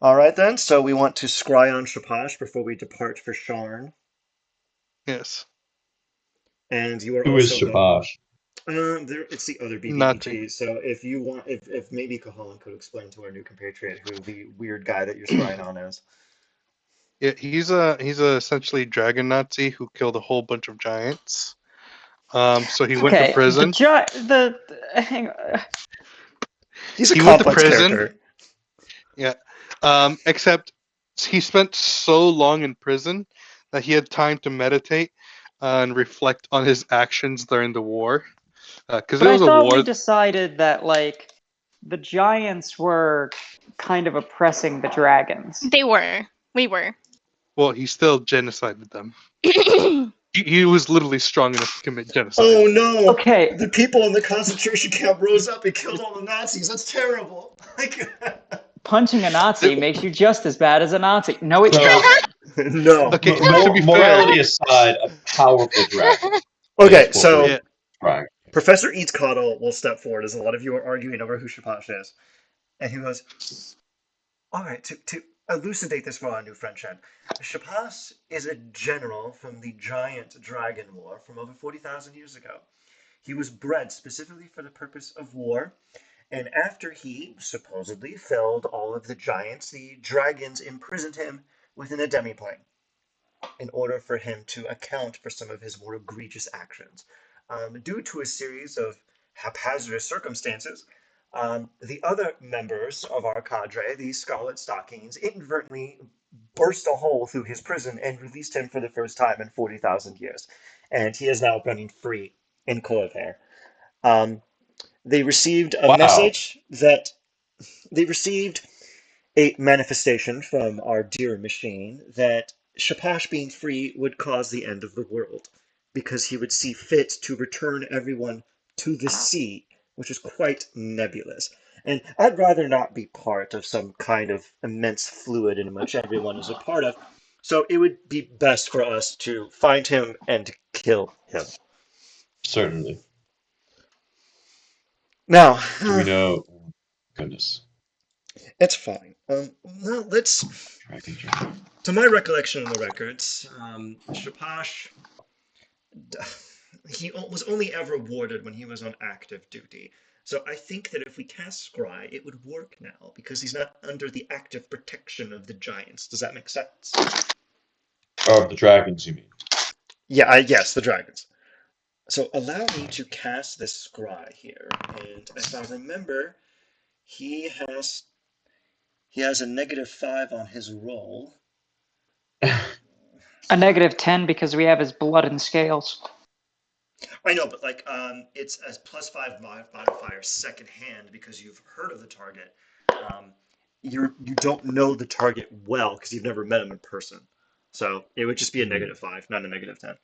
All right then. So we want to scry on Shapash before we depart for Sharn, Yes. and you are Who is also going. Shapash? It's the other Nazi. BBBG. So if you want, if maybe Kahalan could explain to our new compatriot who the weird guy that you're scrying on is. Yeah, he's a essentially dragon Nazi who killed a whole bunch of giants. So he went to Okay, prison. hang on. He's a He went to complex prison. character. Yeah. Except he spent so long in prison that he had time to meditate and reflect on his actions during the war. Because But it I was a thought we war. decided that like the giants were kind of oppressing the dragons. They were. We were. Well, he still genocided them. He was literally strong enough to commit genocide. Oh no! Okay, The people in the concentration camp rose up and killed all the Nazis. That's terrible. punching a Nazi makes you just as bad as a Nazi. No, it So, doesn't. No. Okay, but to be fair, morality aside, a powerful dragon Okay, is what we're so yeah, trying. Professor Eatscoddle will step forward as a lot of you are arguing over who Shapash is. And he goes, all right, to elucidate this for our new friend Shen, Shapas is a general from the giant dragon war from over 40,000 years ago. He was bred specifically for the purpose of war, And after he supposedly felled all of the giants, the dragons imprisoned him within a demiplane in order for him to account for some of his more egregious actions. Due to a series of haphazard circumstances, the other members of our cadre, the Scarlet Stockings, inadvertently burst a hole through his prison and released him for the first time in 40,000 years. And he is now running free in Corvair. Um, they received a Wow. message that they received a manifestation from our dear machine that Shapash being free would cause the end of the world because he would see fit to return everyone to the sea, which is quite nebulous. And I'd rather not be part of some kind of immense fluid in which everyone is a part of. So it would be best for us to find him and kill him. Certainly. Now, Do we know? Oh, goodness. it's fine. Now let's. Dragon, dragon. To my recollection of the records, Shapash he was only ever awarded when he was on active duty. So I think that if we cast Scry, it would work now because he's not under the active protection of the giants. Does that make sense? Oh, the dragons, you mean? Yeah, yes, the dragons. So allow me to cast this Scry here, and if I remember, he has he has a -5 on his roll. A -10 because we have his blood and scales. I know, but like, it's a +5 modifier second hand because you've heard of the target. Um, you don't know the target well because you've never met him in person. So it would just be a Hmm, -5, not a -10.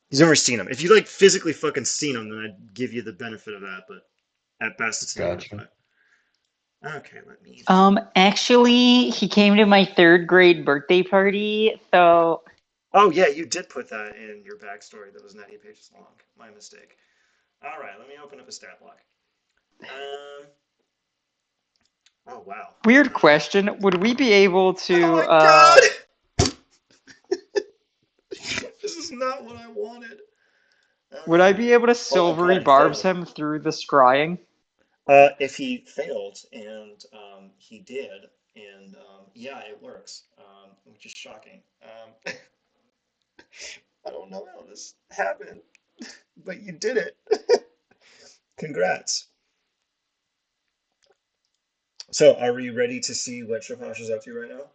He's never seen him. If you like physically fucking seen him, then I'd give you the benefit of that. But at best, it's a gotcha. -5. Okay, let me. Actually, he came to my 3rd grade birthday party, so Oh yeah, you did put that in your backstory that was 90 pages long. My mistake. All right, let me open up a stat block. Um. Oh wow. weird question. Would we be able Oh to my god! This is not what I wanted. would I be able to Well, silvery upon barbs fail. him through the scrying? If he failed, and he did, and yeah, it works, which is shocking. I don't know how this happened, but you did it. Congrats. So, are we ready to see what Shapash is up to right now?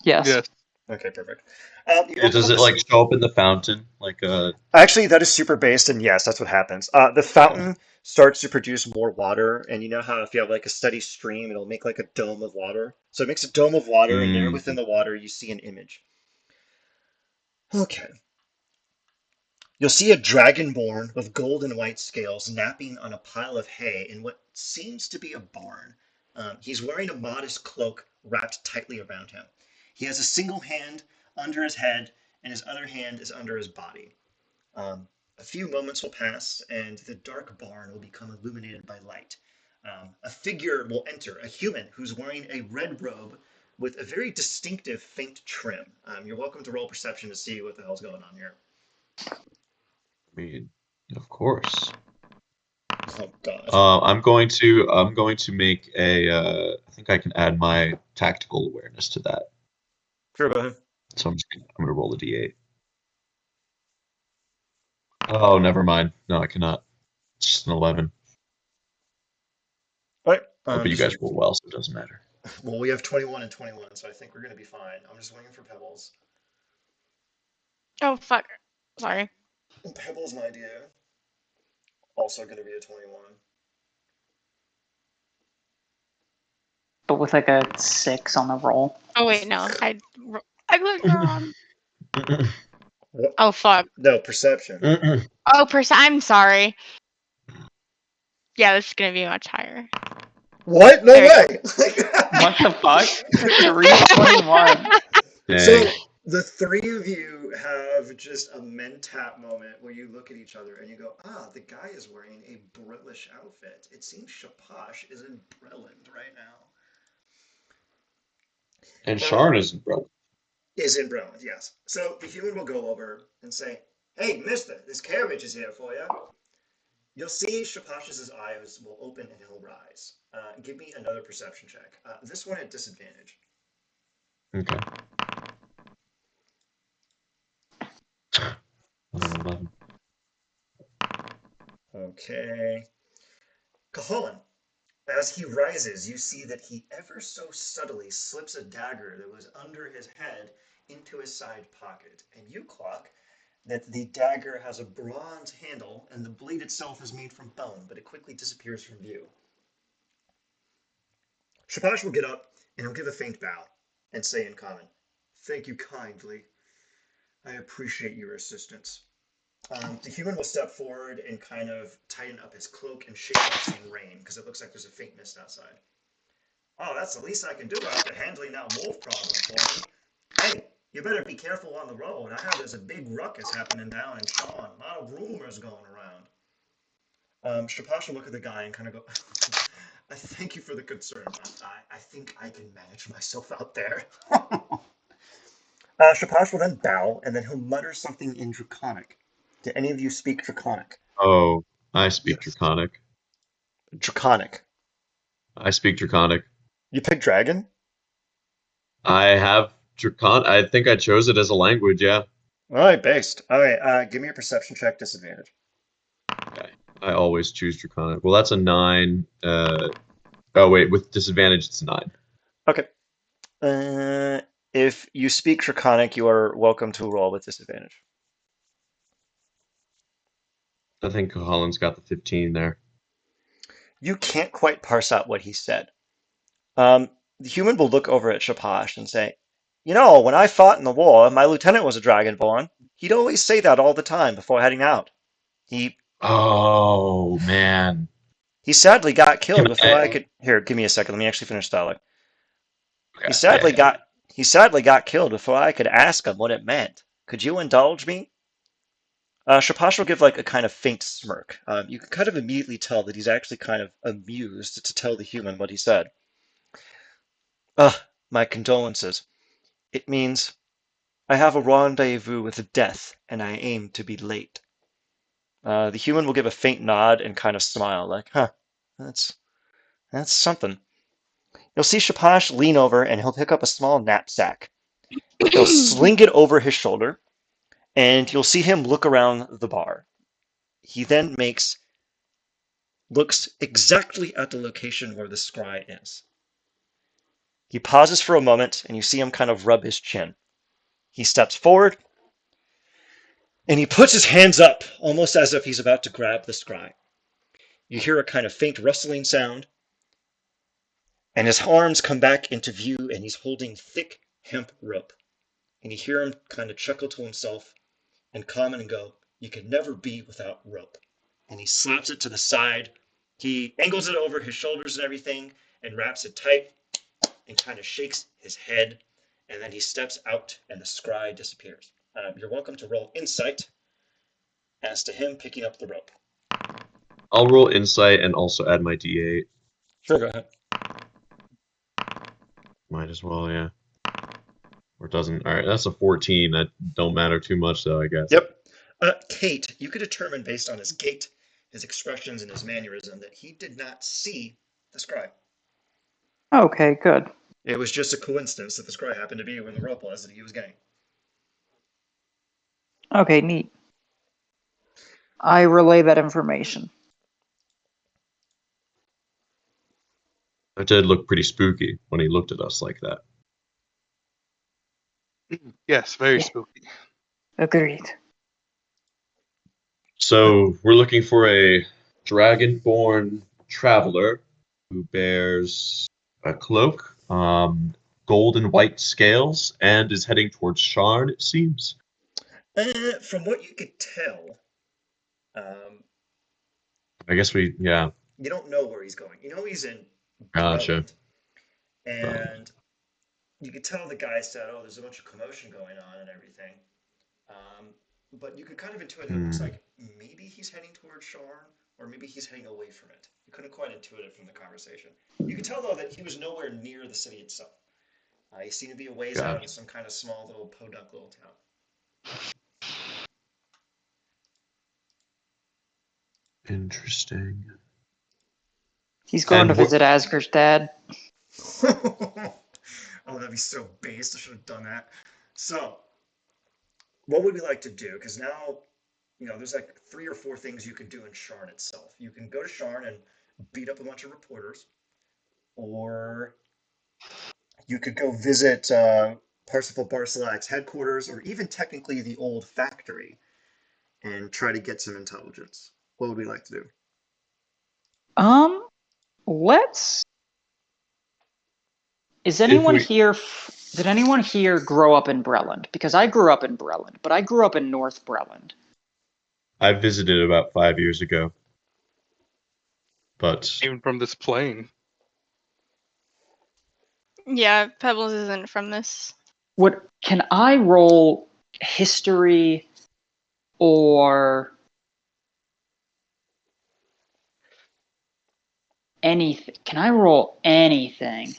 Yes. Yes. Okay, perfect. You Yeah, open does up it this. like show up in the fountain? Like Actually, that is super based, and yes, that's what happens. The oh. fountain starts to produce more water, and you know how if you have like a steady stream, it'll make like a dome of water. So it makes a dome of water, and there within Mm, the water, you see an image. Okay. You'll see a dragonborn with gold and white scales napping on a pile of hay in what seems to be a barn. He's wearing a modest cloak wrapped tightly around him. He has a single hand under his head, and his other hand is under his body. A few moments will pass, and the dark barn will become illuminated by light. A figure will enter, a human who's wearing a red robe with a very distinctive faint trim. You're welcome to roll perception to see what the hell's going on here. I mean, of course. Oh God. I'm going to make a. I think I can add my tactical awareness to that. Sure, go ahead. So I'm gonna roll a d8. Oh, never mind. No, I cannot. It's just an 11. All right. Oh, but you Just guys roll well, so it doesn't matter. well, we have 21 and 21, so I think we're gonna be fine. I'm just waiting for Pebbles. Oh fuck. Sorry. And Pebbles, my dear, also gonna be a 21. But with like a 6 on the roll. Oh wait, no. I clicked wrong. Mm-mm. What? Oh fuck. No, perception. Mm-mm. Oh, I'm sorry. Yeah, this is gonna be much higher. What? No There we go. way. What the fuck? 321. Dang. So the three of you have just a mentap moment where you look at each other and you go, ah, the guy is wearing a Brillish outfit. It seems Shapash is in Breland right And now. Sharn isn't broke. Is in Breland, yes. So the human will go over and say, hey, mister, this carriage is here for you. You'll see Shapash's eyes will open and he'll rise. Give me another perception check. This one at disadvantage. Okay. 11. Okay. Caholen, as he rises, you see that he ever so subtly slips a dagger that was under his head into his side pocket. And you clock that the dagger has a bronze handle and the blade itself is made from bone, but it quickly disappears from view. Shapash will get up and he'll give a faint bow and say in common, "Thank you kindly. I appreciate your assistance." The human will step forward and kind of tighten up his cloak and shake off some rain because it looks like there's a faint mist outside. "Oh, that's the least I can do after handling that wolf problem for me. Hey, you better be careful on the road. I heard there's a big ruckus happening down in Sean. A lot of rumors going around." Shapash will look at the guy and kind of go, "I thank you for the concern. I think I can manage myself out there." Shapash will then bow and then he'll mutter something in Draconic. Do any of you speak Draconic? Oh, I speak Yes. Draconic. Draconic. I speak Draconic. You pick dragon? I have Dracon. I think I chose it as a language. Yeah. All right, based. All right, give me a perception check disadvantage. Okay. I always choose Draconic. Well, that's a 9. Oh wait, with disadvantage, it's a 9. Okay. If you speak Draconic, you are welcome to roll with disadvantage. I think Holland's got the 15 there. You can't quite parse out what he said. The human will look over at Shapash and say, "When I fought in the war, my lieutenant was a dragonborn. He'd always say that all the time before heading out. He Oh man. he sadly got Can killed before I I? could. Here, give me a second. Let me actually finish dialogue. He Okay. Yeah. sadly Yeah. got he sadly got killed before I could ask him what it meant. Could you indulge me?" Shapash will give like a kind of faint smirk. You can kind of immediately tell that he's actually kind of amused to tell the human what he said. My condolences. It means I have a rendezvous with death, and I aim to be late." The human will give a faint nod and kind of smile, like, "Huh, that's that's something." You'll see Shapash lean over and he'll pick up a small knapsack. He'll sling it over his shoulder, and you'll see him look around the bar. He then looks exactly at the location where the scry is. He pauses for a moment, and you see him kind of rub his chin. He steps forward, and he puts his hands up, almost as if he's about to grab the scry. You hear a kind of faint rustling sound, and his arms come back into view, and he's holding thick hemp rope. And you hear him kind of chuckle to himself and comment and go, "You can never be without rope." And he slaps it to the side. He angles it over his shoulders and everything and wraps it tight and kind of shakes his head. And then he steps out and the scry disappears. You're welcome to roll insight as to him picking up the rope. I'll roll insight and also add my D8. Sure, go ahead. Might as well, yeah. Or it doesn't. All right, that's a 14. That don't matter too much, though, I guess. Yep. Kate, you could determine based on his gait, his expressions, and his mannerism that he did not see the scry. Okay, good. It was just a coincidence that the scry happened to be where the rope was that he was getting. Okay, neat. I relay that information. That did look pretty spooky when he looked at us like that. Yes, very Yeah. spooky. Agreed. So we're looking for a dragonborn traveler who bears a cloak, gold and white scales, and is heading towards Sharn, it seems. From what you could tell, um, I guess yeah, you don't know where he's going. You know he's in gotcha. Grelland, and you could tell the guy said, "Oh, there's a bunch of commotion going on and everything." But you could kind of intuit that it looks like maybe he's heading towards Sharn, or maybe he's heading away from it. You couldn't quite intuit it from the conversation. You could tell though that he was nowhere near the city itself. He seemed to be a ways out in Gotcha. some kind of small little podunk little town. Interesting. He's going to visit Asger's dad. Oh, that'd be so based. I should have done that. So, what would we like to do? Because now, there's like 3 or 4 things you can do in Sharn itself. You can go to Sharn and beat up a bunch of reporters, or you could go visit Parsifal Barsalak's headquarters, or even technically the old factory, and try to get some intelligence. What would we like to do? Let's. Is If anyone we, here? Did anyone here grow up in Breland? Because I grew up in Breland, but I grew up in North Breland. I visited about 5 years ago, but Even from this plane. Yeah, Pebbles isn't from this. What can I roll history or anything? Can I roll anything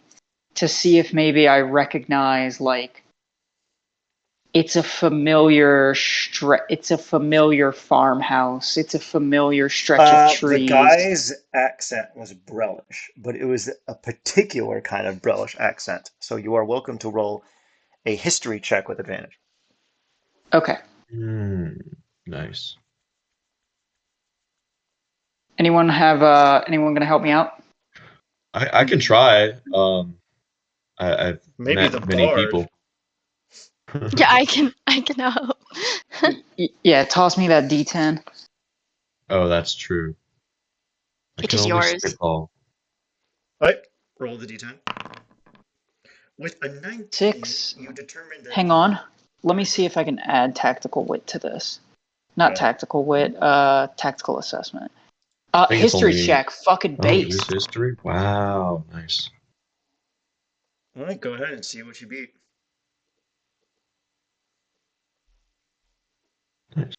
to see if maybe I recognize like it's a familiar farmhouse, it's a familiar stretch of The trees. guy's accent was Brelish, but it was a particular kind of Brelish accent. So you are welcome to roll a history check with advantage. Okay. nice. Anyone gonna help me out? I can try. I've Maybe the met many bard. people. Yeah, I can help. Yeah, toss me that D10. Oh, that's true. I It can is only yours. spitball. All right, roll the d10. With a 19, 6. you determine that Hang on. Let me see if I can add tactical wit to this. Not Okay. tactical wit, tactical assessment. I think it's History only. check, fucking Oh, it is based. history. Wow, nice. All right, go ahead and see what you beat. Nice.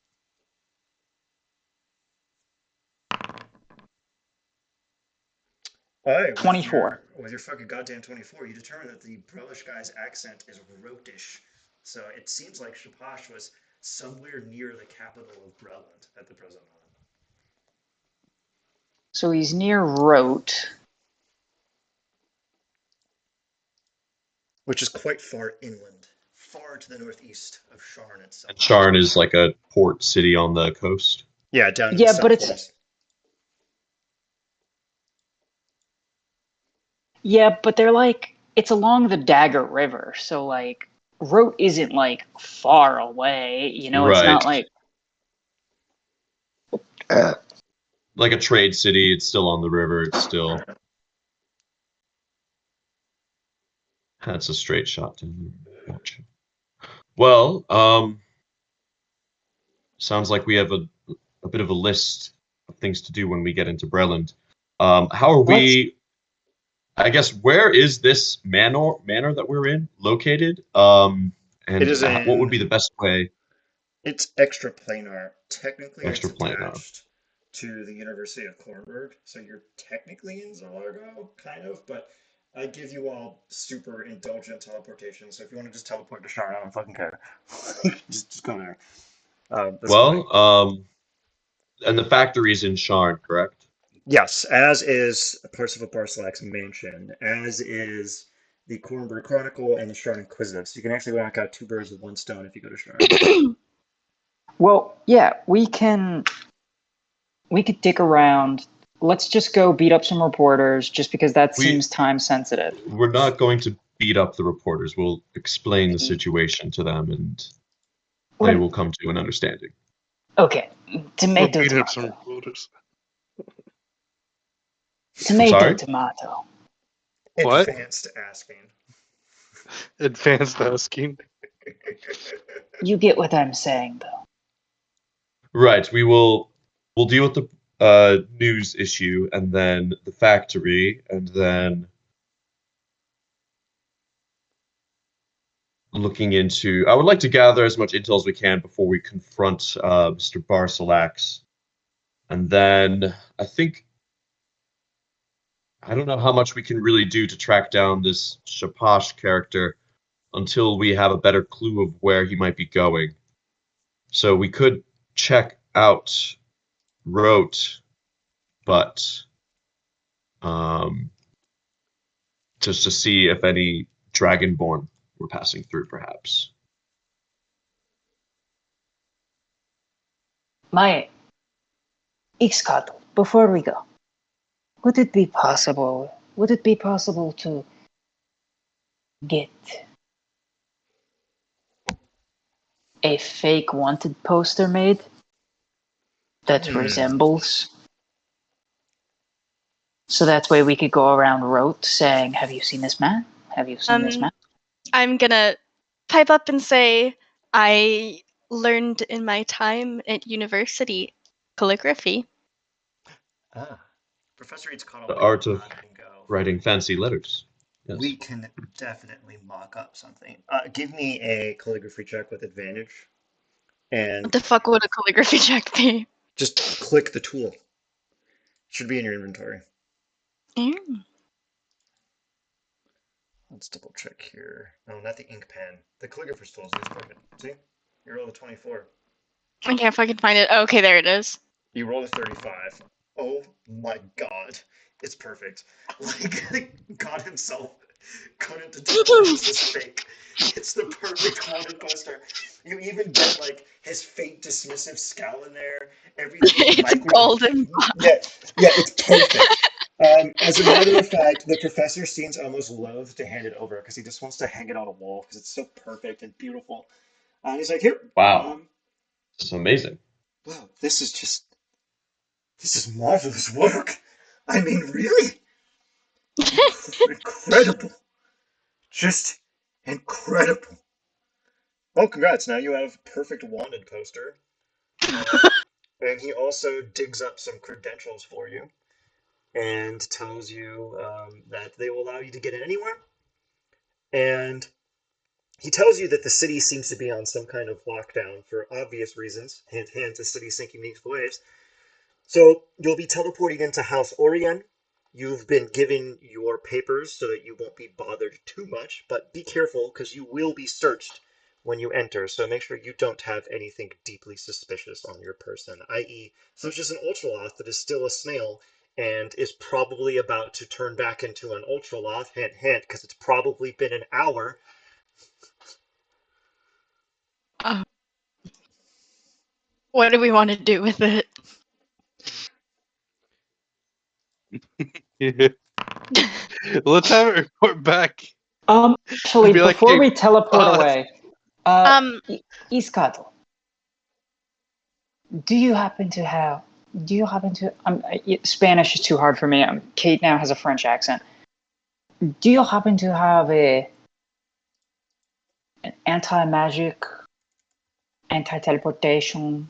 All right, 24. with your fucking goddamn 24, you determine that the Brelish guy's accent is Rotish. So it seems like Shapash was somewhere near the capital of Breland at the present moment. So he's near Rote. Which is quite far inland, far to the northeast of Sharn itself. And Sharn is like a port city on the coast. Yeah, down in the Yeah, but southwest. Yeah, but they're like it's along the Dagger River, so like Rote isn't like far away, it's Right. not like Like a trade city, it's still on the river. It's still. That's a straight shot. Gotcha. Well, sounds like we have a bit of a list of things to do when we get into Breland. How are let's we? I guess where is this manor that we're in located? It And is what would in. be the best way? It's extraplanar. Technically, it's Extraplanar. attached to the University of Kornberg, so you're technically in Zalargo, kind of, but I give you all super indulgent teleportation, so if you want to just teleport to Sharn, I don't fucking care. just go there. That's fine. Well, and the factory is in Sharn, correct? Yes, as is Parsifal Barsalak's mansion, as is the Kornberg Chronicle and the Sharn Inquisitive. So you can actually knock out 2 birds with 1 stone if you go to Sharn. well, yeah, we could dick around. Let's just go beat up some reporters just because that We seems time sensitive. we're not going to beat up the reporters. We'll explain the situation to them, and they will come to an understanding. Okay, We're tomato, beating up some tomato. recruiters. I'm Tomato, sorry? tomato. What? Advanced asking. Advanced asking. You get what I'm saying, though. Right. We'll deal with the news issue, and then the factory, and then looking into. I would like to gather as much intel as we can before we confront Mr. Barsalax, and then I don't know how much we can really do to track down this Shapash character until we have a better clue of where he might be going. So we could check out Rote but um, just to see if any dragonborn were passing through, perhaps. My Ixcatl, before we go, would it be possible to get a fake wanted poster made that Hmm. resembles, so that way we could go around rote saying, "Have you seen this man? Have you seen this Um, man?" I'm gonna pipe up and say I learned in my time at university calligraphy. Ah, Professor Eatscottle The will art of nod and go. writing fancy letters. Yes. We can definitely mock up something. Give me a calligraphy check with advantage, What and the fuck would a calligraphy check be? just click the tool. Should be in your inventory. Mm. Let's double check here. No, not the ink pen. The calligrapher's tool is perfect. See? You rolled a 24. I can't fucking find it. Oh, okay, there it is. You rolled a 35. Oh my god. It's perfect. Like, God himself couldn't determine this is fake. It's the perfect wanted poster. You even get, like, his fake dismissive scowl in there. Everything is It's micro. golden. Yeah, yeah, it's perfect. As a matter of fact, the professor seems almost loath to hand it over because he just wants to hang it on a wall because it's so perfect and beautiful. And he's like, here, Wow, um, this is amazing. wow, this is marvelous work. I mean, really? Incredible. Just incredible. Oh, congrats. Now you have perfect wanted poster. And he also digs up some credentials for you and tells you that they will allow you to get in anywhere. And he tells you that the city seems to be on some kind of lockdown for obvious reasons. Hint, hint, the city sinking beneath the waves. So you'll be teleporting into House Orion. You've been given your papers so that you won't be bothered too much, but be careful because you will be searched when you enter. So make sure you don't have anything deeply suspicious on your person, i.e., such as an ultraloth that is still a snail and is probably about to turn back into an ultraloth. Hint, hint, because it's probably been an hour. Uh, what do we want to do with it? Yeah. Let's have it report back. Actually, Be like, before hey, we teleport boss. away, um, Iskatl, do you happen to have? Do you happen to? Spanish is too hard for me. Kate now has a French accent. Do you happen to have an anti-magic, anti-teleportation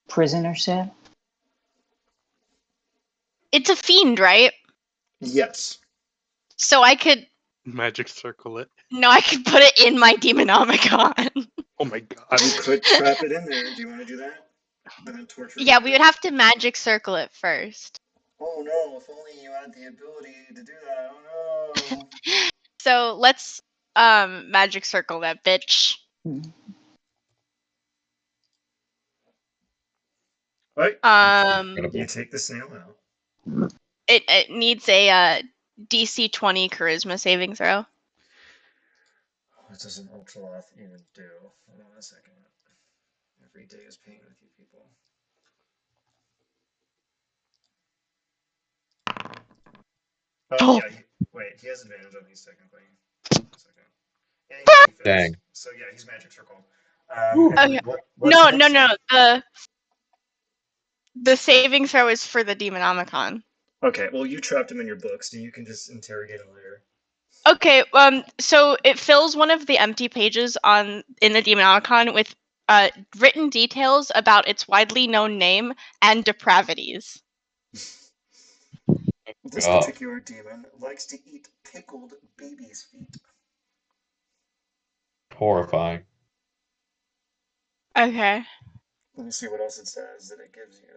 prisoner cell? it's a fiend, right? Yes. So I could Magic circle it. I could put it in my demonomicon. Oh my god. You could trap it in there. Do you want to do that? And then torture it Yeah, with we it? would have to magic circle it first. Oh no, if only you had the ability to do that. Oh no. So let's magic circle that bitch. Right? Um You Incredible. take the snail out. it needs a DC 20 charisma saving throw. What does an ultraloth even do? Hold on a second. Every day is pain with you people. Oh. Yeah, wait, he has advantage on these technically. Hold on a second. And he fails. Dang. So yeah, he's magic circle. Whew. And then Okay. what's No, no, next? no. The saving throw is for the demonomicon. Okay, well you trapped him in your book, so you can just interrogate him later. Okay, so it fills one of the empty pages in the Demonomicon with written details about its widely known name and depravities. This God. particular demon likes to eat pickled baby's feet. Horrifying. Okay. Let me see what else it says that it gives you.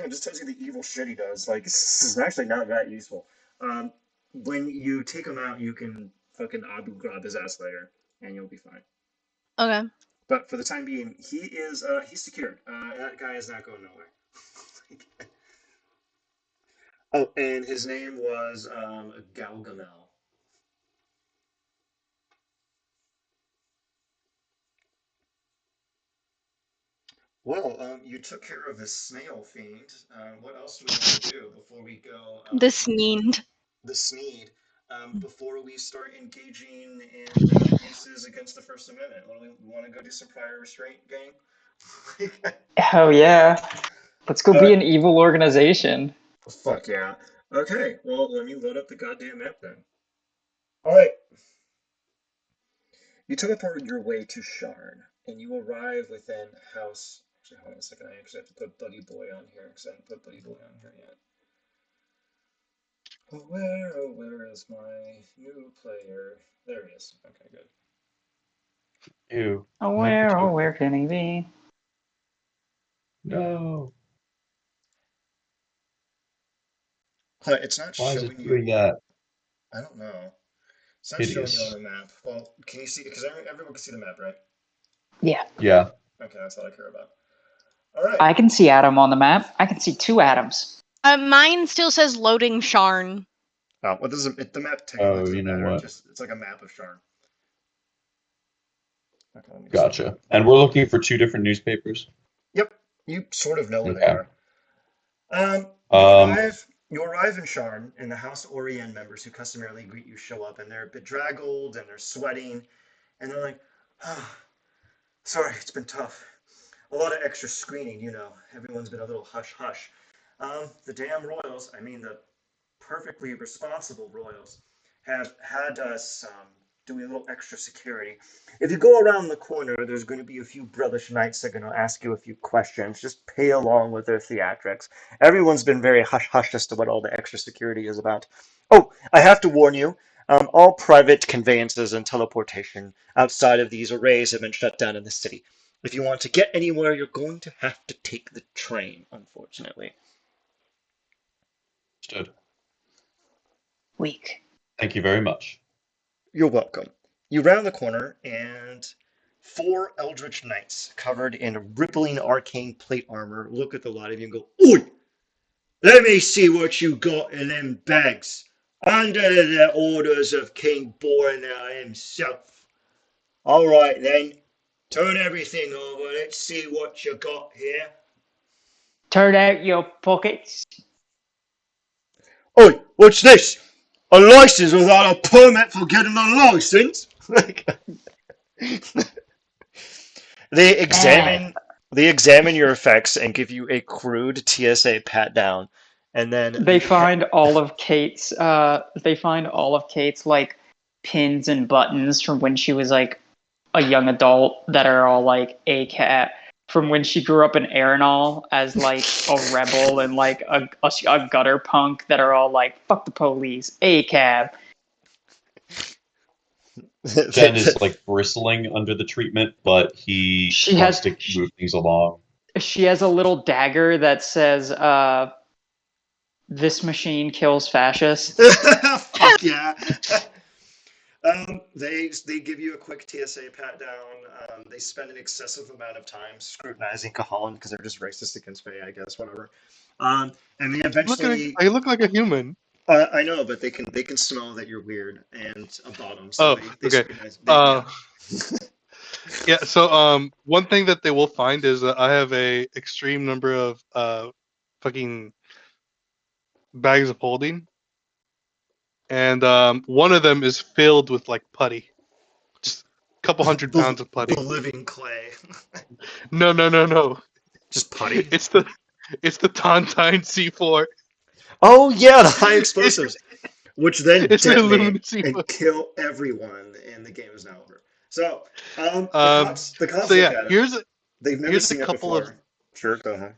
It just tells you the evil shit he does. Like, this is actually not that useful. When you take him out, you can fucking Abu Ghraib his ass later. and you'll be fine. Okay. But for the time being, he's secured. That guy is not going nowhere. Oh, and his name was Galgamel. Well, you took care of the snail fiend. What else do we want to do before we go? The Sneed. The Sneed. Before we start engaging in abuses against the First Amendment, we want to go do some prior restraint, gang? Hell yeah. Let's go All be right. an evil organization. Fuck yeah. Okay, well, let me load up the goddamn map then. All right. You teleport your way to Sharn, and you arrive within house. Actually, hold on a second. I actually have to put Buddy Boy on here because I haven't put Buddy Boy on here yet. Oh, where is my new player? There he is. Okay, good. Ew. Oh, where can he be? No. It's not Why is showing it doing you. that? I don't know. It's not showing you on Hideous. the map. Well, can you see? Because everyone can see the map, right? Yeah. Yeah. Okay, that's all I care about. All right. I can see Adam on the map. I can see 2 Adams. Mine still says loading Sharn. Oh, well, the map technically Oh, you doesn't know matter. what? It's like a map of Sharn. Okay, let me just. Gotcha. And we're looking for 2 different newspapers. Yep, you sort of know where they Okay. are. Um, You arrive in Sharn, and the House Orien members who customarily greet you show up, and they're bedraggled and they're sweating, and they're like, oh, "Sorry, it's been tough. A lot of extra screening, you know. Everyone's been a little hush hush. The damn royals, I mean the perfectly responsible royals, have had us doing a little extra security. If you go around the corner, there's going to be a few brothish knights that are going to ask you a few questions. Just pay along with their theatrics. Everyone's been very hush hush as to what all the extra security is about. Oh, I have to warn you. All private conveyances and teleportation outside of these arrays have been shut down in the city. If you want to get anywhere, you're going to have to take the train, unfortunately. Understood. Weak. Thank you very much. You're welcome. You round the corner, and 4 eldritch knights covered in rippling arcane plate armor look at the lot of you and go, "Oi! Let me see what you got in them bags. Under the orders of King Boromir himself. All right then, turn everything over. Let's see what you got here." Turn out your pockets. "Oi, what's this? A license without a permit for getting a license?" They Eh. examine your effects and give you a crude TSA pat down, and then They find all of Kate's like pins and buttons from when she was like a young adult that are all like a cat from when she grew up in Arenal as like a rebel and like a gutter punk that are all like fuck the police, a cab. Jen is like bristling under the treatment, but he She wants has to move things along. she has a little dagger that says this machine kills fascists. Fuck yeah. They give you a quick TSA pat down. They spend an excessive amount of time scrutinizing Kahalan because they're just racist against Faye, I guess, whatever. And they Look at eventually, I look like a human. I know, but they can smell that you're weird and a bottom, so Oh, they okay. scrutinize. Uh, Yeah. yeah. So, one thing that they will find is that I have a extreme number of fucking bags of holding, and one of them is filled with like putty, just a couple hundred pounds of The putty. living clay, No, no, no, no. just putty. It's the Tontine C4. Oh yeah, the high It's explosives, which then it's the detonate aluminum C4. and kill everyone, and the game is now over. So, the So cops look yeah, at it. here's They've never here's a seen it couple of before. Sure, go ahead.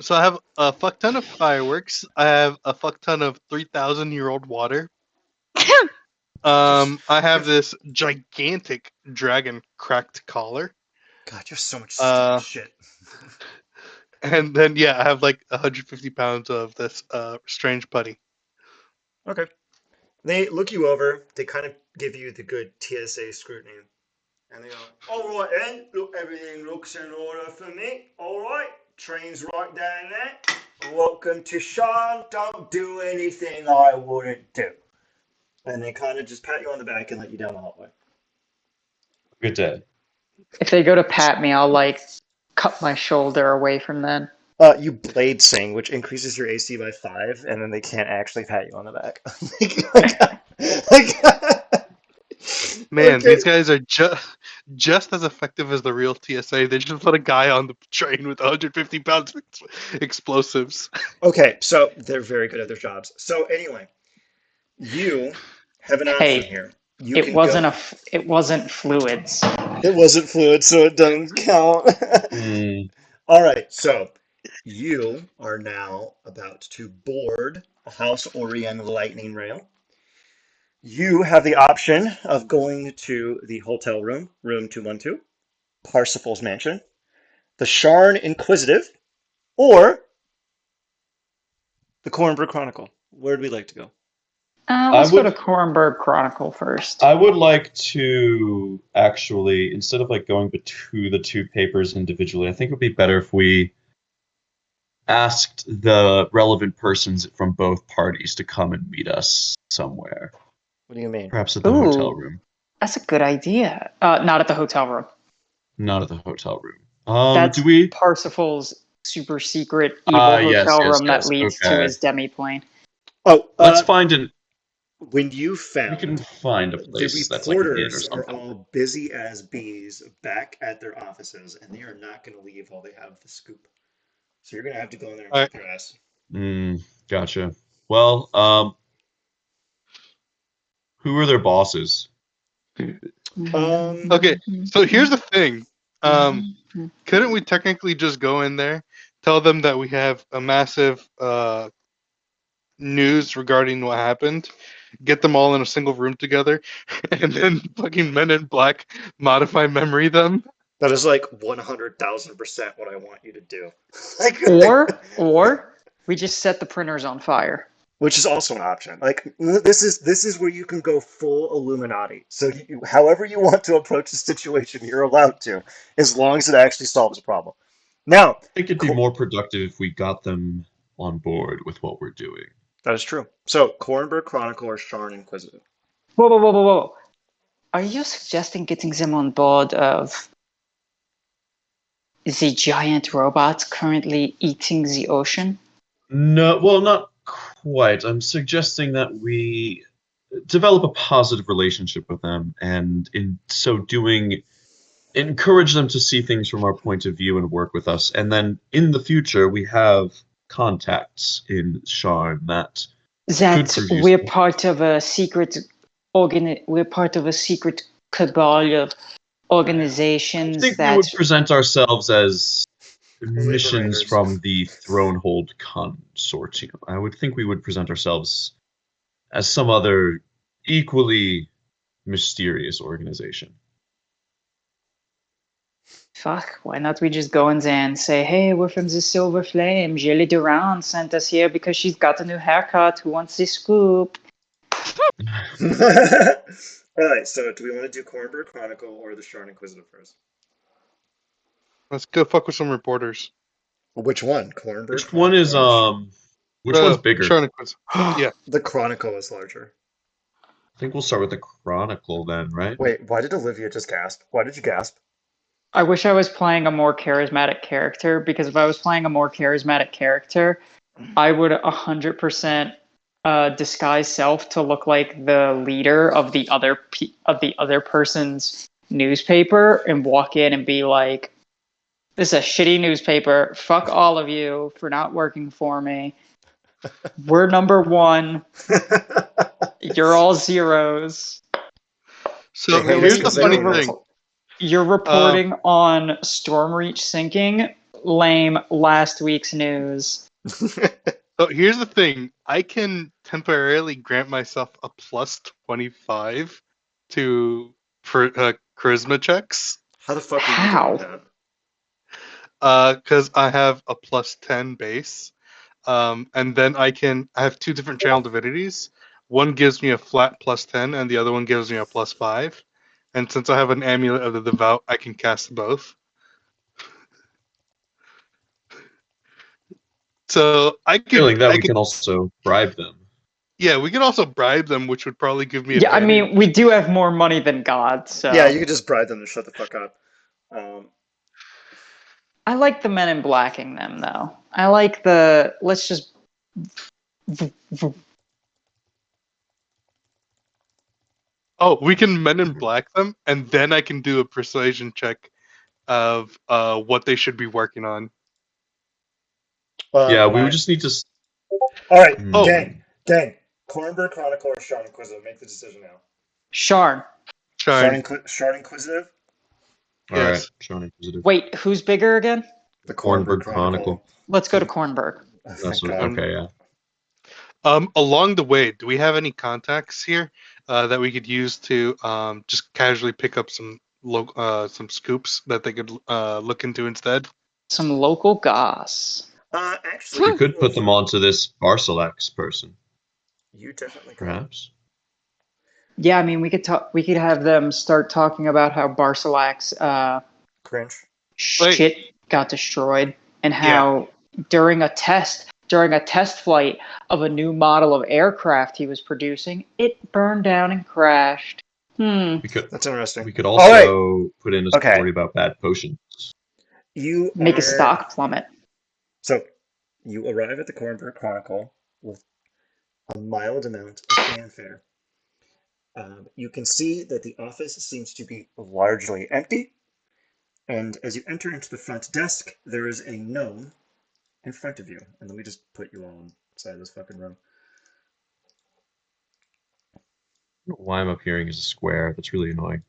so I have a fuck ton of fireworks. I have a fuck ton of 3,000-year-old water. Just, I you have have, this gigantic dragon cracked collar. God, you have so much stupid Uh, shit. and then yeah, I have like 150 pounds of this strange putty. Okay. They look you over. They kind of give you the good TSA scrutiny. And they go, all right then, look, everything looks in order for me. All right, train's right down there. Welcome to Sean. Don't do anything I wouldn't do. And they kind of just pat you on the back and let you down the hallway. Good day. If they go to pat me, I'll like cut my shoulder away from them. You blade sing, which increases your AC by 5, and then they can't actually pat you on the back. Man, Okay. these guys are just as effective as the real TSA. They just put a guy on the train with 150 pounds of explosives. Okay, so they're very good at their jobs. So anyway, you have an option Hey, here. You it can go. wasn't it wasn't fluids. It wasn't fluid, so it doesn't count. Mm, All right, so you are now about to board a House Orion Lightning Rail. You have the option of going to the hotel room, room 212, Parsifal's Mansion, the Sharn Inquisitive, or the Cornbrew Chronicle. Where'd we like to go? I Let's go to would Korenberg Chronicle first. I would like to actually, instead of like going to the two papers individually, I think it would be better if we asked the relevant persons from both parties to come and meet us somewhere, What do you mean? perhaps at the hotel Ooh, room. that's a good idea. Not at the hotel room. Not at the hotel room. Do That's we? Parsifal's super secret evil Yes, hotel yes, room that yes. leads to Okay. his demiplane. Oh, Let's find an. when you We can found find a the place that's like an inn or reporters are something. all busy as bees back at their offices, and they are not going to leave while they have the scoop. So you're going to have to go in there and All right. kick their ass. Gotcha. Well, who are their bosses? Okay, so here's the thing. Couldn't we technically just go in there, tell them that we have a massive news regarding what happened, get them all in a single room together, and then fucking Men in Black modify memory them? That is like 100,000% what I want you to do. Like, Or we just set the printers on fire. which is also an option. Like this is where you can go full Illuminati. So however you want to approach the situation, you're allowed to, as long as it actually solves a problem. Now, I think it'd be more productive if we got them on board with what we're doing. that is true. So, Kornberg Chronicle or Sharn Inquisitive? Whoa. Are you suggesting getting them on board of the giant robots currently eating the ocean? No, well, not quite. I'm suggesting that we develop a positive relationship with them, and in so doing, encourage them to see things from our point of view and work with us. And then in the future, we have contacts in Sharn that could That prove useful. we're part of a secret cabal of I organizations think we that would present ourselves as missions Liberators. from the Thronehold Consortium. I would think we would present ourselves as some other equally mysterious organization. fuck, why not we just go in there and say, hey, we're from the Silver Flame. Julie Durand sent us here because she's got a new haircut. Who wants this scoop? Alright, so do we want to do Kornberg Chronicle or the Sharn Inquisitive first? Let's go fuck with some reporters. Which one? Kornberg Which one is Chronicle or which one's bigger? Sharn Inquisitor. Yeah. The Chronicle is larger. I think we'll start with the Chronicle then, right? Wait, why did Olivia just gasp? Why did you gasp? I wish I was playing a more charismatic character, because if I was playing a more charismatic character, I would 100% disguise self to look like the leader of the other person's newspaper and walk in and be like, "This is a shitty newspaper. Fuck all of you for not working for me. We're number one. You're all zeros. So Hey, here's listen, the they funny don't thing. know. You're reporting on Stormreach sinking. Lame last week's news." So here's the thing. I can temporarily grant myself a plus 25 for charisma checks. How the fuck are you doing How? that? Because I have a plus 10 base. And then I have two different channel divinities. One gives me a flat +10, and the other one gives me a +5. And since I have an amulet of the devout, I can cast both. So Feeling that I we could, can also bribe them. yeah, we could also bribe them, which would probably give me Yeah, I advantage. mean, we do have more money than God, so Yeah, you could just bribe them to shut the fuck up. I like the men in blacking them though. I like the let's just Oh, we can Men in Black them, and then I can do a persuasion check of what they should be working on. Yeah, we would Alright. just need to. Alright, Oh, gang. Cornbread Chronicle or Shard Inquisitive? Make the decision now. Sharn. Sharn, Shard Inquisitive? All right, yes. Sean Inquisitive. Wait, who's bigger again? The Cornbread Hornburg Chronicle. Chronicle. Let's go to Kornberg. Oh, That's thank what, God. okay, yeah. Along the way, do we have any contacts here that we could use to just casually pick up some some scoops that they could look into instead? Some local goss. Actually, You could put them onto this Barcelax person, you definitely could. perhaps. Yeah, I mean, we could talk. We could have them start talking about how Barcelak's Cringe. shit got destroyed, and Yeah. how during a test flight of a new model of aircraft he was producing, it burned down and crashed. We could That's interesting. we could Alright, also put in a okay. story about bad potions. You Make a are... stock plummet. So, you arrive at the Cornbread Chronicle with a mild amount of fanfare. You can see that the office seems to be largely empty, and as you enter into the front desk, there is a gnome in front of you. And let me just put you all inside this fucking room. I don't know why I'm appearing as a square. That's really annoying.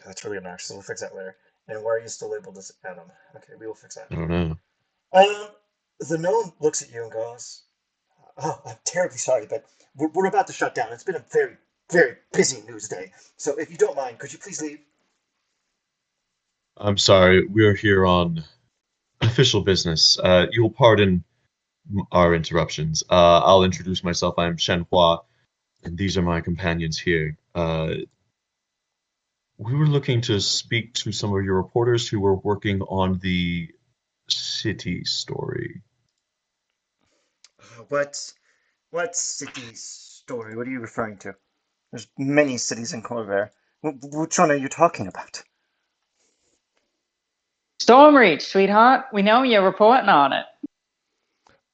That's really obnoxious. We'll fix that later. And why are you still labeled as Adam? Okay, we will fix that. I don't know. The gnome looks at you and goes, "Oh, I'm terribly sorry, but we're about to shut down. It's been a very, very busy news day. So if you don't mind, could you please leave?" I'm sorry. We're here on official business. You'll pardon our interruptions. I'll introduce myself. I'm Shen Hua, and these are my companions here. We were looking to speak to some of your reporters who were working on the city story. What city story? What are you referring to? There's many cities in Corvair. Which one are you talking about? Stormreach, sweetheart. We know you're reporting on it.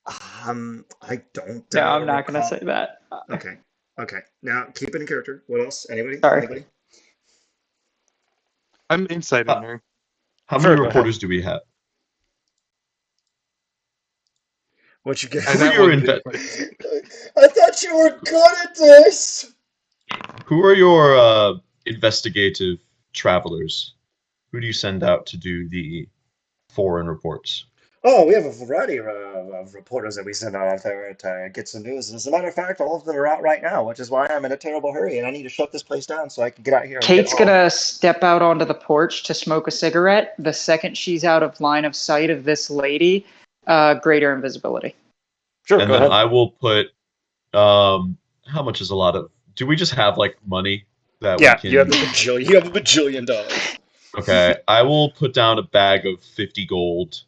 I don't No, I'm not gonna recall. say that. Okay. Now keep it in character. What else? Anybody? Sorry. Anybody? I'm inside in Uh, her. How Sure, many go ahead. reporters do we have? What you get? And Who are that your one inve- I thought you were good at this. Who are your investigative travelers? Who do you send out to do the foreign reports? Oh, we have a variety of reporters that we send out there to get some news. And as a matter of fact, all of them are out right now, which is why I'm in a terrible hurry and I need to shut this place down so I can get out here and get Kate's home. gonna step out onto the porch to smoke a cigarette. The second she's out of line of sight of this lady, greater invisibility. Sure, And go then ahead. I will put how much is a lot of do we just have like money that we Yeah, you have can a bajillion. You have a bajillion dollars. okay, I will put down a bag of 50 gold.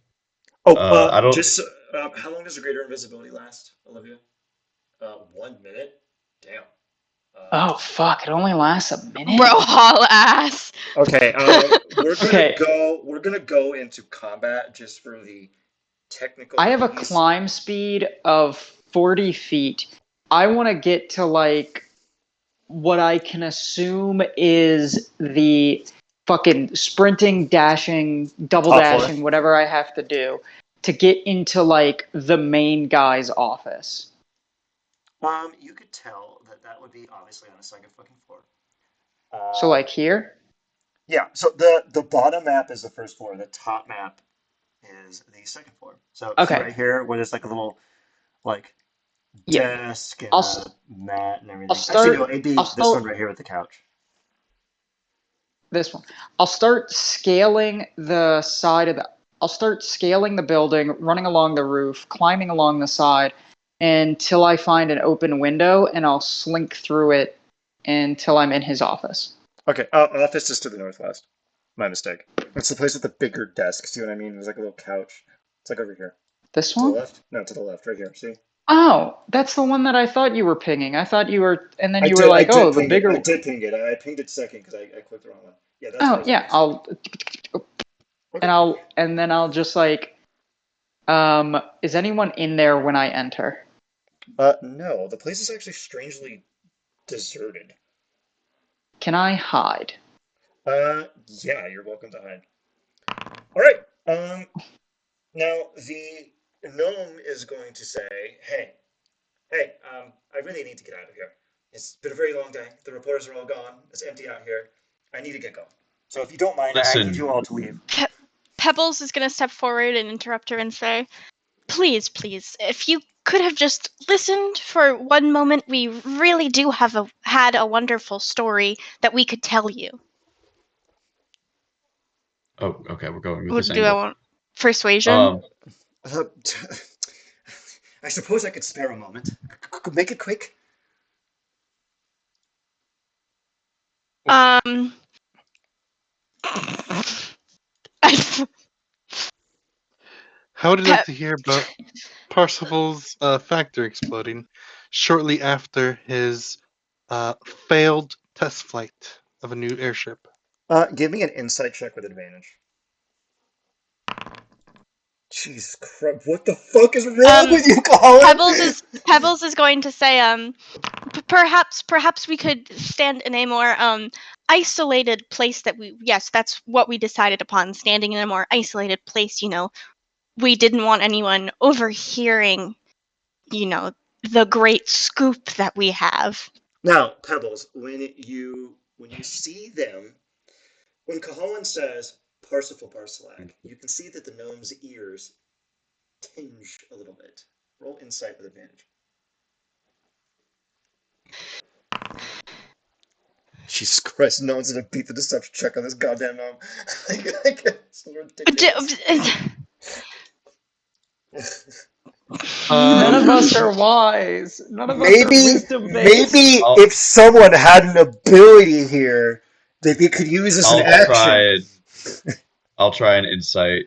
Oh, I don't just how long does the greater invisibility last, Olivia? 1 minute. Damn. Oh fuck! It only lasts a minute. Bro, haul ass. Okay, we're gonna Okay. go. We're gonna go into combat just for the technical I have a piece. climb speed of 40 feet. I want to get to like what I can assume is the fucking sprinting, dashing, double Top floor. dashing, whatever I have to do to get into like the main guy's office. You could tell that that would be obviously on the second fucking floor. So like here? Yeah. So the bottom map is the first floor. The top map is the second floor. So see Okay. right here where there's like a little like Yeah. desk and I'll a s- mat and everything. I'll Actually, start no, it'd be I'll this one start right here with the couch. this one. I'll start scaling the side of the I'll start scaling the building, running along the roof, climbing along the side, until I find an open window, and I'll slink through it until I'm in his office. Okay, office is to the northwest. My mistake. It's the place with the bigger desk. See what I mean? There's like a little couch. It's like over here. This To the one? left? No, to the left, right here. See? Oh, that's the one that I thought you were pinging. I thought you were, and then I you were did. I like, "Oh, did the ping it. I bigger." did ping it. I pinged it second because I clicked the wrong one. Yeah, that's Oh, where his yeah. office is. Okay. And then I'll just like, is anyone in there when I enter? No, the place is actually strangely deserted. Can I hide? Yeah, you're welcome to hide. All right. Now the gnome is going to say, "Hey, I really need to get out of here. It's been a very long day. The reporters are all gone. It's empty out here. I need to get going. So if you don't mind, I need you Listen, all to leave." Pebbles is going to step forward and interrupt her and say, please, please, if you could have just listened for one moment, we really do had a wonderful story that we could tell you. oh, okay, we're going with What this do I angle. want? Persuasion? Um, Uh, I suppose I could spare a moment. Make it quick. Um, How would you like Pe- to hear about Parsifal's factory exploding shortly after his failed test flight of a new airship? Give me an insight check with advantage. Jesus Christ, what the fuck is wrong um, with you, Colin? Pebbles is going to say, perhaps we could stand in a more isolated place yes, that's what we decided upon, standing in a more isolated place, we didn't want anyone overhearing, you know, the great scoop that we have. Now, Pebbles, when you see them, when Cahowan says Parsifal Parsalak, you can see that the gnome's ears tinge a little bit. Roll insight with advantage. Jesus Christ, no one's gonna beat the deception check on this goddamn gnome. It's ridiculous. None of us um, are wise. None of us are maybe, wisdom based. maybe I'll if someone had an ability here that they could use as an I'll action. try I'll try an insight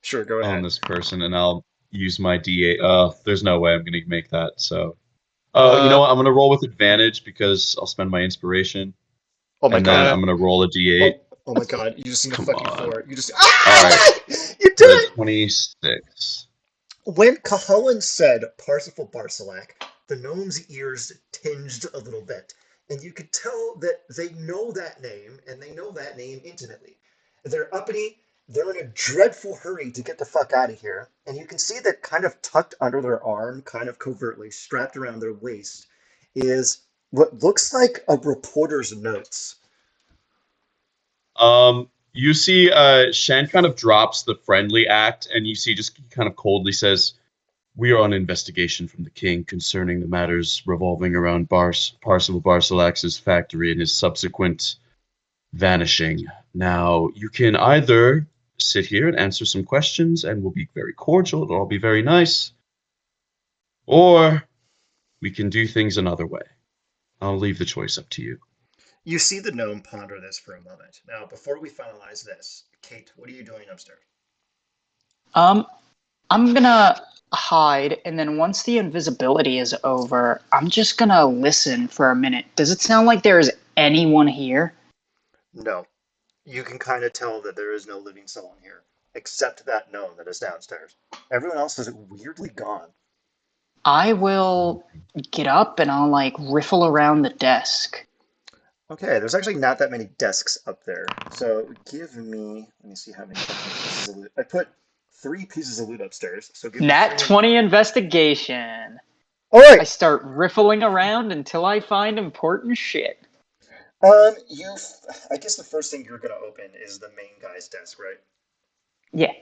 Sure, go on ahead. this person, and I'll use my D8. There's no way I'm gonna make that. So, you know Uh, what? I'm gonna roll with advantage because I'll spend my inspiration, Oh my and then god. uh, I'm gonna roll a D8. Oh my god. You just need a Come fucking on. four. You just. All right, Ah! You did for it! 26. When Cahowan said Parsifal Barsalak, the gnome's ears tinged a little bit, and you could tell that they know that name, and they know that name intimately. They're uppity, they're in a dreadful hurry to get the fuck out of here, and you can see that kind of tucked under their arm, kind of covertly, strapped around their waist, is what looks like a reporter's notes. You see, Shen kind of drops the friendly act, and you see just kind of coldly says, "We are on investigation from the king concerning the matters revolving around Parsival Barcelax's factory and his subsequent vanishing. Now, you can either sit here and answer some questions, and we'll be very cordial, it'll all be very nice, or we can do things another way. I'll leave the choice up to you." You see the gnome ponder this for a moment. Now, before we finalize this, Kate, what are you doing upstairs? Um, I'm gonna hide, and then once the invisibility is over, I'm just gonna listen for a minute. Does it sound like there is anyone here? No. You can kind of tell that there is no living soul in here, except that gnome that is downstairs. Everyone else is weirdly gone. I will get up and I'll like riffle around the desk. Okay, there's actually not that many desks up there. So give me, let me see how many fucking pieces of loot. I put 3 pieces of loot upstairs, so give me Nat 3. 20 investigation. All I right. start riffling around until I find important shit. You. I guess the first thing you're gonna open is the main guy's desk, right? Yeah.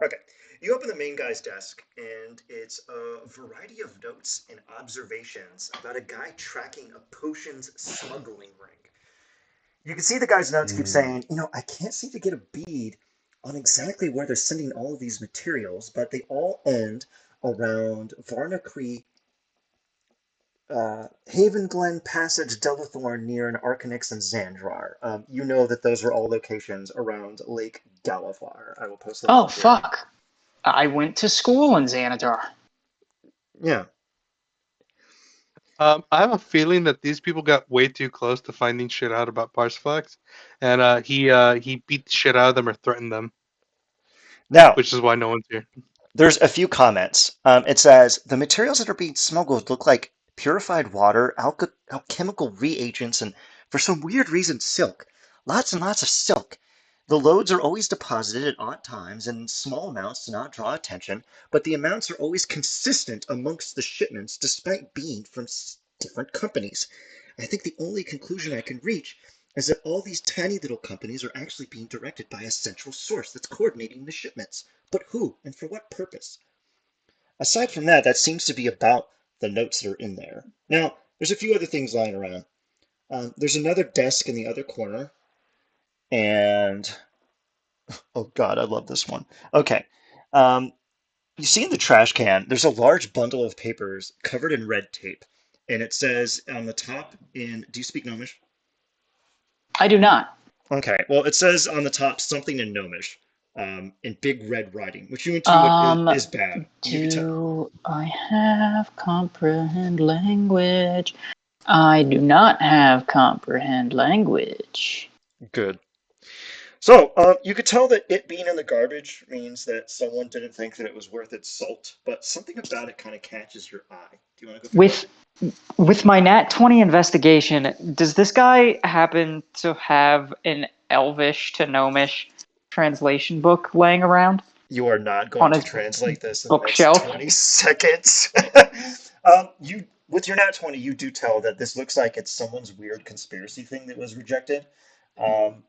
Okay. You open the main guy's desk, and it's a variety of notes and observations about a guy tracking a potions smuggling ring. You can see the guy's notes keep saying, I can't seem to get a bead on exactly where they're sending all of these materials, but they all end around Varna Cree Haven Glen Passage, Delathorn near an Arcanix and Xandrar. You know that those are all locations around Lake Galifar. I will post those Oh up here. fuck! I went to school in Xanadar. Yeah. I have a feeling that these people got way too close to finding shit out about Parsflex, and he beat the shit out of them or threatened them, Now, which is why no one's here. there's a few comments. It says the materials that are being smuggled look like purified water, alchemical reagents, and for some weird reason, silk. Lots and lots of silk. The loads are always deposited at odd times in small amounts to not draw attention, but the amounts are always consistent amongst the shipments despite being from different companies. I think the only conclusion I can reach is that all these tiny little companies are actually being directed by a central source that's coordinating the shipments. But who and for what purpose? Aside from that, that seems to be about the notes that are in there. Now, there's a few other things lying around. There's another desk in the other corner, and oh god, I love this one. Okay. Um, you see in the trash can, there's a large bundle of papers covered in red tape, and it says on the top in, do you speak Gnomish? I do not. Okay, well, it says on the top something in Gnomish, in big red writing, which you intuit is bad. You could tell. Do I have comprehend language? I do not have comprehend language. Good. So, you could tell that it being in the garbage means that someone didn't think that it was worth its salt, but something about it kind of catches your eye. Do you want to go pick it up? With my Nat 20 investigation, does this guy happen to have an Elvish to Gnomish translation book laying around You are not going on to his translate this in the next bookshelf? 20 seconds. You, with your nat 20, you do tell that this looks like it's someone's weird conspiracy thing that was rejected. Um,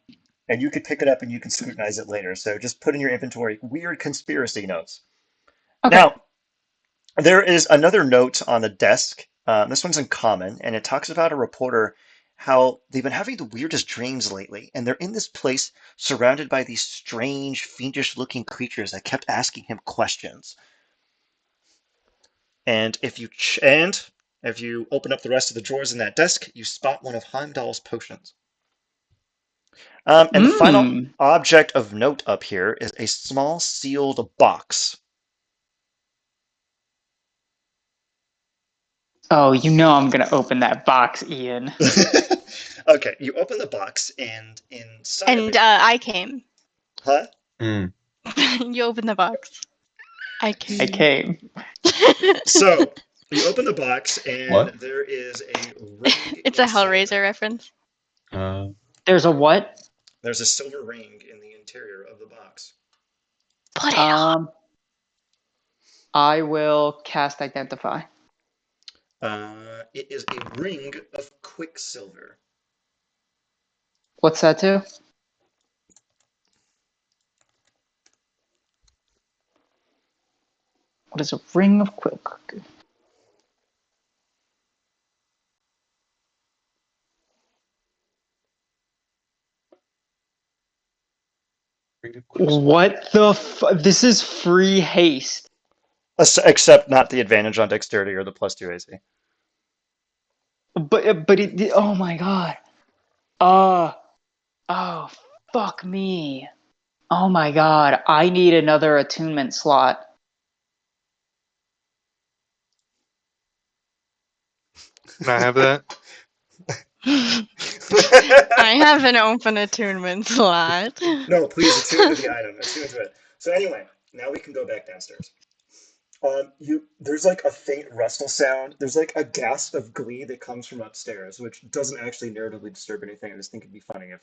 and you could pick it up and you can scrutinize it later. So just put in your inventory weird conspiracy notes. Okay. Now, there is another note on the desk. This one's in common, and it talks about a reporter how they've been having the weirdest dreams lately, and they're in this place surrounded by these strange, fiendish-looking creatures that kept asking him questions. And if you open up the rest of the drawers in that desk, you spot one of Heimdall's potions. And the final Mmm. object of note up here is a small sealed box. Oh, you know I'm gonna open that box, Ian. Okay, you open the box, and inside of And it, I came. huh? Mm. You open the box. I I came. came. So you open the box, and What? there is a ring It's a inside of it. Hellraiser reference. Uh, There's a what? There's a silver ring in the interior of the box. Put it on. I will cast Identify. It is a ring of quicksilver. What's that to? What is a ring of quick? What the This is free haste. Except not the advantage on dexterity or the +2 AC. But it, oh my god. Uh oh fuck me. Oh my god. I need another attunement slot. Can I have that? I have an open attunement slot. No, please attune to the item. Attune to it. So anyway, now we can go back downstairs. There's like a faint rustle sound. There's like a gasp of glee that comes from upstairs, which doesn't actually narratively disturb anything. I just think it'd be funny if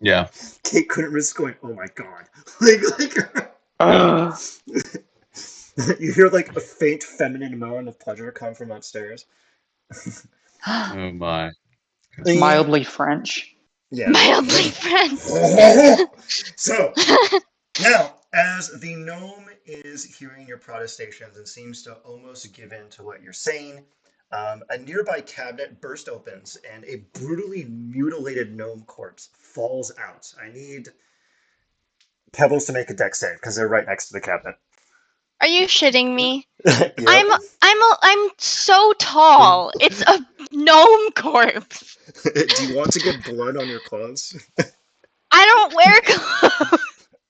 yeah. Kate couldn't resist going, "Oh my god!" like Ugh. you hear like a faint feminine moan of pleasure come from upstairs. Oh my. It's mildly French. Yeah. Mildly French. So now, as the gnome is hearing your protestations and seems to almost give in to what you're saying, a nearby cabinet burst opens and a brutally mutilated gnome corpse falls out. I need Pebbles to make a dex save because they're right next to the cabinet. Are you shitting me? Yep. I'm so tall. It's a gnome corpse. Do you want to get blood on your clothes? I don't wear clothes.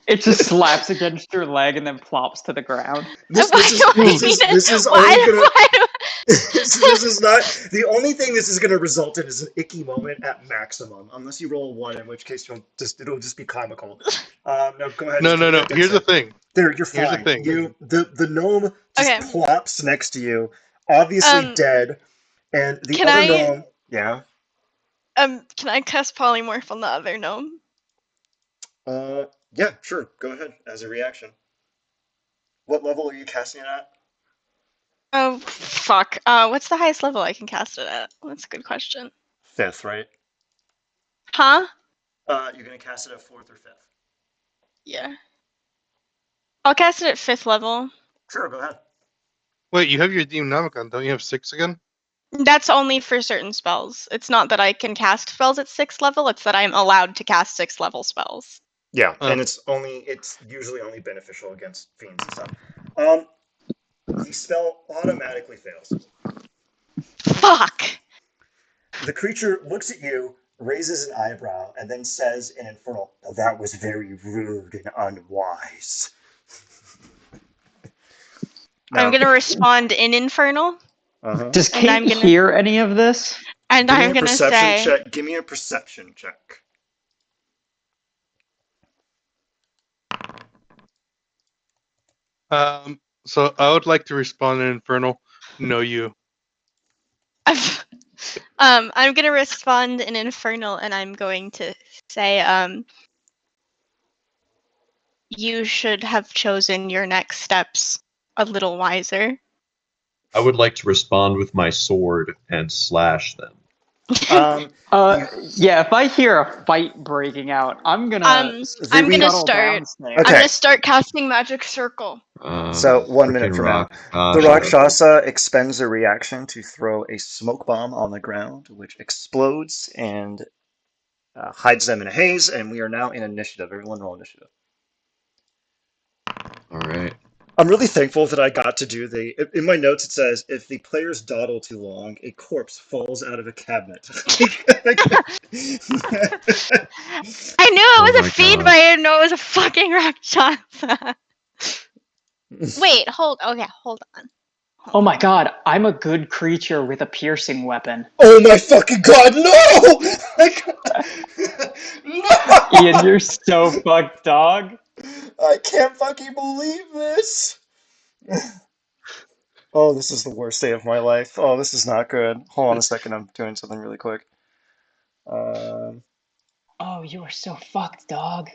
It just slaps against your leg and then plops to the ground. This Why this do is I this need is it? this is only gonna Why do this is not the only thing this is gonna result in is an icky moment at maximum, unless you roll a one, in which case it'll just be comical. No, go ahead, No, just give no, me no. a deck Here's the save. thing. There, you're Here's the fine. thing. The gnome just Okay. plops next to you, obviously dead, and the Can other I gnome, yeah. can I cast polymorph on the other gnome? Yeah, sure. Go ahead as a reaction. What level are you casting it at? Oh fuck. What's the highest level I can cast it at? That's a good question. Fifth, right? Huh? You're gonna cast it at fourth or fifth. Yeah. I'll cast it at 5th level. Sure, go ahead. Wait, you have your Demonomicon, don't you have 6 again? That's only for certain spells. It's not that I can cast spells at 6th level, it's that I'm allowed to cast 6th level spells. Yeah, Oh. and it's usually only beneficial against fiends and stuff. Um, the spell automatically fails. Fuck! The creature looks at you, raises an eyebrow, and then says in Infernal, "Now that was very rude and unwise." I'm Now, gonna respond in Infernal, uh-huh. Does and Kate hear any of this? Give me I'm a gonna perception say, check. Give me a perception check. So I would like to respond in Infernal. No, you. I'm gonna respond in Infernal, and I'm going to say, you should have chosen your next steps a little wiser. I would like to respond with my sword and slash them. Um, you, Yeah, if I hear a fight breaking out, I'm gonna I'm gonna scuttle start. downstairs. I'm Okay. gonna start casting magic circle. So 1 minute Frickin' from now, the Rakshasa. Rakshasa expends a reaction to throw a smoke bomb on the ground, which explodes and hides them in a haze. And we are now in initiative. Everyone roll initiative. All right. I'm really thankful that I got to do in my notes it says, if the players dawdle too long, a corpse falls out of a cabinet. I knew Oh it was a my fiend, god. but I didn't know it was a fucking Rakshasa. Wait, hold on. Oh my god, I'm a good creature with a piercing weapon. Oh my fucking god, no! Ian, No! you're so fucked, dog. I can't fucking believe this! Oh, this is the worst day of my life. Oh, this is not good. Hold on a second, I'm doing something really quick. Um, Oh, you are so fucked, dog.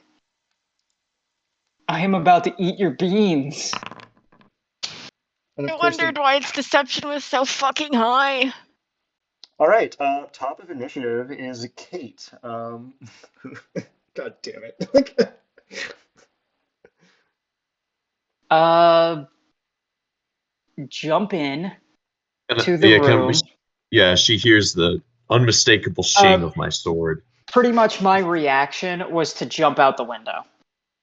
I am about to eat your beans. and I of course, wondered why its deception was so fucking high. all right, top of initiative is Kate. God damn it. Uh, jump in to the Yeah, can we, room. yeah, she hears the unmistakable shing Uh, of my sword. pretty much my reaction was to jump out the window.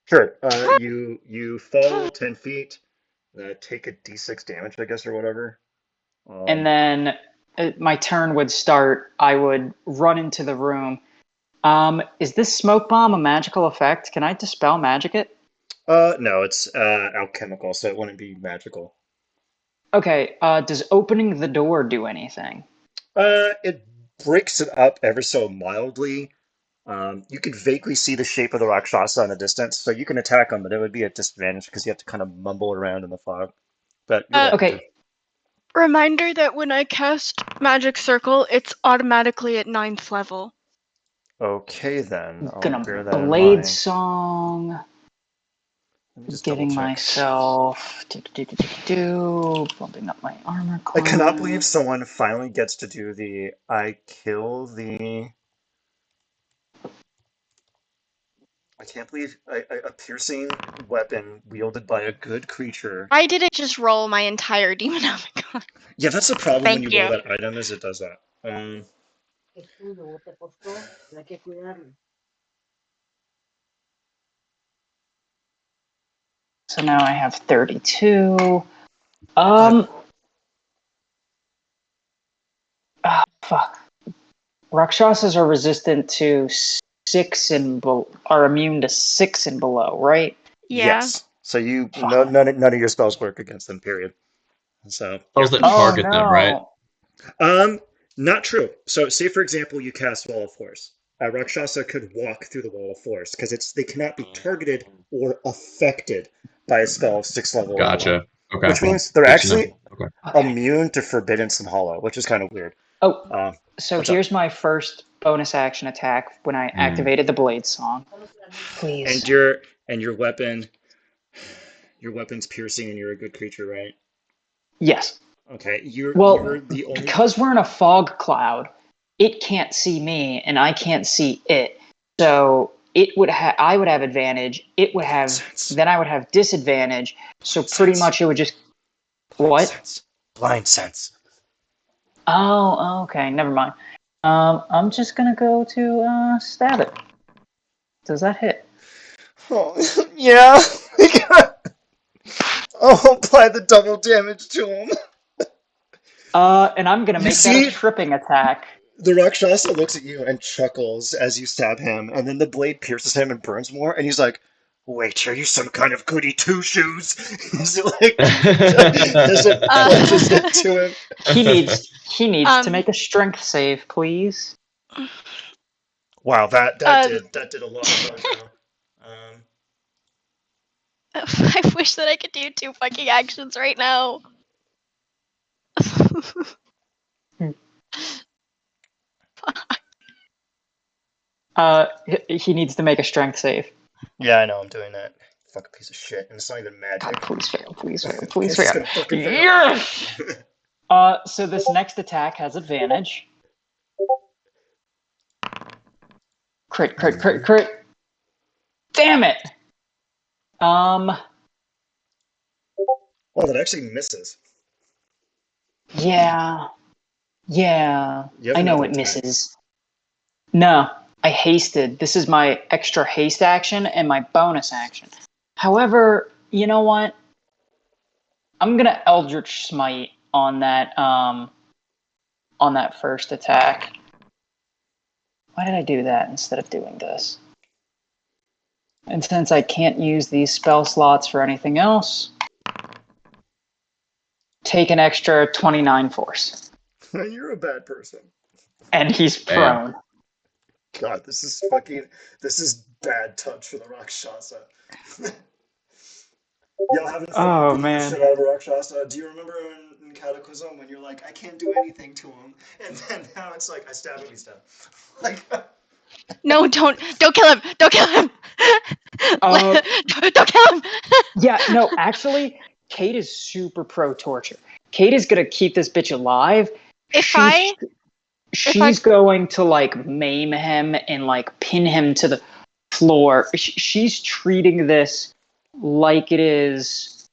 Sure, you fall 10 feet, take a d6 damage, I guess, or whatever. And then my turn would start. I would run into the room. Is this smoke bomb a magical effect? Can I dispel magic it? No, it's alchemical, so it wouldn't be magical. Okay, does opening the door do anything? It breaks it up ever so mildly. You can vaguely see the shape of the Rakshasa in the distance, so you can attack them, but it would be a disadvantage because you have to kind of mumble around in the fog. But you're welcome to. Okay, Reminder that when I cast magic circle, it's automatically at 9th level. Okay, then. I'll gonna bear that in blade mind. song. Let me just double Getting check. myself bumping up my armor I cannot believe class. someone finally gets to do the I kill the. I can't believe a piercing weapon wielded by a good creature. Why did it just roll my entire Demonomicon? Yeah, that's the problem when Thank you roll you. that item, is it does that. So now I have 32. Fuck. Rakshasas are resistant to 6 and are immune to 6 and below, right? Yeah. Yes. So you Fuck. none of your spells work against them, period. So Spells yeah. that Oh target them, right? no. Um, Not true. So say for example you cast Wall of Force. A Rakshasa could walk through the Wall of Force because they cannot be targeted or affected by a spell of 6th level or below. Gotcha. Okay. Which means they're Good to know. actually Okay. Okay. immune to Forbiddance and Hollow, which is kind of weird. Oh, Uh, so what's up? here's my first bonus action attack when I Hmm. activated the blade song. Please. And your weapon's piercing, and you're a good creature, right? Yes. Okay, you're Well, the only. because we're in a fog cloud, it can't see me and I can't see it. So I would have advantage. Blind sense. Then I would have disadvantage. So Blind pretty sense. much it would just Blind what? sense. Blind sense. Oh, okay, never mind. I'm just gonna go to stab it. Does that hit? Oh yeah. I'll apply the double damage to him. And I'm gonna You make that a see, tripping attack. the Rakshasa looks at you and chuckles as you stab him, and then the blade pierces him and burns more, and he's like, "Wait, are you some kind of goody two shoes?" As it like as it plunges into him. He needs to um, make a strength save, please. Wow, um, that did a lot of mojo. Um, I wish that I could do 2 fucking actions right now. He needs to make a strength save. yeah, I know I'm doing that. Fucking piece of shit, and it's not even God, magic. please fail, please fail, Of please course, it's fail. gonna fucking fail. Yes! So this next attack has advantage. Crit, crit, crit, crit. Damn it! Um, Well, it actually misses. yeah, yeah. You have I know another it attack. misses. No, I hasted. This is my extra haste action and my bonus action. However, you know what? I'm gonna Eldritch Smite on that first attack. Why did I do that instead of doing this? And since I can't use these spell slots for anything else, take an extra 29 force. You're a bad person. And he's Damn. prone. God, this is bad touch for the Rakshasa. Y'all haven't fucking Oh beaten the man. shit out of a Rakshasa. Do you remember in Cataclysm when you're like, I can't do anything to him, and then now it's like, I stab him, he's dead. Like, No, don't kill him! Don't kill him! Uh Don't kill him! yeah, no, actually, Kate is super pro torture. Kate is gonna keep this bitch alive. If She's I if I she's going to like maim him and like pin him to the floor. She's treating this like it is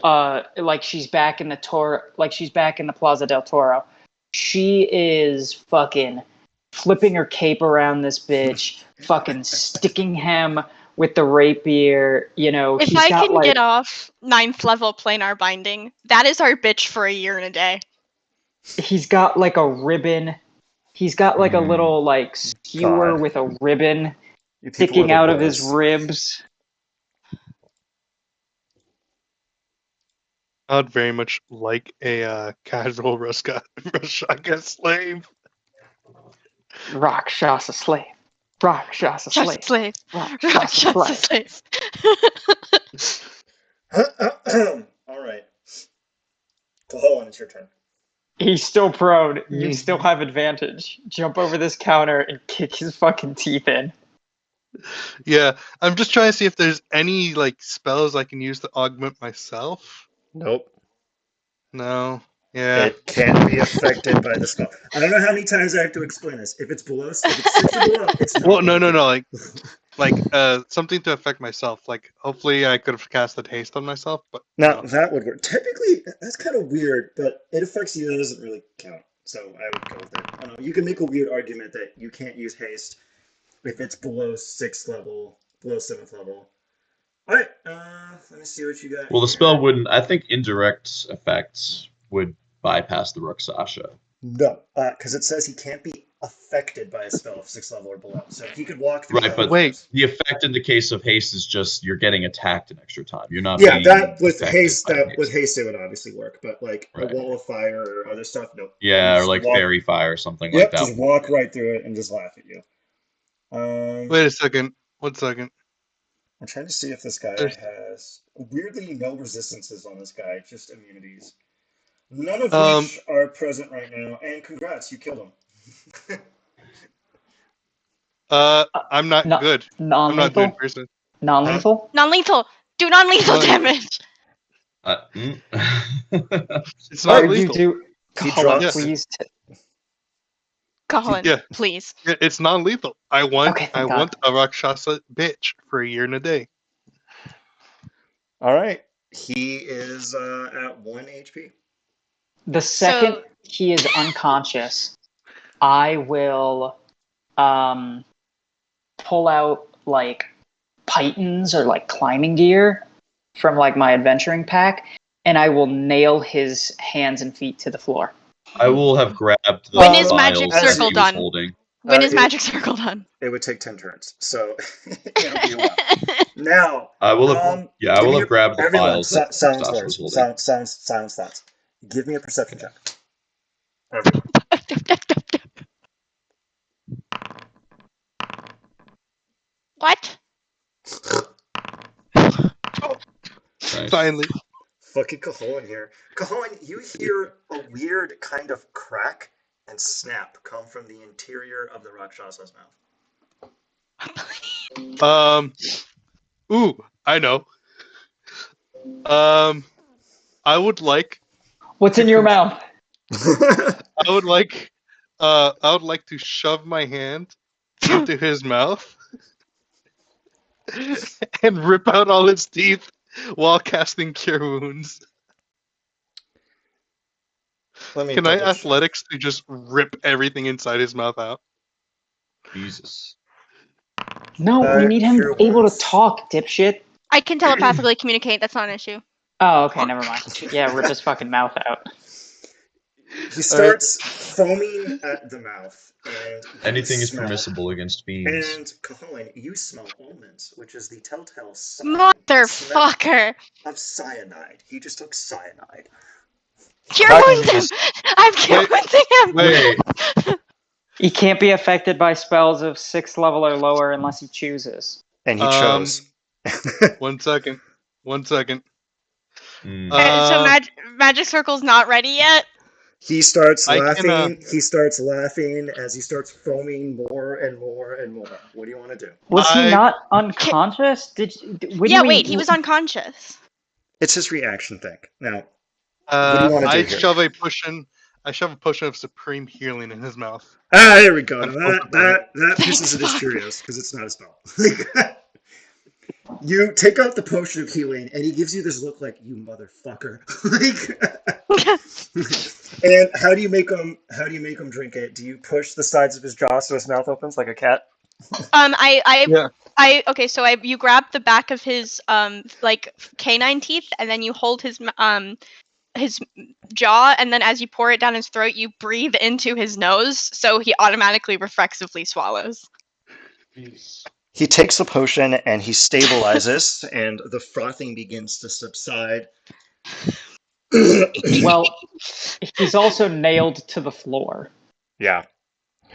like she's back in the like she's back in the Plaza del Toro. She is fucking flipping her cape around this bitch, fucking sticking him with the rapier. You know, if he's I got can get like off 9th level planar binding, that is our bitch for a year and a day. he's got like a ribbon. He's got like a Mm. little like skewer God, with a ribbon you people are sticking the out of his worst. ribs. I'd very much like a casual Rushaka slave. Rakshasa slave. Rakshasa Just slave. slave. Rakshasa Rakshasa slave. slave. All right. So hold on, it's your turn. He's still prone. You still have advantage. Jump over this counter and kick his fucking teeth in. Yeah, I'm just trying to see if there's any like spells I can use to augment myself. Nope. No. Yeah. It can't be affected by the spell. I don't know how many times I have to explain this. If it's 6 or below, it's Well, not no, no, working. no. Like something to affect myself. Like hopefully I could have cast a haste on myself, but Now no. that would work. Technically, that's kind of weird, but it affects you. That doesn't really count. So I would go with it. I don't know. You can make a weird argument that you can't use haste if it's below 6th level, below 7th level. All right. Let me see what you got Well, the here. spell wouldn't. I think indirect effects would bypass the Rakshasa. No, because it says he can't be affected by a spell of 6th level or below. So he could walk through Right, that, of but Wait, course. the effect in the case of haste is just you're getting attacked an extra time. You're not Yeah, being affected by that with haste. haste it would obviously work, but like a Right. wall of fire or other stuff, nope. You Yeah, or just like walk. fairy fire or something like Yep, that just won't walk hit. right through it and just laugh at you. wait a second. 1 second. I'm trying to see if this guy There's has weirdly no resistances on this guy, just immunities. None of um which are present right now. And congrats, you killed him. I'm not Not good. I'm not doing non-lethal. person. Huh? Non-lethal. Non-lethal. Do non-lethal Non damage. Mm. It's All not right, Could you lethal. do, he Colin, Yeah. drops. please? Colin, Yeah. please. It's non-lethal. I Okay, I thank God. want a Rakshasa bitch for a year and a day. All right, he is at 1 HP. The second So he is unconscious, I will um pull out like pythons or like climbing gear from like my adventuring pack, and I will nail his hands and feet to the floor. I will have grabbed when the is magic vials As that you, circle he was done? holding. When is it magic circle done? it would take 10 turns, so it'll be a while. Now, I will have, yeah, I give will me have grabbed the everyone vials that silence Sasha was words, holding. silence thoughts. Give me a perception check, everyone. What? Nice. Finally. Fucking Cahoon here. Cahoon, you hear a weird kind of crack and snap come from the interior of the Rakshasa's mouth. Um. Ooh, I know. Um. I would like What's in your to. mouth? I would like. I would like to shove my hand into his mouth and rip out all his teeth while casting Cure Wounds. Let me Can I double check. athletics to just rip everything inside his mouth out? Jesus. No, we need him Cure able to wounds. talk, dipshit. I can telepathically communicate. That's not an issue. Oh, okay, Fuck. never mind. Yeah, rip his fucking mouth out. He All right. starts foaming at the mouth, and you Anything is smell. permissible against fiends. And Cahoon, you smell almonds, which is the telltale sign, smell Motherfucker! of cyanide. He just took cyanide. Cure How wounds can him! this? I'm cure Wait, wounding him! wait. He can't be affected by spells of 6th level or lower unless he chooses. And he Um. chose. 1 second. 1 second. Mm. So Um. magic circle's not ready yet? He starts I can. laughing. He starts laughing as he starts foaming more and more and more. What do you want to do? Was he I. not Ca- unconscious? When yeah, we? wait, he was unconscious. It's his reaction thing. Now, what do you want to do I here? shove a potion. I shove a potion of supreme healing in his mouth Ah, there we go. and Now float the burn. that Thank pisses at his fuck. Cheerios because it's not a spell. You take out the potion of healing, and he gives you this look like you motherfucker. And how do you make him? How do you make him drink it? Do you push the sides of his jaw so his mouth opens like a cat? Yeah. Okay, so you grab the back of his like canine teeth, and then you hold his jaw, and then as you pour it down his throat, you breathe into his nose, so he automatically reflexively swallows. He takes the potion and he stabilizes, and the frothing begins to subside. Well, he's also nailed to the floor. Yeah,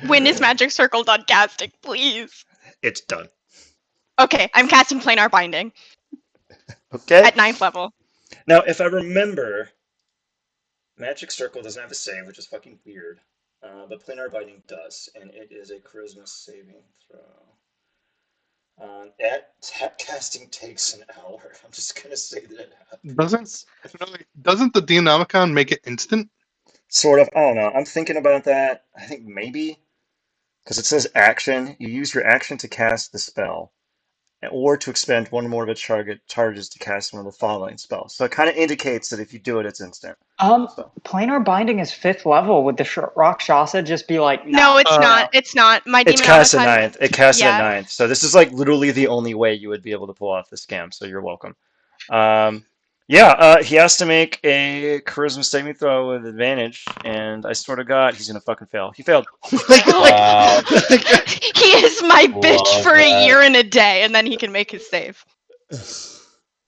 When is magic circle done casting, please? it's done. Okay, I'm casting planar binding Okay. at 9th level. Now, if I remember, Magic Circle doesn't have a save, which is fucking weird. But Planar Binding does, and it is a Charisma saving throw. That casting takes an hour. I'm just gonna say that it Doesn't happens. no, doesn't the Deonomicon make it instant? Sort of. I don't know. I'm thinking about that. I think maybe because it says action. You use your action to cast the spell. or to expend one more of its charges to cast one of the following spells. So it kind of indicates that if you do it, it's instant. So Planar binding is 5th level. Would the Rakshasa just be like, No, nah, it's Uh, not. It's not. My it's cast at Demonomicon. ninth. It casts it at Yeah. ninth. So this is like literally the only way you would be able to pull off the scam. So you're welcome. He has to make a charisma saving throw with advantage, and I swear to God, he's gonna fucking fail. He failed. Wow. He is my bitch Love for a that. year and a day, and then he can make his save.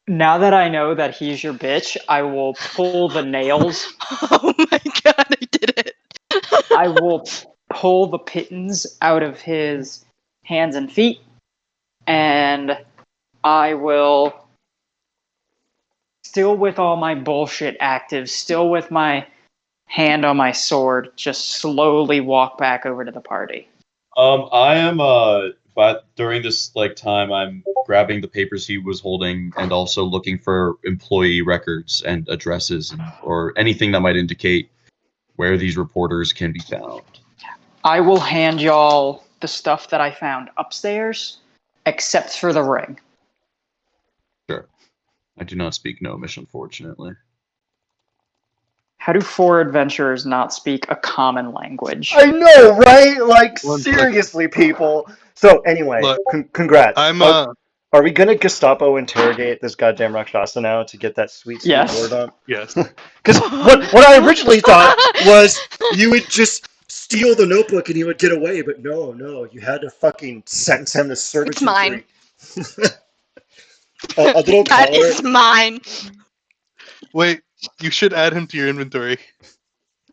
now that I know that he's your bitch, I will pull the nails. Oh my god, I did it. I will pull the pittons out of his hands and feet, and I will, still with all my bullshit active, still with my hand on my sword, just slowly walk back over to the party. I am but during this like time I'm grabbing the papers he was holding and also looking for employee records and addresses or anything that might indicate where these reporters can be found. I will hand y'all the stuff that I found upstairs, except for the ring. Sure. I do not speak Gnomish, unfortunately. How do 4 adventurers not speak a common language? I know, right? Like, One second. seriously, people. So, anyway, Look, congrats. I'm Are we gonna Gestapo interrogate this goddamn Rakshasa now to get that sweet Yes. word on? yes. Because what I originally thought was you would just steal the notebook and he would get away, but no, you had to fucking sentence him to servitude. It's mine. A little That collar. is mine. Wait, you should add him to your inventory.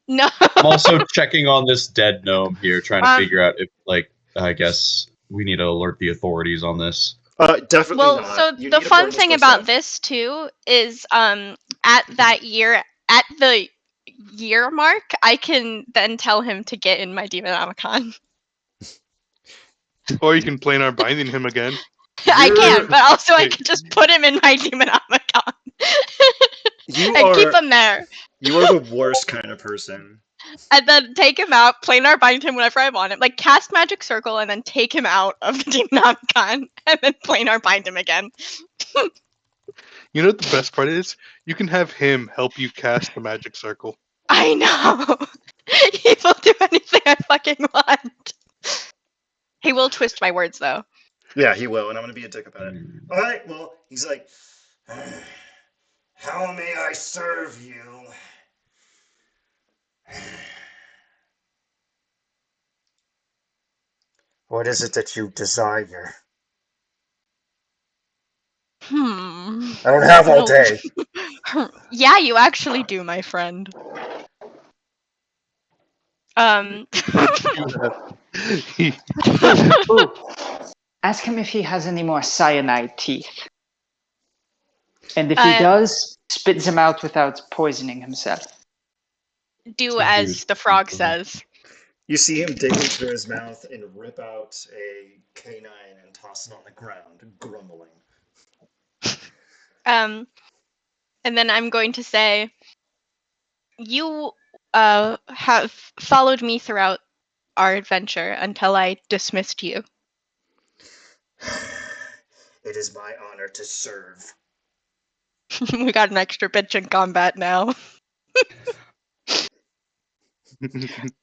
No. I'm also checking on this dead gnome here, trying to Um, figure out if, like, I guess we need to alert the authorities on this. Definitely Well, not. so You the need to fun burn thing place about down. this too is at the year mark, I can then tell him to get in my Demonomicon. Or you can planar binding him again. I can, but also I Wait. can just put him in my Demonomicon You and keep are him there, you are the worst kind of person. and then take him out, planar bind him whenever I want him, like cast magic circle, and then take him out of the Demonomicon, and then planar bind him again. You know what the best part is? You can have him help you cast the magic circle. I know. He will do anything I fucking want. He will twist my words though. Yeah, he will, and I'm gonna be a dick about it. All right, well, he's like, how may I serve you? What is it that you desire? Hmm. I don't have all day. Yeah, you actually do, my friend. He- Ooh. Ask him if he has any more cyanide teeth. And if he does, spits him out without poisoning himself. do as the frog says. You see him dig into his mouth and rip out a canine and toss it on the ground, grumbling. And then I'm going to say, you have followed me throughout our adventure until I dismissed you. It is my honor to serve. We got an extra bitch in combat now.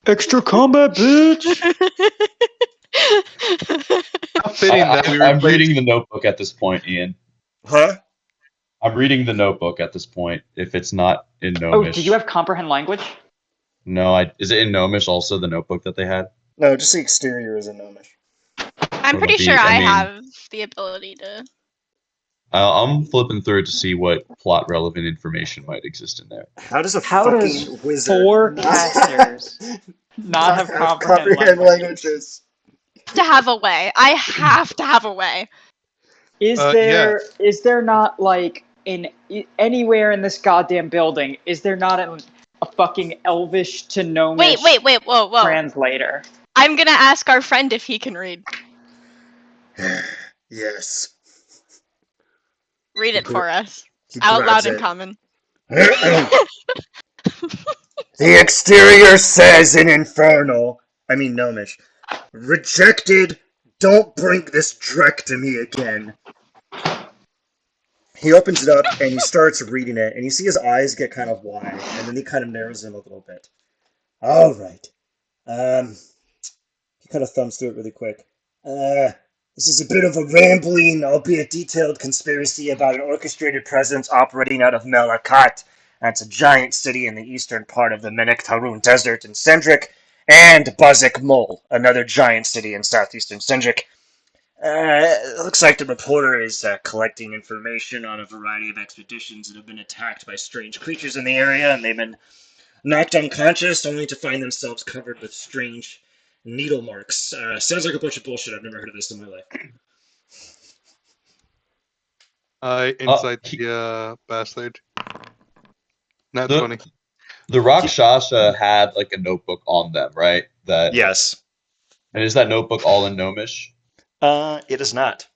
Extra combat, bitch! How fitting that we I'm replaced. reading the notebook at this point, Ian. Huh? I'm reading the notebook at this point. If it's not in Oh, Gnomish. did you have comprehend language? No, is it in Gnomish also, the notebook that they had? No, just the exterior is a gnomish. I'm Or pretty the- sure I I mean- have the ability to. I'm flipping through it to see what plot relevant information might exist in there. How does a How fucking does wizard 4 not casters not have comprehend languages? To have a way. I have to have a way. Is there not, like, anywhere in this goddamn building, is there not a fucking Elvish to Gnomish Wait, whoa. translator? I'm gonna ask our friend if he can read. Yes. Read it for us. He Out loud grabs in it. common. The exterior says in Infernal, I mean Gnomish, rejected Don't bring this dreck to me again. He opens it up and he starts reading it, and you see his eyes get kind of wide, and then he kind of narrows them a little bit. All right. He kind of thumbs through it really quick. This is a bit of a rambling, albeit detailed conspiracy about an orchestrated presence operating out of Melakat. That's a giant city in the eastern part of the Menek-Tarun Desert in Sendrik, and Bazik Mol, another giant city in southeastern Sendrik. It looks like the reporter is collecting information on a variety of expeditions that have been attacked by strange creatures in the area, and they've been knocked unconscious only to find themselves covered with strange needle marks. Sounds like a bunch of bullshit. I've never heard of this in my life. I insight the bastard. Not The 20. the Rakshasa had like a notebook on them, right? Yes. And is that notebook all in Gnomish? It is not.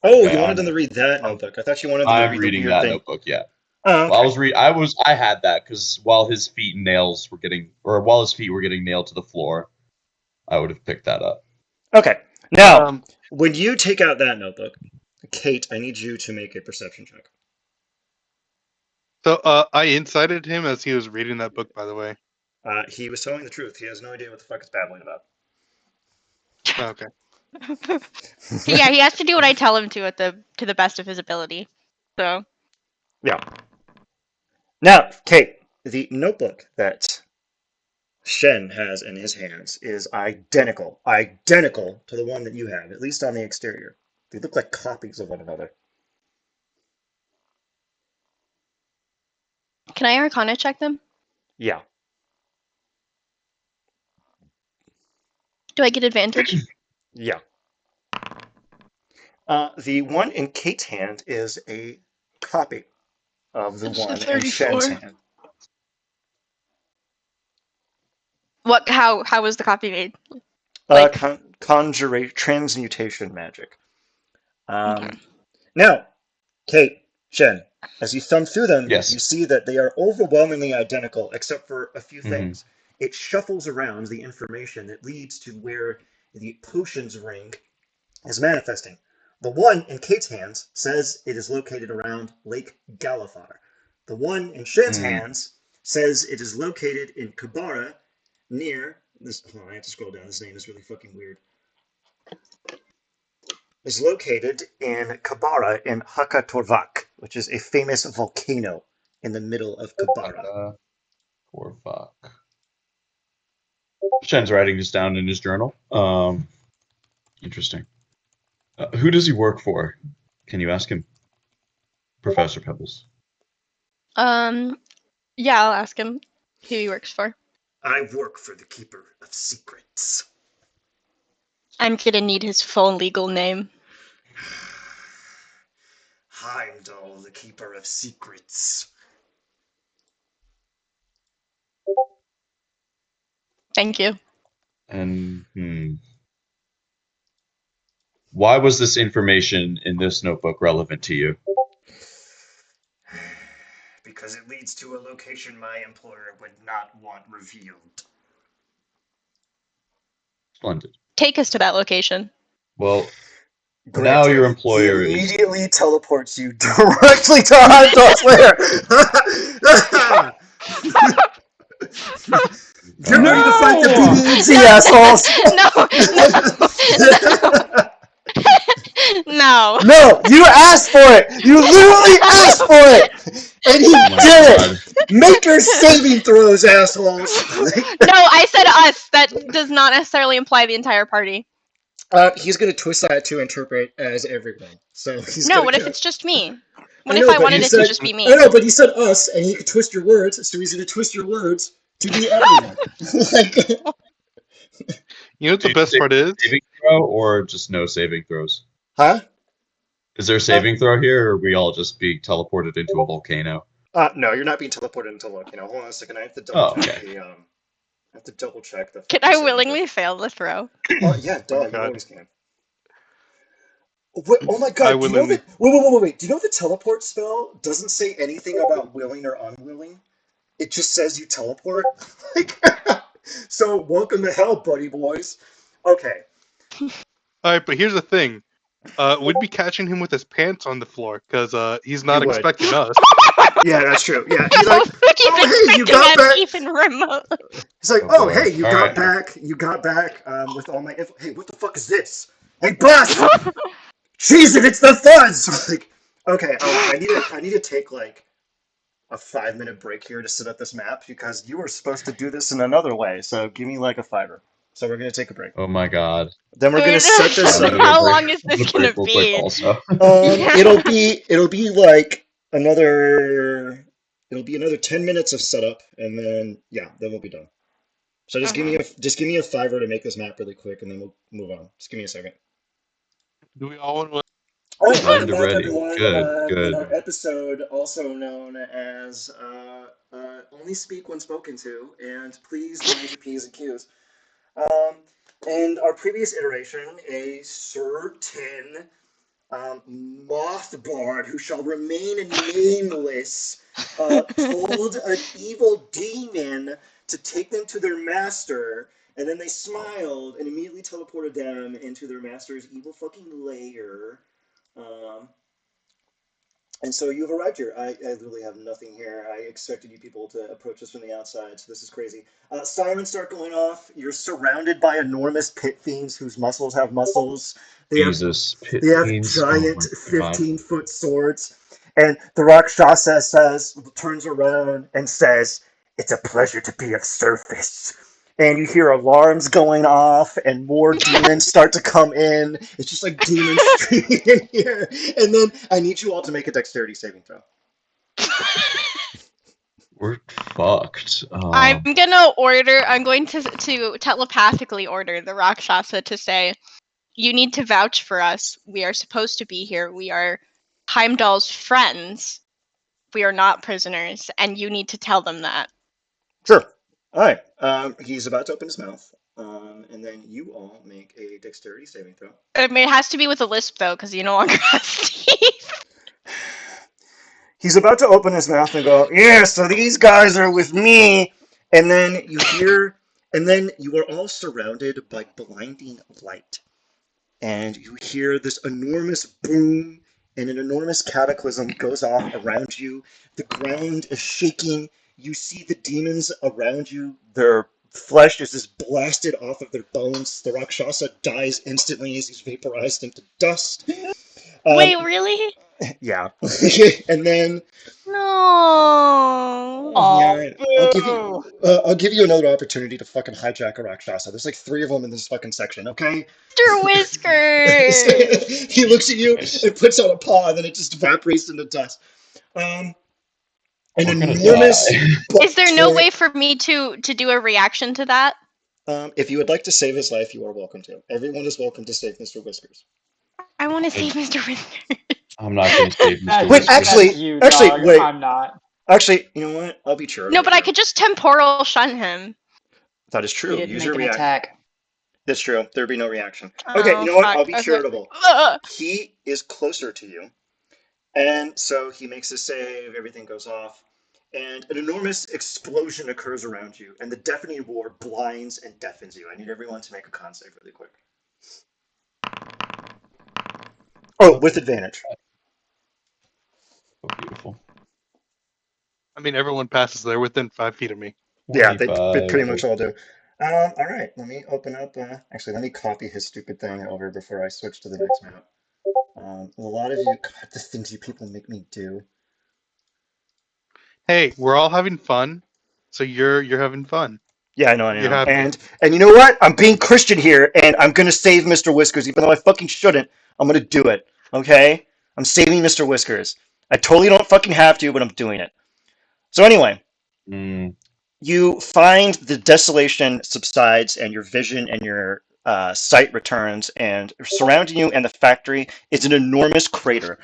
Oh, Okay, you wanted them to read that notebook. I thought you wanted them to I'm read the reading weird that thing. notebook. Yeah. Oh, Well, okay. I had that because while his feet and nails were getting, or while his feet were getting nailed to the floor, I would have picked that up. Okay. Now, Um, when you take out that notebook, Kate, I need you to make a perception check. so I incited him as he was reading that book, by the way. He was telling the truth. He has no idea what the fuck it's babbling about. Okay. Yeah, he has to do what I tell him to the best of his ability. So Yeah. Now, Kate, the notebook that Shen has in his hands is identical to the one that you have, at least on the exterior. They look like copies of one another. can I Arcana check them? Yeah. Do I get advantage? Yeah. The one in Kate's hand is a copy of the It's a one in Shen's 34. hand. What? How was the copy made? Like, Transmutation magic. okay. Now, Kate, Shen, as you thumb through them, Yes. you see that they are overwhelmingly identical, except for a few Mm-hmm. things. It shuffles around the information that leads to where the potions ring is manifesting. The one in Kate's hands says it is located around Lake Galifar. The one in Shen's Mm. hands says it is located in Kabara near this. Hold on, I have to scroll down. This name is really fucking weird. Is located in Kabara in Hakatorvak, which is a famous volcano in the middle of Kabara. Poor fuck. Shen's writing this down in his journal. Interesting. Who does he work for? Can you ask him? Professor Pebbles. Yeah, I'll ask him who he works for. I work for the Keeper of Secrets. I'm gonna need his full legal name. Heimdall, the Keeper of Secrets. Thank you. And why was this information in this notebook relevant to you? Because it leads to a location my employer would not want revealed. Splendid. Take us to that location. Well, Granted, now your employer he is. immediately teleports you directly to Heimdall's lair. Get ready to fight the BBZ, assholes! No. No, you asked for it. You literally asked for it, and he did it. Make your saving throws, assholes. No, I said us. That does not necessarily imply the entire party. He's gonna twist that to interpret as everyone. So he's No, gonna what if it's just me? What I if know, I but wanted he it to said, just be me? I know, but he said us, and he could twist your words, so he's gonna twist your words to be everyone. Like, You know what the best part is? Saving throw or just no saving throws? huh? Is there a saving throw here, or are we all just being teleported into a volcano? No, you're not being teleported into volcano. Hold on a second. I have to double check the I have to double check the. Can I willingly fail the throw? Oh yeah, Oh duh. my You God. always can. Wait, oh my I god! Do you know willingly. that? Wait! Do you know the teleport spell doesn't say anything about willing or unwilling? It just says you teleport. Like, so welcome to hell, buddy boys. Okay. All right, but here's the thing. We'd be catching him with his pants on the floor because he's You not would. expecting us. Yeah, that's true. Yeah, I he's like, don't think he's oh hey, you expecting got us back. even remotely. He's like, Oh oh boy. hey, you All got right. back. You got back with all my info. Hey, what the fuck is this? Hey, boss! Jesus, it's the fuzz. Like, okay, I need to take like a 5 minute break here to set up this map because you were supposed to do this in another way. So give me like a fiver. So we're gonna take a break. Oh my god. Then we're gonna set this I'm gonna up. go How break. long is I'm this gonna break gonna real quick be? also. It'll Yeah. be like another. It'll be another 10 minutes of setup, and then yeah, then we'll be done. So just give me a fiver to make this map really quick, and then we'll move on. Just give me a second. Do we all want to? All right, Time welcome to back, ready. everyone. Good, In good. our episode, also known as "Only Speak When Spoken To," and please mind your p's and q's. Um, in our previous iteration, a certain Mothbard, who shall remain nameless, told an evil demon to take them to their master, and then they smiled and immediately teleported them into their master's evil fucking lair. Um, and so you've arrived here. I literally have nothing here. I expected you people to approach us from the outside, so this is crazy. Sirens start going off. You're surrounded by enormous pit fiends whose muscles have muscles. They have Jesus. Pit they have fiends. Oh giant my god. 15-foot swords. And the Rakshasa turns around and says, "It's a pleasure to be of service." And you hear alarms going off, and more demons start to come in. It's just like demons streaming in here. And then I need you all to make a dexterity saving throw. We're fucked. I'm going to telepathically order the Rakshasa to say, you need to vouch for us. We are supposed to be here. We are Heimdall's friends. We are not prisoners, and you need to tell them that. Sure. All right. He's about to open his mouth. And then you all make a dexterity saving throw. I mean, it has to be with a lisp, though, because he no longer has teeth. He's about to open his mouth and go, "Yeah, so these guys are with me." And then you are all surrounded by blinding light. And you hear this enormous boom, and an enormous cataclysm goes off around you. The ground is shaking. You see the demons around you. Their flesh is just blasted off of their bones. The Rakshasa dies instantly as he's vaporized into dust. Wait, Um, really? yeah. And then No. Oh, yeah, boo! I'll give you another opportunity to fucking hijack a Rakshasa. There's like three of them in this fucking section, okay? Mr. Whiskers! He looks at you Nice. and puts out a paw, and then it just evaporates into dust. Um, an We're gonna enormous die. Is there no torrent. way for me to do a reaction to that? If you would like to save his life, you are welcome to. Everyone is welcome to save Mr. Whiskers. I want to I, save Mr. Whiskers. I'm not gonna save Mr. Wait, Whiskers. That's actually, you, actually, dog. wait. I'm not. Actually, you know what? I'll be No, charitable but I here. could just temporal shun him. That is He true. didn't Use make your an react. attack. That's true. There'd be no reaction. Okay, you Oh, know what? fuck. I'll be Okay. charitable. Ugh. He is closer to you. And so he makes a save, everything goes off, and an enormous explosion occurs around you, and the deafening roar blinds and deafens you. I need everyone to make a con save really quick. Oh, with advantage. Oh, beautiful. I mean, everyone passes. They're within 5 feet of me. Yeah, they 25. pretty much all do. All right, let me open up. Actually, let me copy his stupid thing over before I switch to the next map. A lot of you, God, the things you people make me do. Hey, we're all having fun, so you're having fun. Yeah, I know, I You're know. happy. And you know what? I'm being Christian here, and I'm gonna save Mr. Whiskers, even though I fucking shouldn't. I'm gonna do it. Okay? I'm saving Mr. Whiskers. I totally don't fucking have to, but I'm doing it. So anyway, Mm, you find the desolation subsides, and your vision and your sight returns, and surrounding you and the factory is an enormous crater.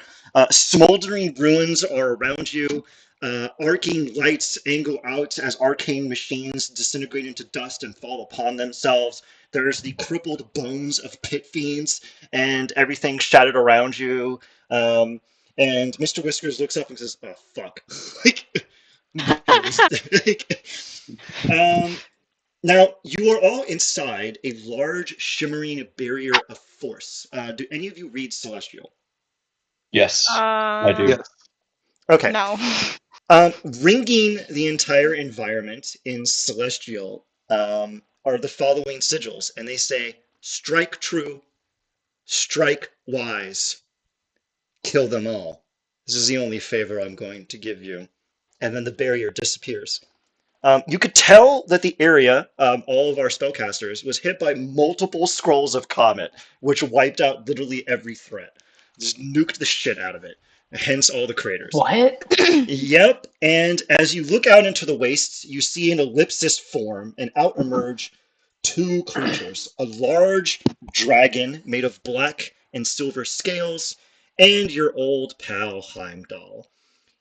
Smoldering ruins are around you. Arcing lights angle out as arcane machines disintegrate into dust and fall upon themselves. There's the crippled bones of pit fiends, and everything shattered around you. And Mr. Whiskers looks up and says, "Oh fuck!" like, like, Now, you are all inside a large, shimmering barrier of force. Do any of you read Celestial? Yes, I do. Yes. Okay. No. Ringing the entire environment in Celestial are the following sigils, and they say, strike true, strike wise, kill them all. This is the only favor I'm going to give you. And then the barrier disappears. You could tell that the area, all of our spellcasters, was hit by multiple scrolls of Comet, which wiped out literally every threat. Just nuked the shit out of it. Hence all the craters. What? Yep, and as you look out into the wastes, you see an ellipsis form and out emerge two creatures, a large dragon made of black and silver scales, and your old pal Heimdall.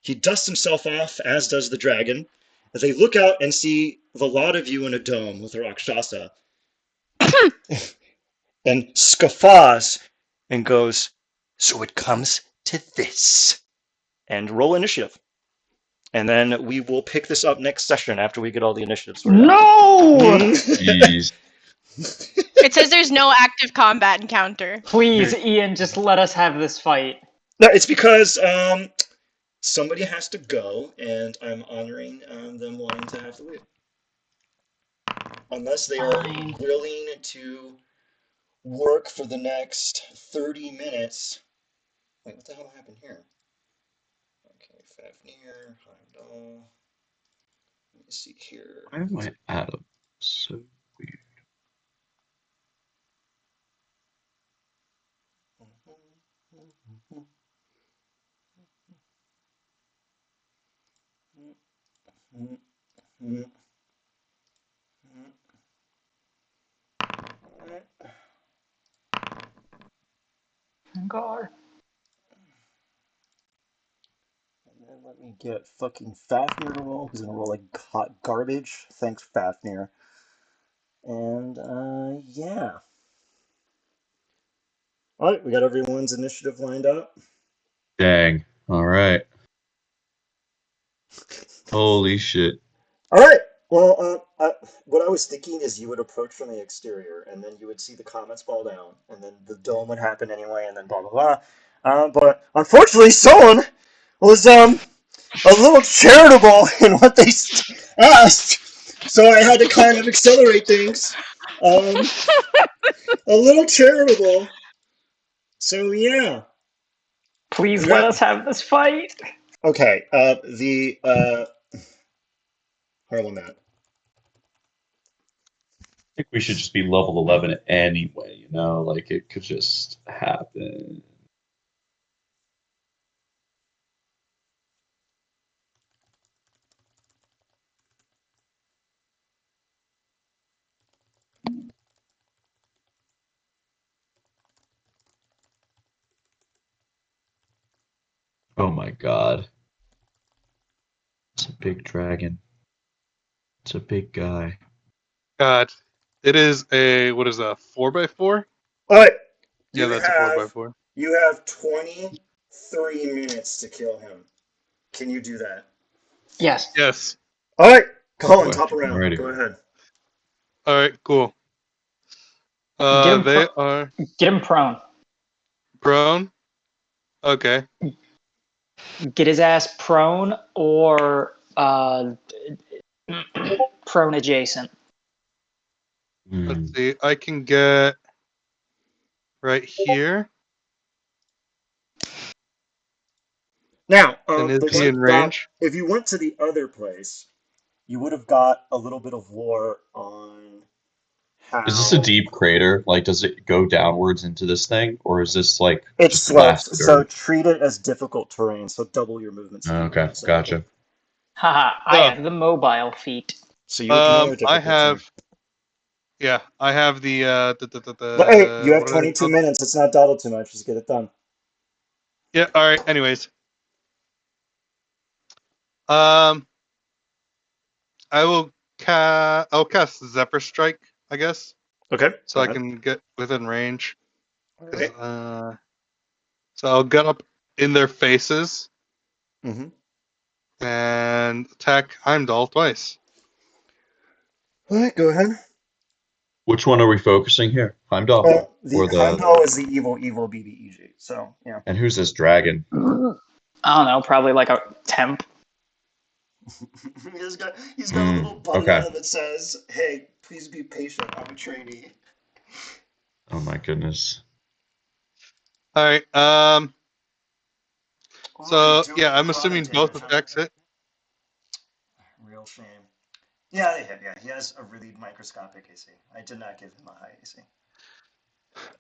He dusts himself off, as does the dragon, as they look out and see the lot of you in a dome with Rakshasa, and scoffs and goes, so it comes to this. And roll initiative. And then we will pick this up next session after we get all the initiatives sorted out. No! Jeez. It says there's no active combat encounter. Please, Ian, just let us have this fight. No, it's because somebody has to go, and I'm honoring them wanting to have to leave. Unless they are Fine. willing to work for the next 30 minutes. Wait, what the hell happened here? Okay, Fafnir, Heimdall. Let me see here. Why am I Adam? So weird. God. And then let me get fucking Fafnir to roll, who's gonna roll like hot garbage. Thanks, Fafnir. And yeah. Alright, we got everyone's initiative lined up. Dang. All right. Holy shit. Alright, well, what I was thinking is you would approach from the exterior, and then you would see the comets fall down, and then the dome would happen anyway, and then blah blah blah. But unfortunately, someone was a little charitable in what they asked, so I had to kind of accelerate things. A little charitable. So yeah, Please we let got us have this fight. okay. The Harlem Matt. I think we should just be level 11 anyway, you know? Like, it could just happen. Oh my god. It's a big dragon. It's a big guy. God. It is a what is that? 4x4? All right, Yeah, that's a 4x4. you have 23 minutes to kill him. Can you do that? Yes. Yes. All right, Oh Colin, boy, top I'm around. ready. Go ahead. All right. Cool. Get him, They are get him prone. prone. Okay. Get his ass prone or prone adjacent. Hmm. Let's see. I can get right here. Now, And is the he one in that range? if you went to the other place, you would have got a little bit of lore on Is this a how deep crater? Like, does it go downwards into this thing? Or is this, like, it just slopes. blasted So earth? treat it as difficult terrain. So double your movement speed when Okay, you say it. gotcha. Haha, I Oh. have the mobile feat. So you give me your I difficulty. have. Yeah, I have But hey, you have what are they 22 called? minutes. It's not dawdle too much. Just get it done. Yeah. All right. Anyways, um, I'll cast Zephyr Strike, I guess, Okay, so go I ahead. can get within range. All 'Cause, right. so I'll get up in their faces Mm-hmm. and attack Heimdall twice. All right, go ahead. Which one are we focusing here? Heimdall Well, the or the Heimdall is the evil BBEG. So yeah. and who's this dragon? I don't know, probably like a temp. he's got a little button Okay. on it that says, "Hey, please be patient. I'm a trainee." Oh my goodness. All right. What are we So doing yeah, I'm necrotic assuming both damage on attacks hit. Real shame. Yeah, they hit. Yeah, he has a really microscopic AC. I did not give him a high AC.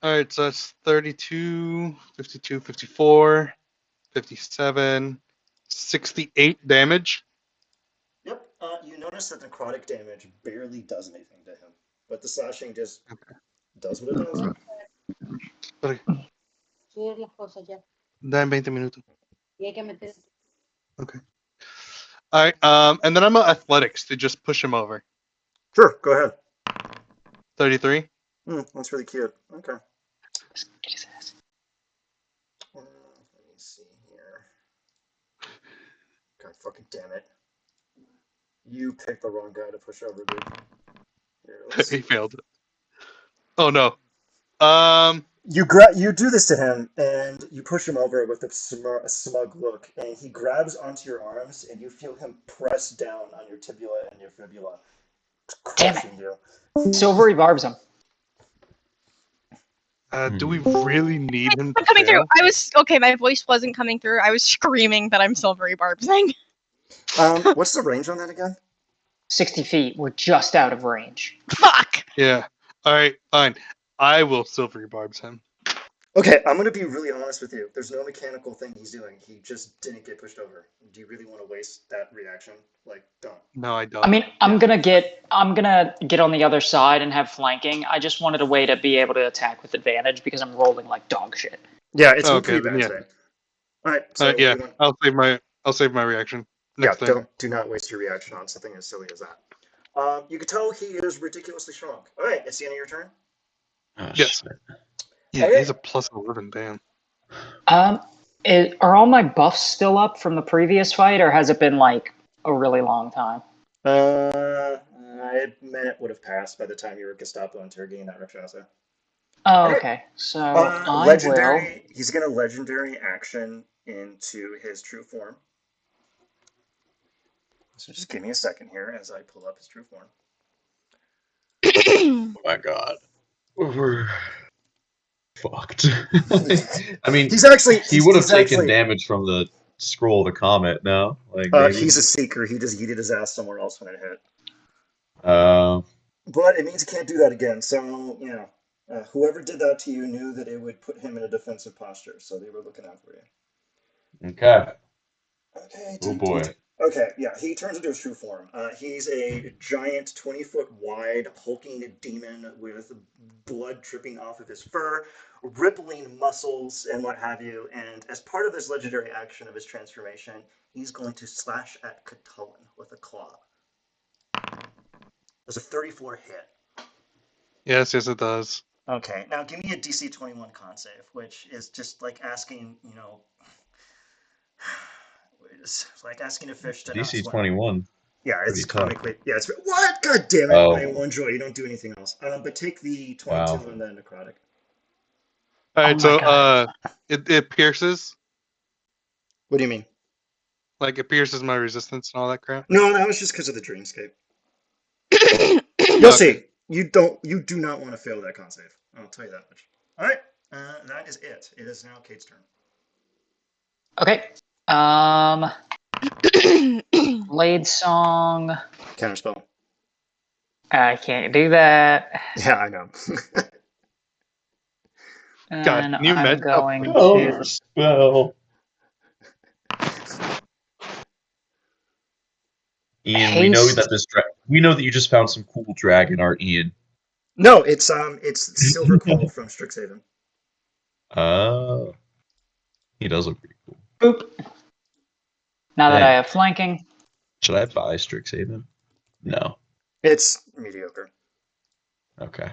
All right, so that's 32, 52, 54, 57, 68 damage. Yep. You notice that necrotic damage barely does anything to him, but the slashing just does what it does. Okay. Da en 20 minutos. Okay. All right. And then I'm at athletics to just push him over. Sure, go ahead. 33. That's really cute. Okay. Let me see here. God fucking damn it. You picked the wrong guy to push over, dude. Here, let's He see. failed. Oh no. You do this to him, and you push him over with a smug look, and he grabs onto your arms, and you feel him press down on your tibia and your fibula, Damn it. crushing you. Silvery barbs him. Do we really need him to Coming through. fail? I was okay. My voice wasn't coming through. I was screaming that I'm silvery barbsing. What's the range on that again? 60 feet. We're just out of range. Fuck. Yeah. All right. Fine. I will silvery barbs him. Okay, I'm gonna be really honest with you. There's no mechanical thing he's doing. He just didn't get pushed over. Do you really want to waste that reaction? Like, don't. No, I don't. I mean, I'm gonna get on the other side and have flanking. I just wanted a way to be able to attack with advantage because I'm rolling like dog shit. Yeah, it's been Okay. pretty Then bad yeah. today. All right, so Yeah. you want? I'll save my reaction Yeah, next turn. do not waste your reaction on something as silly as that. You can tell he is ridiculously strong. All right, it's the end of your turn. Oh, Yes. shit. Yeah. Okay. He's a plus 11. Damn. Are all my buffs still up from the previous fight, or has it been like a really long time? A minute would have passed by the time you were Gestapo interrogating that Rakshasa. Oh, All right. okay. So I will. Legendary. He's gonna legendary action into his true form. So just give me a second here as I pull up his true form. Oh my god. We're fucked. I mean, he would have taken damage from the scroll of the comet, no? Like maybe. He's a seeker. He just yeeted his ass somewhere else when it hit. Uh, But it means he can't do that again. So whoever did that to you knew that it would put him in a defensive posture. So they were looking out for you. okay. Okay. Oh boy. Okay, yeah, he turns into his true form. He's a giant, 20-foot wide, hulking demon with blood dripping off of his fur, rippling muscles, and what have you. And as part of this legendary action of his transformation, he's going to slash at Catullin with a claw. There's a 34 hit. Yes, it does. Okay, now give me a DC 21 con save, which is just like asking, it's like asking a fish to not DC swim. 21. Yeah, it's Pretty tough. comically. Yeah, it's what? God damn it! Oh. I am one joy. You don't do anything else. But take the 22 Wow. and then necrotic. All right. my So God. it pierces. What do you mean? Like it pierces my resistance and all that crap. No, that was just because of the dreamscape. You'll see. You do not want to fail that con save. I'll tell you that much. All right, that is it. It is now Kate's turn. Okay. Blade song. Counterspell. I can't do that. Yeah, I know. God, And can you I'm imagine how going funny- to. Counterspell. Ian, we know that we know that you just found some cool dragon art, Ian. No, it's Silver Quill from Strixhaven. Oh. He does look pretty cool. Boop. Now that Dang. I have flanking. Should I buy Strixhaven? No. It's mediocre. Okay.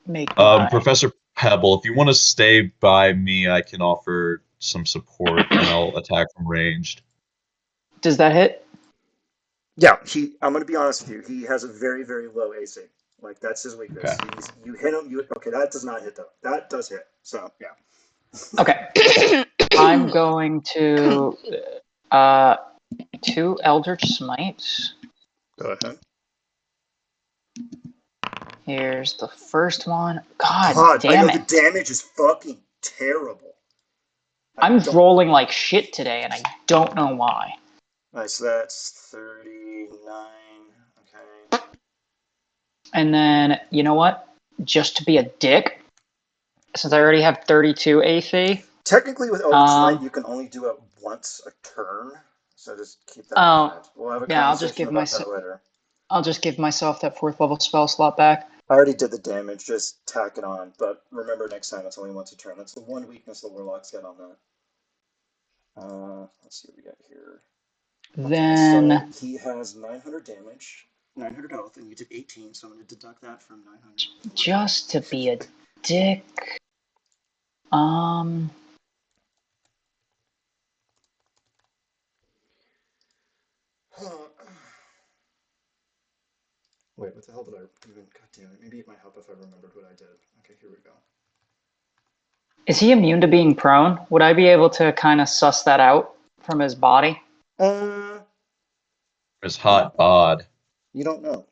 Make my. Professor Pebble, if you want to stay by me, I can offer some support and I'll attack from ranged. Does that hit? Yeah, I'm gonna be honest with you. He has a very, very low AC. Like that's his weakness. Okay. You hit him. Okay, that does not hit though. That does hit. So yeah. Okay, I'm going to uh 2 Eldritch Smites. Go ahead. Here's the first one. God God, I know damn the it! damage is fucking terrible. I I'm don't. rolling like shit today, and I don't know why. Alright, so that's 39. Okay. And then you know what? Just to be a dick, since I already have 32 AC. Technically, with Eldritch Smite, Um. you can only do it once a turn. So just keep that in Oh, mind. We'll have a yeah. conversation about that later. I'll just give myself that 4th level spell slot back. I already did the damage, just tack it on. But remember, next time it's only once a turn. That's the one weakness the Warlocks get on that. Let's see what we got here. Okay, so Then he has 900 damage, 900 health, and you did 18, so I'm going to deduct that from 900. just to be a dick. Um. Wait, what the hell did I even? God damn it! Maybe it might help if I remembered what I did. Okay, here we go. Is he immune to being prone? Would I be able to kind of suss that out from his body? Uh, His hot bod. you don't know.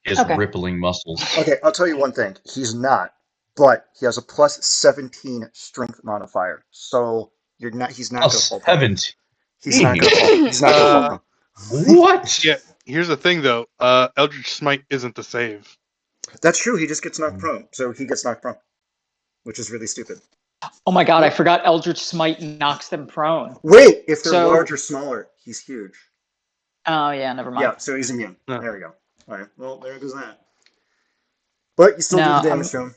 He has Okay. rippling muscles. Okay, I'll tell you one thing. He's not, but he has a plus 17 strength modifier. So you're not. He's not going to Plus fall prone. 17. He's not going to fall. He's not going to fall Uh, prone. What? yeah. Here's the thing, though. Eldritch Smite isn't the save. That's true. He just gets knocked prone. So he gets knocked prone, which is really stupid. Oh my god, I What? forgot Eldritch Smite knocks them prone. Wait, if they're So, large or smaller, he's huge. oh yeah, never mind. Yeah, so he's immune. No. There we go. All right. Well, there goes that. But you still do No, the damage to him.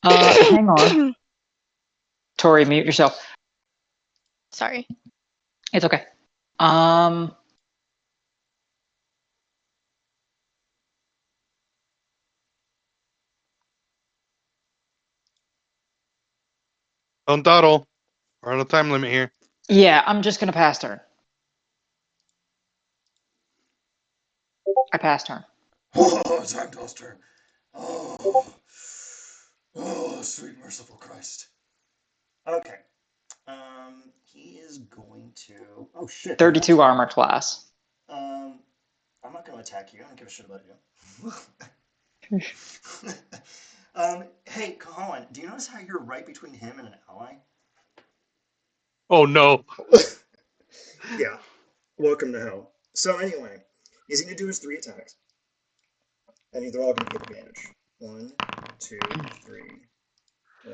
hang on. Tori, mute yourself. Sorry. It's okay. Um, Don't dawdle. We're on a time limit here. yeah, I'm just gonna pass turn. I passed turn. Oh, time toaster. Oh, oh, sweet merciful Christ. Okay. He is going to. Oh shit. 32 armor class. I'm not going to attack you. I don't give a shit about you. Hey, Colin, do you notice how you're right between him and an ally? Oh no. Yeah. Welcome to hell. So anyway, he's going to do his 3 attacks, and they're all going to get advantage. 1, 2, 3.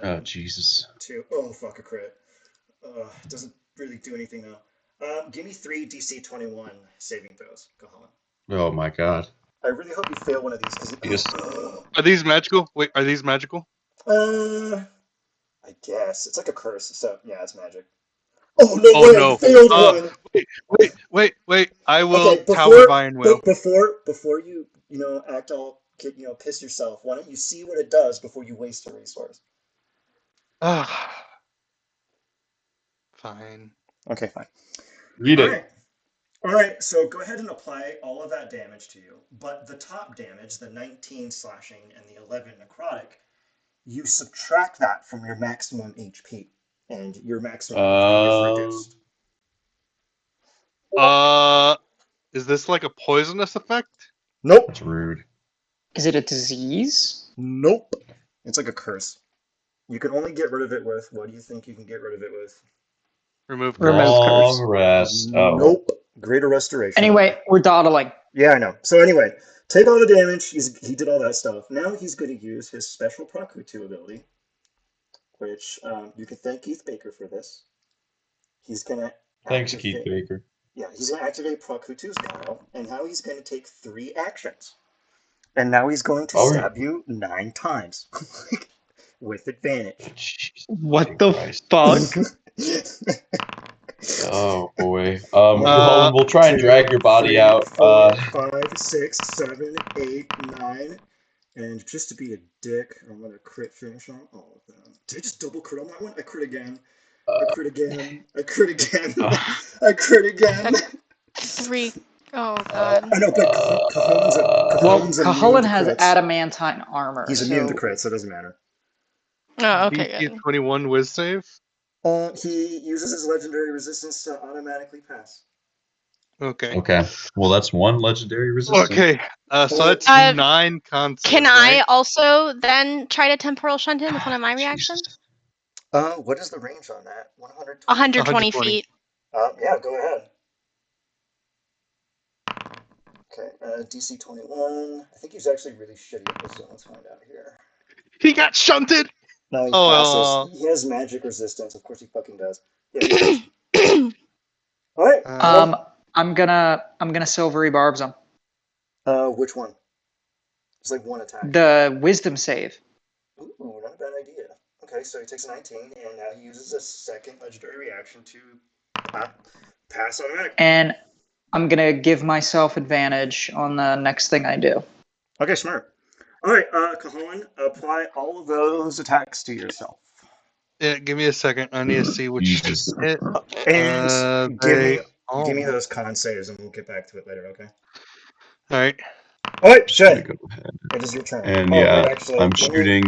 Oh, Jesus. 2. Oh fuck, a crit. It doesn't really do anything though. Give me 3 DC 21 saving throws, Colin. Oh, my God. I really hope you fail one of these because Yes. Are these magical? Wait, are these magical? I guess it's like a curse. So yeah, it's magic. Oh no Oh way! I no. failed one. Wait. I will Okay, Tower of Iron Will. before you act all piss yourself. Why don't you see what it does before you waste a resource? Ah. Fine. Okay, fine. Read All it. right. All right, so go ahead and apply all of that damage to you. But the top damage, the 19 slashing and the 11 necrotic, you subtract that from your maximum HP, and your maximum HP is reduced. Is this like a poisonous effect? Nope. That's rude. Is it a disease? Nope. It's like a curse. You can only get rid of it with, what do you think you can get rid of it with? Remove Remove curse. Long curse. rest. Oh. Nope. Greater restoration. Anyway, we're dawdling. Yeah, I know. So anyway, take all the damage. He did all that stuff. Now he's going to use his special Prakutu ability, which you can thank Keith Baker for this. He's going to Thanks, Keith Baker. Yeah, he's going to activate Prakutu's Guile, and now he's going to take 3 actions. And now he's going to stab you 9 times with advantage. What the fuck? Oh boy. Uh, We'll try and drag your body 3, out. 4, 5, 6, 7, 8, 9. And just to be a dick, I'm going to crit finish on all of them. Did I just double crit on that one? I crit again. I crit again. I crit again. I crit again. 3. Oh god. I know, but Well, Cajone's immune Cuhullin to has crits. adamantine armor, He's immune to so crits, so it doesn't matter. Oh, okay, DC good. 21 whiz save. He uses his legendary resistance to automatically pass. Okay. Okay. Well, that's one legendary resistance. Okay. So that's Uh, 9 con save, Can right? I also then try to temporal shunt him with one of my reactions? Jesus. What is the range on that? 120? 120 120. feet. Yeah, go ahead. Okay, DC 21. I think he's actually really shitty at this, so let's find out here. He got shunted. No, he passes. Oh. He has magic resistance. Of course he fucking does. Yeah, he passed. Alright, Uh, I'm gonna silvery barbs him. which one? It's like one attack. The wisdom save. Ooh, not a bad idea. Okay, so he takes a 19, and now he uses a second legendary reaction to pass automatic. And I'm gonna give myself advantage on the next thing I do. Okay, smart. Alright, Cajon, apply all of those attacks to yourself. yeah, give me a second. I need to see which Jesus. hit. And give They me those con saves, and we'll get back to it later, okay? All right. Alright, Just gonna Shed, go ahead. it is your turn. And Oh, yeah, wait, actually, I'm shooting.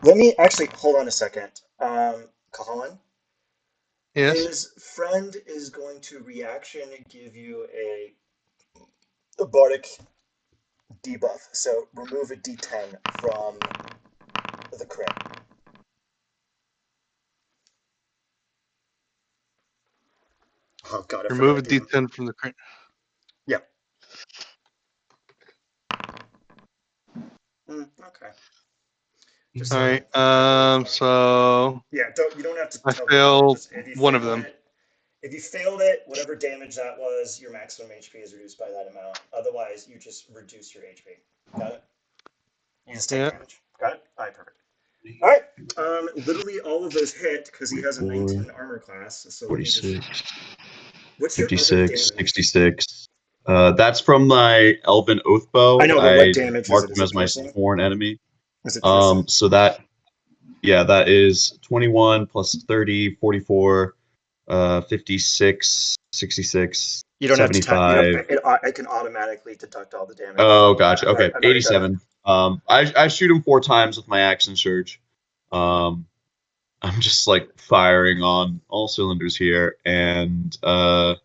let me actually, hold on a second. Cajon, Yes. his friend is going to reaction give you a bardic debuff. So remove a d10 from the crit. Oh god, I Remove a forgot to do. D10 from the crit. Yeah. Okay. Just All so right. I So yeah, you don't have to I tell me about it. failed Just if you one of fail them. it, if you failed it, whatever damage that was, your maximum HP is reduced by that amount. Otherwise, you just reduce your HP. Got it? You just take Yeah. damage. Got it? All right, perfect. All right. Literally all of those hit because he has a 19 armor class. So let me just. 46, What's your other 56, damage? 66. That's from my Elven Oath I Bow. know, but what I damage is it? marked Is him it as my piercing? sworn enemy. Is it piercing? So that, yeah, that is 21 plus 30, 44, 56, 66, You don't have to tap. You know, 75. I can automatically deduct all the damage. Oh, gotcha. Okay, I've already done it. 87. I shoot him 4 times with my action surge. Um, I'm just like firing on all cylinders here, and I'll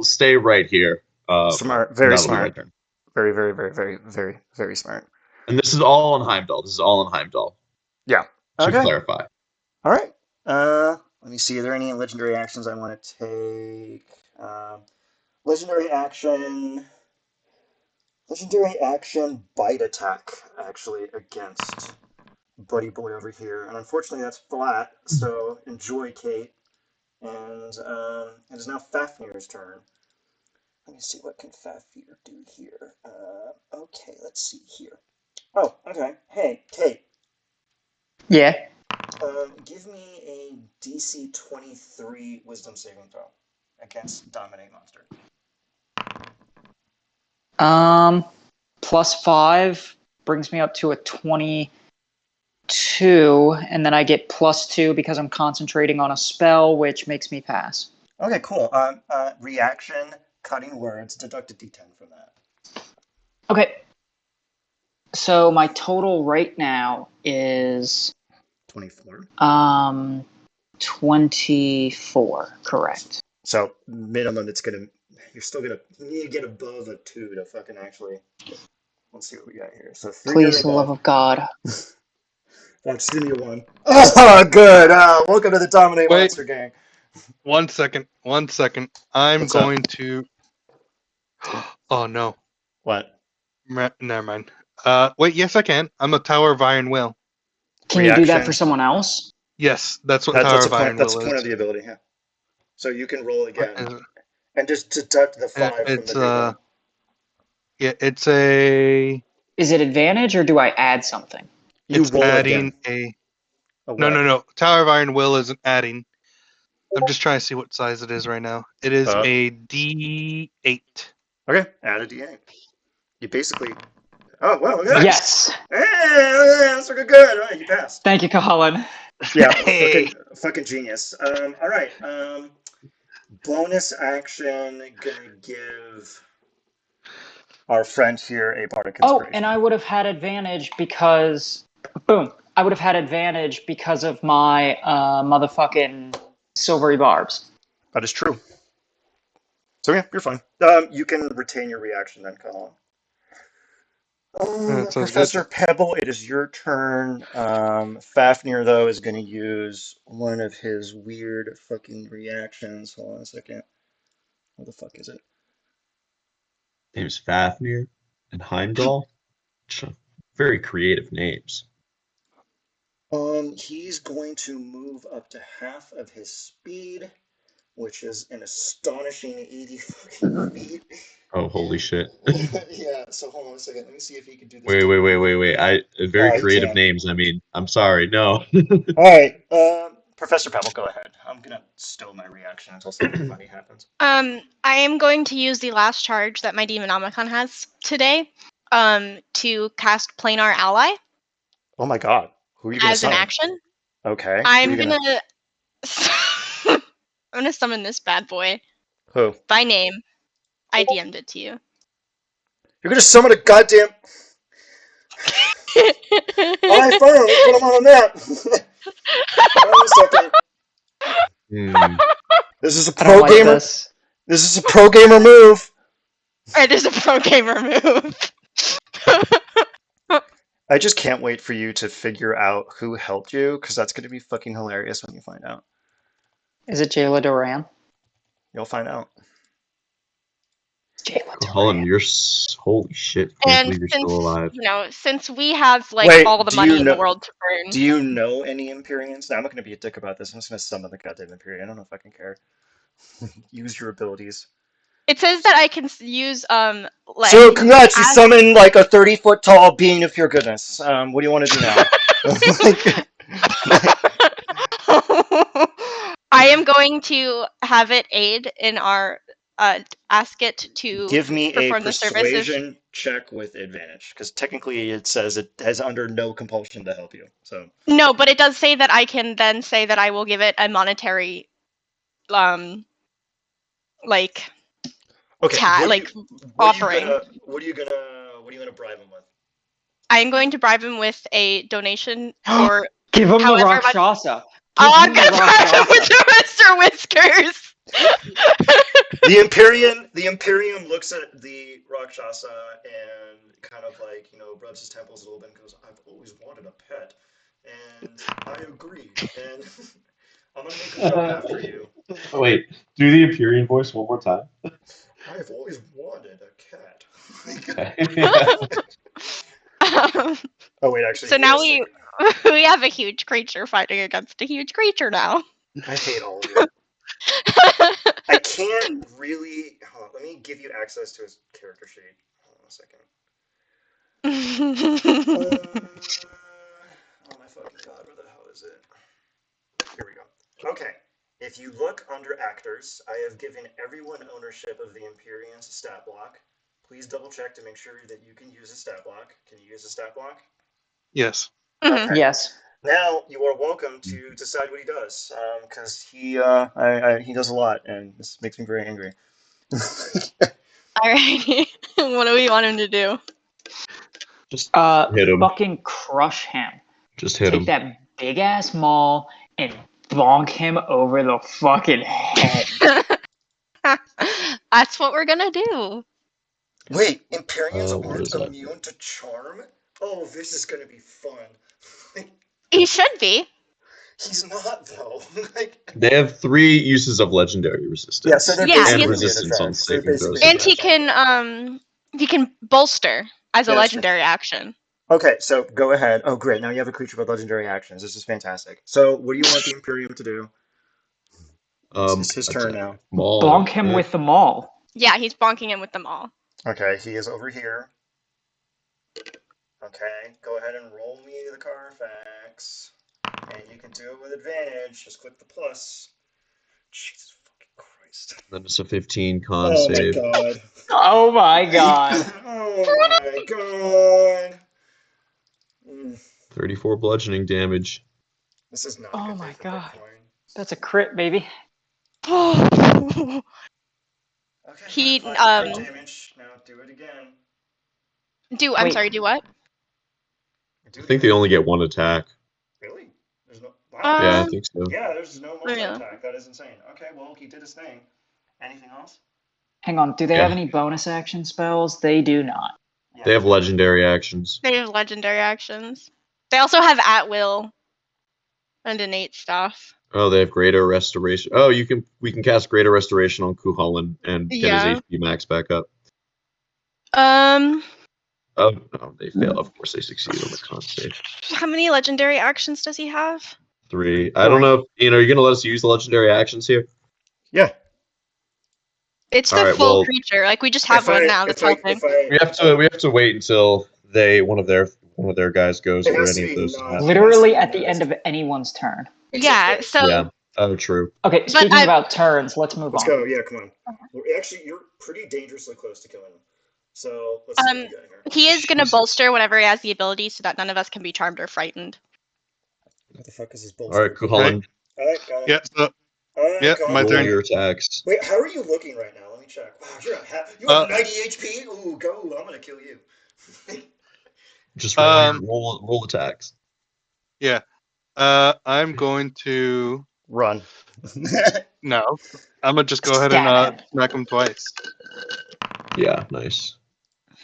stay right here. Smart, And very that'll be my smart, turn. very, very, very, very, very, very smart. And this is all in Heimdall. This is all in Heimdall. Yeah. To Okay. clarify. All right. Let me see. Are there any legendary actions I want to take? Legendary action. Legendary action. Bite attack. Actually, against Buddy Boy over here, and unfortunately that's flat. So enjoy, Kate. And it is now Fafnir's turn. Let me see what can Fafnir do here. Okay, let's see here. Oh, okay. Hey, Kate. Yeah. Give me a DC 23 Wisdom saving throw against Dominate Monster. +5 brings me up to a 22, and then I get +2 because I'm concentrating on a spell, which makes me pass. Okay, cool. Reaction, cutting words, deduct a D10 from that. Okay. So my total right now is 24. 24, correct. So minimum, you're still gonna you need to get above a 2 to fucking actually. Let's see what we got here. So 3 or Please, for the love above. of God. Just give me a 1. Oh, good. Welcome to the Dominate Wait. Monster gang. 1 second. 1 second. I'm What's up? going to. Oh no. What? Never mind. Wait. Yes, I can. I'm a Tower of Iron Will. Can you do that Reaction. for someone else? Yes, that's what That's Tower a of point. Iron That's a Will point is. of the ability. Yeah. So you can roll What again is it? and just deduct the 5 from It's the D1. yeah. It's a. Is it advantage or do I add something? You It's roll adding again. a. A No, what? no, no. Tower of Iron Will isn't adding. I'm just trying to see what size it is right now. It is a D8. Okay. Add a D8. You basically. Oh well. Look at that. Yes. Hey, that's looking good. All right, you passed. Thank you, Colin. Yeah. Hey. Fucking genius. All right. bonus action gonna give our friend here a bardic Oh, and inspiration. I would have had advantage because, boom, I would have had advantage because of my motherfucking silvery barbs. That is true. So yeah, you're fine. You can retain your reaction then, Colin. That sounds good. Professor Pebble, it is your turn. Fafnir, though, is going to use one of his weird fucking reactions. Hold on a second. What the fuck is it? Name's Fafnir and Heimdall. Very creative names. He's going to move up to half of his speed, which is an astonishing 80 fucking feet. Oh, holy shit. Yeah, so hold on a second. Let me see if he can do this. Wait. Very He creative can't. names. I mean, I'm sorry. No. All right, Professor Pebble, go ahead. I'm gonna stow my reaction until something funny happens. I am going to use the last charge that my Demonomicon has today, to cast Planar Ally Oh my god. Who are you gonna as an summon? action. Okay. Who are I'm you gonna gonna, I'm gonna summon this bad boy who? by name. I DM'd it to you. You're gonna summon a goddamn Alright, fine, let's put him on a map. Hold on a second. Hmm. This is a I don't pro like gamer. this. This is a pro gamer move. It is a pro gamer move. I just can't wait for you to figure out who helped you, because that's gonna be fucking hilarious when you find out. Is it Jayla Duran? You'll find out. Jayla Colin, Duran. holy shit. Can't And believe you're still since alive. since we have like all Wait, the money in the world to burn, do you know any Empyreans? No, I'm not gonna be a dick about this. I'm just gonna summon the goddamn Empyrean. I don't know if I can care. Use your abilities. it says that I can use like So congrats, you as summoned like a 30-foot tall being of pure goodness. What do you want to do now? like, I am going to have it aid in our ask it to give me a perform the service if persuasion check with advantage, because technically it says it has under no compulsion to help you. So no, but it does say that I can then say that I will give it a monetary like okay, offering. what are you gonna bribe him with? I'm going to bribe him with a donation for Give him the however much. Rakshasa. Give Oh, I'm him the gonna bribe him with Rakshasa. the Mr. Whiskers. The Imperium looks at the Rakshasa and kind of like, rubs his temples a little bit and goes, I've always wanted a pet. And I agree. And I'm gonna make him go after you. Wait, do the Empyrean voice one more time. I've always wanted a cat. Oh wait, actually, So wait a now second. we have a huge creature fighting against a huge creature now. I hate all of you. I can't really. Hold on, let me give you access to his character sheet. Hold on a second. Oh my fucking god, where the hell is it? Here we go. Okay. If you look under actors, I have given everyone ownership of the Empyrean's stat block. Please double check to make sure that you can use a stat block. Can you use a stat block? Yes. Mhm. Okay. Yes. Now you are welcome to decide what he does, because he he does a lot, and this makes me very angry. Alrighty. What do we want him to do? Just hit him. Fucking crush him. Just hit Take him. that big ass maul and bonk him over the fucking head. That's what we're gonna do. Wait, Empyreans What aren't is that? immune to charm? Oh, this is gonna be fun. He should be. He's not though. Like, They have 3 uses of legendary yeah, resistance so they're Yeah, and basically he's, immune to resistance on charm. They're saving basically throws immune and again. to charm. he can bolster as a Yeah, that's true. legendary action. Okay, so go ahead. Oh, great. Now you have a creature with legendary actions. This is fantastic. So, what do you want the Imperium to do? It's his turn Attack. now. Maul. Bonk him Yeah. with the maul. Yeah, he's bonking him with them all. Okay, he is over here. Okay, go ahead and roll me the Carfax. And you can do it with advantage. Just click the plus. Jesus fucking Christ. Then it's a 15 con Oh my save. god. Oh my god. Oh my god. 34 bludgeoning damage. This is not Oh a good day my for god. Bitcoin. That's a crit, baby. Oh. Okay, He I applied the crit damage. Now do it again. I'm Wait. sorry, do what? Do I it think they again. only get one attack. Really? There's no. Wow. Yeah, I Um, think so. Yeah, there's no let me know. multi-attack. That is insane. Okay, well, he did his thing. Anything else? Hang on. Do they Yeah. have any bonus action spells? They do not. Yeah, They have he's got- legendary actions. They have legendary actions. They also have at will and innate stuff. Oh, they have greater restoration. Oh, we can cast greater restoration on Kuhalin and get his Yeah. HP max back up. Um, Oh no, they fail. Of course, they succeed on the con save. how many legendary actions does he have? 3. I don't know. If, you're gonna let us use the legendary actions here. Yeah. It's All the right. full Well, creature. Like we just have one now. That's the whole thing. we have to wait until one of their guys goes It for has to any of be those. not- Literally at the end of anyone's turn. Yeah. So Yeah. Oh, true. Okay, But speaking I- about turns, let's move Let's on. go. Yeah, come on. Actually, you're pretty dangerously close to killing him. So let's see what we got here. he is gonna Jesus. bolster whenever he has the ability, so that none of us can be charmed or frightened. What the fuck is his All bolster? right, Kuhalin, All right, got it. Yeah. So All right, yeah, go my on. roll turn. your attacks. Wait, how are you looking right now? Let me check. Wow, you have 90 HP. Ooh, go! I'm gonna kill you. Just Um, roll attacks. Yeah. I'm going to Run. no. I'm gonna just go ahead Stab and him. smack him twice. Yeah, nice.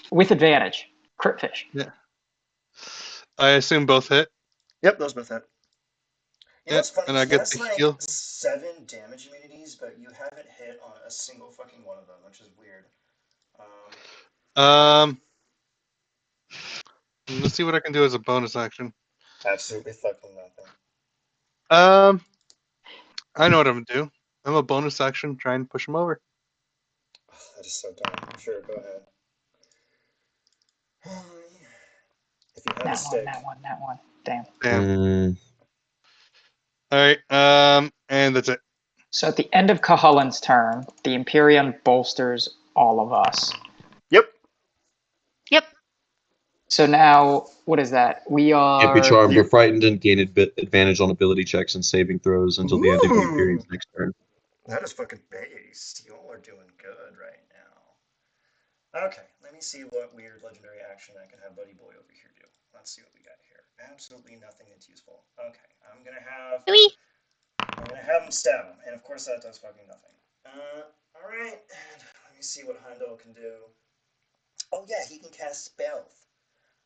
With advantage. Crit fish. Yeah. I assume both hit. Yep, those both hit. You know Yeah, what's funny? and I He get has the like heal. 7 damage immunities, but you haven't hit on a single fucking one of them, which is weird. Um, let's see what I can do as a bonus action. Absolutely fucking nothing. I know what I'm gonna do. I'm a bonus action try and push him over. Oh, that is so dumb. Sure, go ahead. If you have a That one, stick. that one. Damn. Damn. Mm, All right. And that's it. So at the end of Cahulin's turn, the Empyrean bolsters all of us. Yep. Yep. So now, what is that? We can't be are... charmed or frightened and gain advantage on ability checks and saving throws until the end of the Ooh. Imperium's next turn. That is fucking based. You all are doing good right now. Okay, let me see what weird legendary action I can have Buddy Boy over here do. Let's see what we got here. Absolutely nothing that's useful. Okay, I'm gonna have him stab him, and of course that does fucking nothing. All right, and let me see what Heimdall can do. Oh yeah, he can cast spells.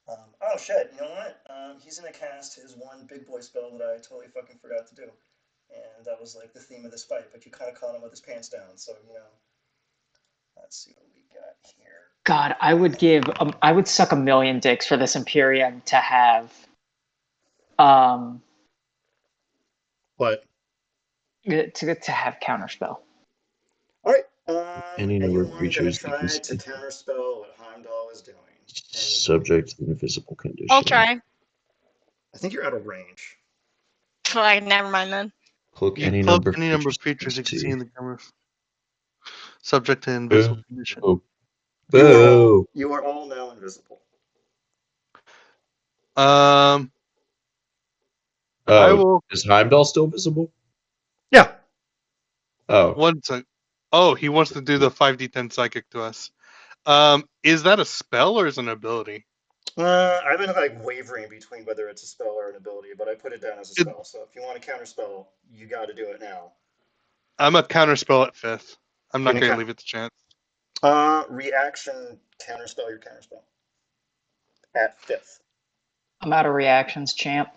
Oh shit, you know what? He's gonna cast his one big boy spell that I totally fucking forgot to do. And that was like the theme of this fight, but you kind of caught him with his pants down, so you know. Let's see what we got here. God, I would suck a million dicks for this Empyrean to have, What? to have counterspell. All right. Any number of Anyone creatures gonna try to counterspell what Heimdall is doing? subject to the invisible condition. I'll try. I think you're out of range. Like, never mind then. Cloak You any cloak number of any number of creatures you can see in the camera. Subject to invisible condition. Oh. Boo! You are all now invisible. I Oh, will. is Heimdall still visible? Yeah. Oh, One sec. Oh, he wants to do the 5d10 psychic to us. Is that a spell or is it an ability? I've been like wavering between whether it's a spell or an ability, but I put it down as a spell. So if you want to counterspell, you got to do it now. I'm a counterspell at 5th. I'm not You're going gonna to leave it to chance. Reaction counterspell your counterspell at 5th. I'm out of reactions, champ.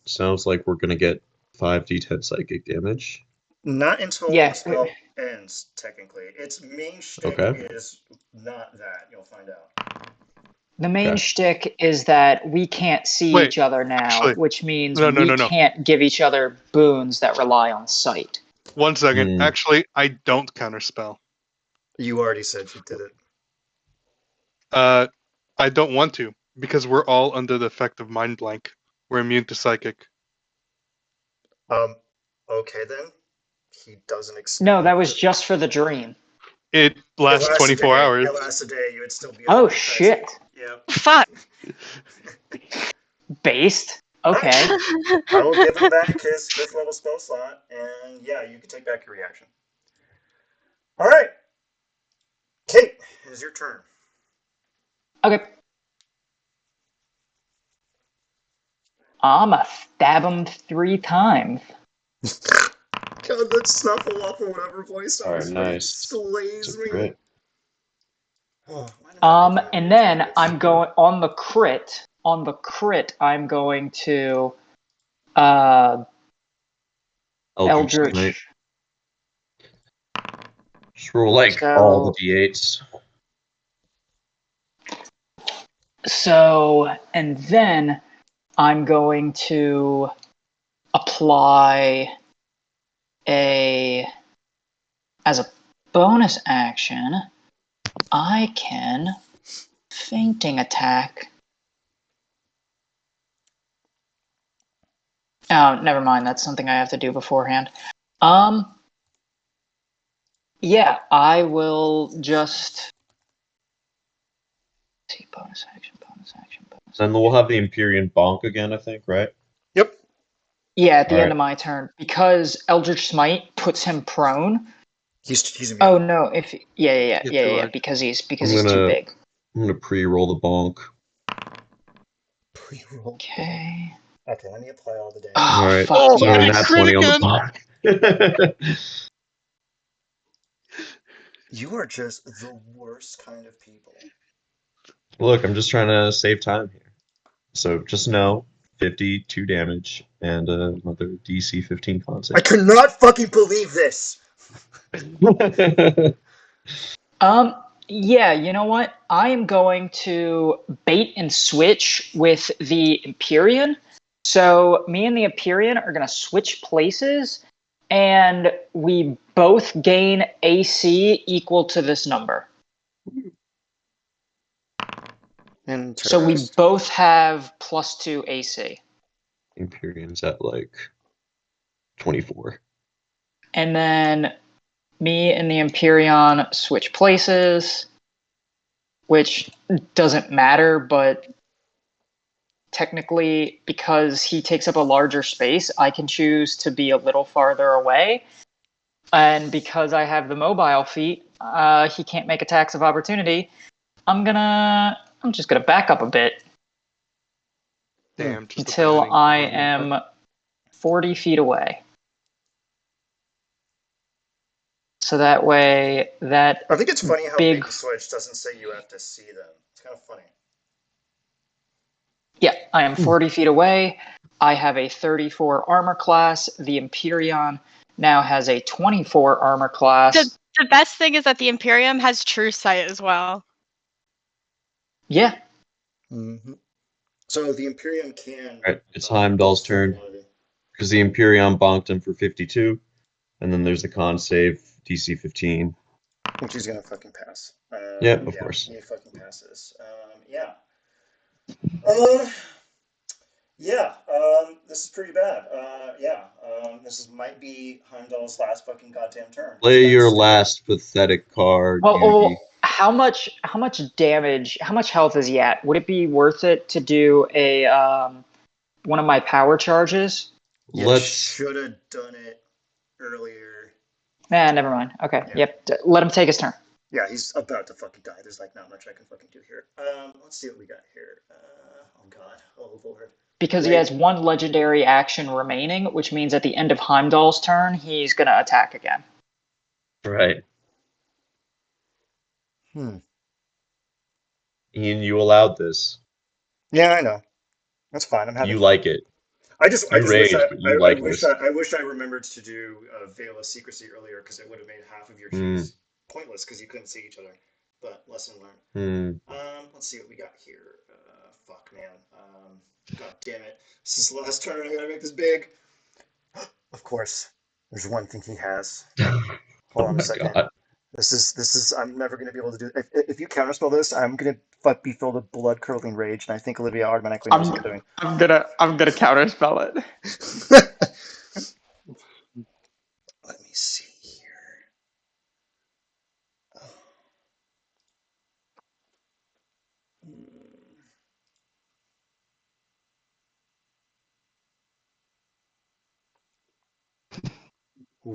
sounds like we're gonna get 5d10 psychic damage. Not until Yeah. the spell ends, technically. Its main shtick Okay. is not that. You'll find out. The main Okay. shtick is that we can't see Wait, each other now, actually, which means no. we can't give each other boons that rely on sight. 1 second. Hmm. Actually, I don't counterspell. You already said you did it. I don't want to because we're all under the effect of mind blank. We're immune to psychic. Okay then. He doesn't expect. No, that was just for the dream. It lasts 24 hours. It lasts a day. You would still be. Oh shit! Yep. Fuck. Based? Okay. I will give him back his 5th level spell slot, and yeah, you can take back your reaction. All right, Kate, it is your turn. Okay. I'ma stab him 3 times. God, that snuffle off or whatever voice All right, sounds fucking nice. It's a slays me. crit. Oh, why did I make And that then voice? I'm going on the crit. On the crit, I'm going to uh Eldritch Smite. Eldritch. Just roll like all the So d8s. and then I'm going to apply a as a bonus action, I can fainting attack. Oh, never mind. That's something I have to do beforehand. Yeah, I will just see bonus action, bonus action, bonus Then action. we'll have the Empyrean Bonk again, I think, right? Yep. Yeah, at the All end right. of my turn, because Eldritch Smite puts him prone. He's immune. Oh no! If You're too large. because he's I'm too gonna big. pre-roll the bonk. Pre-roll. Okay. Okay, let me apply all the damage. Oh All right. fuck Oh, So and yeah! a nat crit 20 on the again. bonk. You are just the worst kind of people. Look, I'm just trying to save time here. So just know 52 damage and another DC 15 con I save. cannot fucking believe this. Yeah, you know what? I am going to bait and switch with the Empyrean. So me and the Empyrean are going to switch places, and we both gain AC equal to this number. So we Interesting. both have +2 AC. Empyrean's at like 24. And then me and the Empyrean switch places, which doesn't matter, but technically, because he takes up a larger space, I can choose to be a little farther away. And because I have the mobile feat, he can't make attacks of opportunity. I'm just gonna back up a bit Damn, just until abandoning I people. am 40 feet away. So that way, that I think it's funny how bait big, and switch doesn't say you have to see them. It's kind of funny. yeah, I am 40 feet away. I have a 34 armor class. The Empyrean now has a 24 armor class. The best thing is that the Imperium has true sight as well. Yeah. Mm-hmm. So the Imperium can. All right, it's Heimdall's turn quality. because the Empyrean bonked him for 52, and then there's the con save DC 15. Which he's gonna fucking pass. Yeah, of course. He fucking passes. Yeah. Uh, yeah. This is pretty bad. Yeah. Might be Heimdall's last fucking goddamn turn. He's Play got your stupid. last pathetic card, Well, Yugi. how much damage? How much health is he at? Would it be worth it to do a one of my power charges? You Let's. should have done it earlier. Nah, never mind. Okay. Yeah. Yep. Let him take his turn. Yeah, he's about to fucking die. There's like not much I can fucking do here. Let's see what we got here. Oh god. Oh lord. Because he Wait. has one legendary action remaining, which means at the end of Heimdall's turn, he's gonna attack again. Right. Hmm. Ian, you allowed this. Yeah, I know. That's fine. I'm having You fun. like it. I just You wish rage, but you like this. I wish I remembered to do Veil of Secrecy earlier because it would have made half of your Hmm. cheats pointless because you couldn't see each other. But lesson Hmm. learned. Let's see what we got here. Fuck man. God damn it. This is the last turn. I gotta make this big. Of course. There's one thing he has. Oh Hold on a my second. god. This is. I'm never gonna be able to do. If you counterspell this, I'm gonna be filled with blood curdling rage, and I think Olivia automatically knows what I'm doing. I'm gonna counterspell it. Let me see here.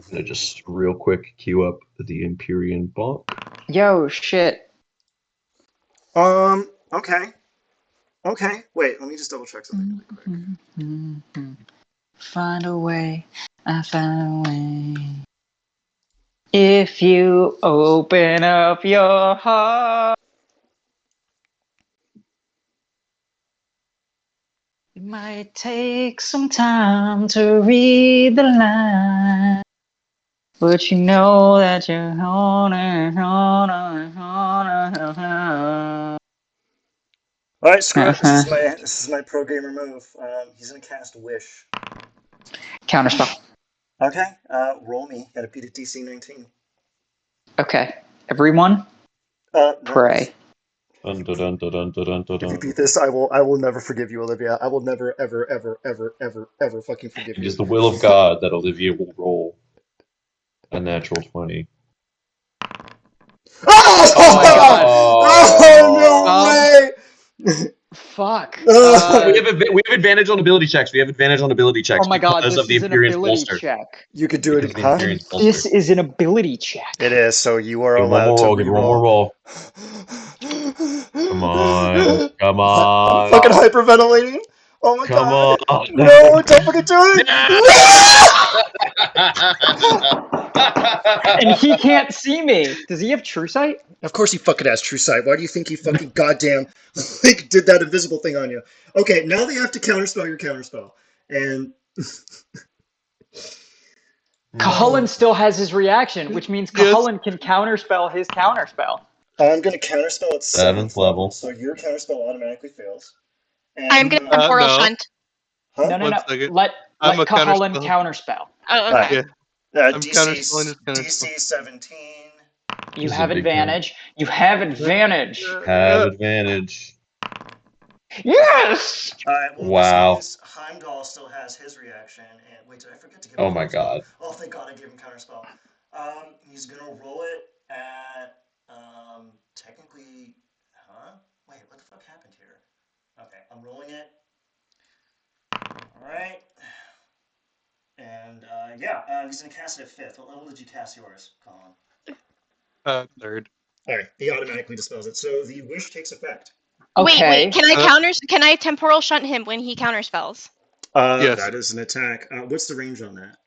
gonna just real quick queue up the Empyrean Bonk. Yo, shit. Okay. Okay. Wait, let me just double check something really quick. Find a way, I find a way. If you open up your heart, it might take some time to read the line, but you know that you're on it, on it, on it. All right, screw it. This is my pro gamer move. He's gonna cast Wish. Counterspell. Okay. Roll me. Gotta beat a DC 19. Okay. Everyone, No. pray. Dun, dun, dun, dun, dun, dun, dun, If you dun. beat this, I will never forgive you, Olivia. I will never, ever, ever, ever, ever, ever fucking forgive It you. is the will of God that Olivia will roll a natural 20. Oh my god. Oh no way! Fuck. We have advantage on ability checks. We have advantage on ability checks Oh my god, because this of the is an Imperium's ability bolster. check. You could do Because it, of the huh? Imperium's bolster. This is an ability check. It is. So you are Give one allowed more to roll. Give one more roll. Come on. Come I'm on. fucking hyperventilating. Oh my Come god. on. No, don't fucking do it. And he can't see me. Does he have true sight? Of course he fucking has true sight. Why do you think he fucking goddamn like did that invisible thing on you? Okay, now they have to counterspell your counterspell. And Cahullin still has his reaction, which means Yes. Cahullin can counterspell his counterspell. I'm gonna counterspell at 7th 7th level, level. so your counterspell automatically fails. I'm And gonna temporal No. shunt. huh? No, no, One no. second. Let I'm a Cahullin counterspell. counterspell. Oh, Alright. okay. Yeah. I'm DC counterspelling his counterspell. DC 17. You This is a have big count. advantage. You have advantage. Have advantage. Yes! Alright, well Wow. in this case, Heimdall still has his reaction. And wait, did I forget to give him Oh my counterspell? god. Oh, thank god I gave him counterspell. He's gonna roll it at technically, huh? Wait, what the fuck happened here? Okay, I'm rolling it. Alright. And he's gonna cast it at 5th. What level did you cast yours, Colin? 3rd. Alright, he automatically dispels it. So the wish takes effect. Okay. Wait. Can I temporal shunt him when he counterspells? Yes. That is an attack. What's the range on that?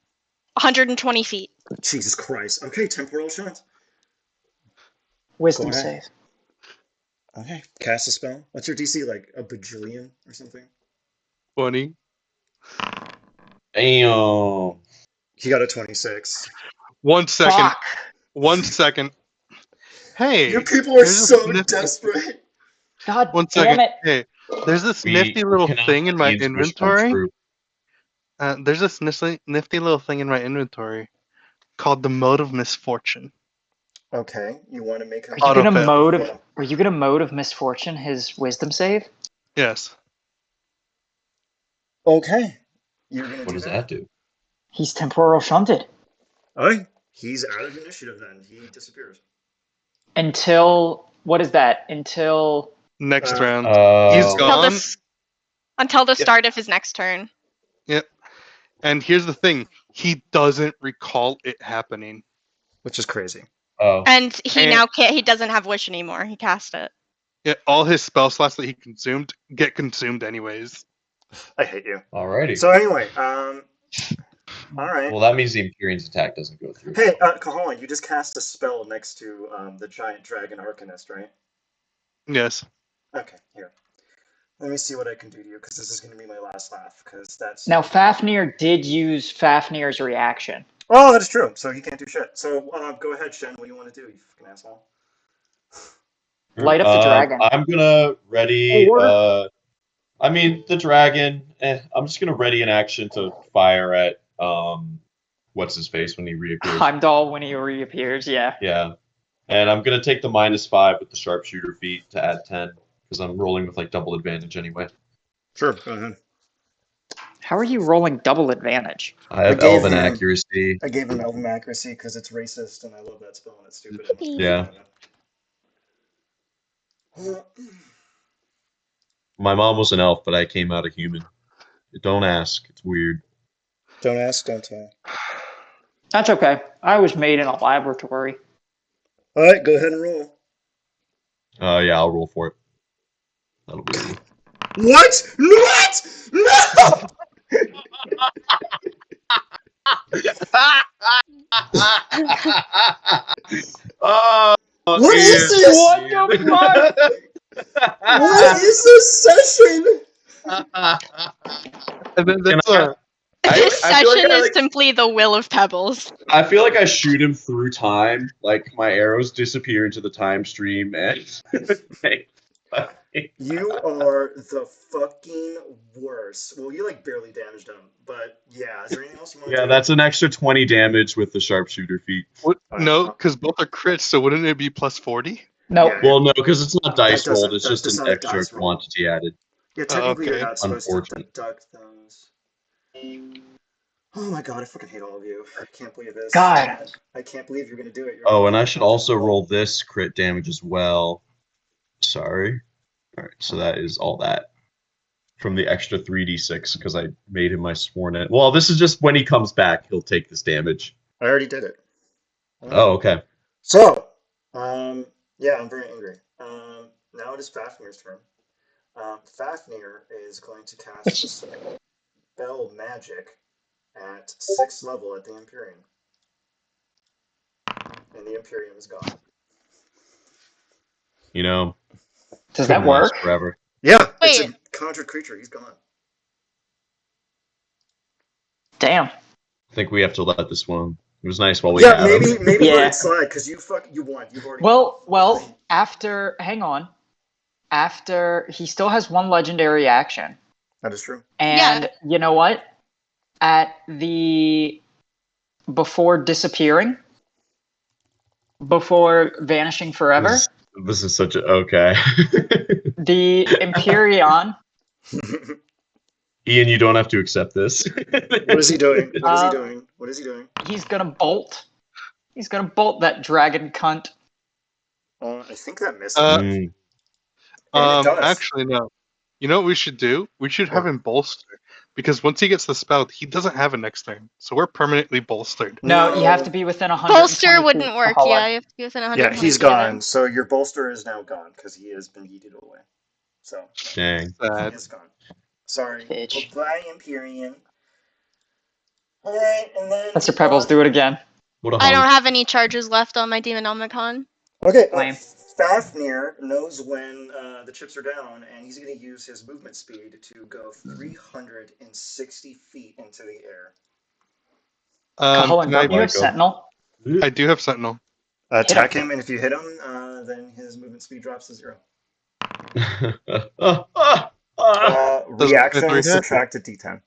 120 feet. Jesus Christ. Okay, temporal shot. Wisdom Go ahead. save. Okay, cast a spell. What's your DC, like a bajillion or something? 20. Damn. He got a 26. 1 second. Fuck. 1 second. Hey. You people are there's a so nifty- desperate. God 1 damn second. it. Hey. There's this We nifty little cannot thing in let my Ian's wish come inventory. true. There's this nifty little thing in my inventory called the Mode of Misfortune. Okay, you want to make him Are you gonna Autofail. mode of misfortune his wisdom save? Yes. Okay, you're gonna What do does that. that do? He's temporal shunted. Alright, he's out of initiative then. He disappears. Until what is that? Until Next Uh, round. He's Oh. gone. Until the Yep. start of his next turn. Yep. And here's the thing. He doesn't recall it happening. which is crazy. Oh. And he And- now can't. He doesn't have wish anymore. He cast it. Yeah, all his spell slots that he consumed get consumed anyways. I hate you. Alrighty. So anyway, alright. Well, that means the Imperium's attack doesn't go through. Hey, Caholan, you just cast a spell next to the giant dragon arcanist, right? Yes. Okay, here. Let me see what I can do to you, because this is going to be my last laugh, because that's... now Fafnir did use Fafnir's reaction. Oh, that is true, so he can't do shit. So, go ahead, Shen, what do you want to do, you fucking asshole? Light up the dragon. I'm gonna ready. Or- I mean the dragon. I'm just gonna ready an action to fire at what's his face when he reappears. Heimdall when he reappears, yeah. Yeah, and I'm gonna take the -5 with the sharpshooter feat to add 10 because I'm rolling with like double advantage anyway. Sure, go ahead. How are you rolling double advantage? I have gave elven him- accuracy. I gave him Elven Accuracy because it's racist, and I love that spell, and it's stupid. Yeah. My mom was an elf, but I came out a human. Don't ask. It's weird. Don't ask, don't tell. That's okay. I was made in a laboratory. All right, go ahead and roll. Yeah, I'll roll for it. That'll be. What? What? No! Oh, What is Ian. this? What the fuck? What is this session? And then Can there's I, This I feel like session is simply the will of Pebbles. I feel like I shoot him through time. Like my arrows disappear into the time stream, and You are the fucking worst. Well, you like barely damaged him, but yeah. Is there anything else you want to yeah, do? that's an extra 20 damage with the sharpshooter feat. what? All right, No, because both are crits, so wouldn't it be plus 40? Nope. yeah, Well, no, because it's not that dice rolled. doesn't. It's just That's an not a extra dice roll. quantity added. Yeah, Oh, technically you're okay. not supposed to Unfortunate. deduct those. Oh my god, I fucking hate all of you. I can't believe this. God. I can't believe you're gonna do it. You're Oh, gonna and I fucking should dodge also it. roll this crit damage as well. Sorry. All right, so that is all that from the extra 3d6 because I made him my sworn in. Well, this is just when he comes back, he'll take this damage. I already did it. Oh, okay. So, yeah, I'm very angry. Now it is Fafnir's turn. Fafnir is going to cast Spell Magic at 6th level at the Empyrean. And the Empyrean is gone. You know, Does couldn't that last work? forever. Yeah, it's Wait. a conjured creature. He's gone. Damn. I think we have to let this one. It was nice while we Yeah, had him. maybe let Yeah. it slide because you won. You've already won. Well, after hang on. After he still has one legendary action. That is true. And you know what? At the before disappearing, before vanishing forever, This is such a okay. the Empyrean Ian, you don't have to accept this. What is he doing? What is he Uh, doing? What is he doing? he's gonna bolt. He's gonna bolt that dragon cunt. I think that misses. Mm. And it does. Actually, no. You know what we should do? We should have What? him bolster. Because once he gets the spell, he doesn't have a next turn. So we're permanently bolstered. No, you have to be within 100. Bolster wouldn't work. Yeah, you have to be within 100. Yeah, he's gone. So your bolster is now gone because he has been yeeted away. So Dang. Sad. he is gone. Sorry. Bitch. Goodbye, Empyrean. Alright, and then. Mr. Pebbles, do it again. What a I don't hunk. have any charges left on my Demonomicon. Okay, Lame. Fafnir knows when the chips are down, and he's going to use his movement speed to go 360 feet into the air. Colin, Can don't you I have go? Sentinel? I do have Sentinel. Attack him, and if you hit him, then his movement speed drops to 0. Does it Reaction, hit? subtract a d10.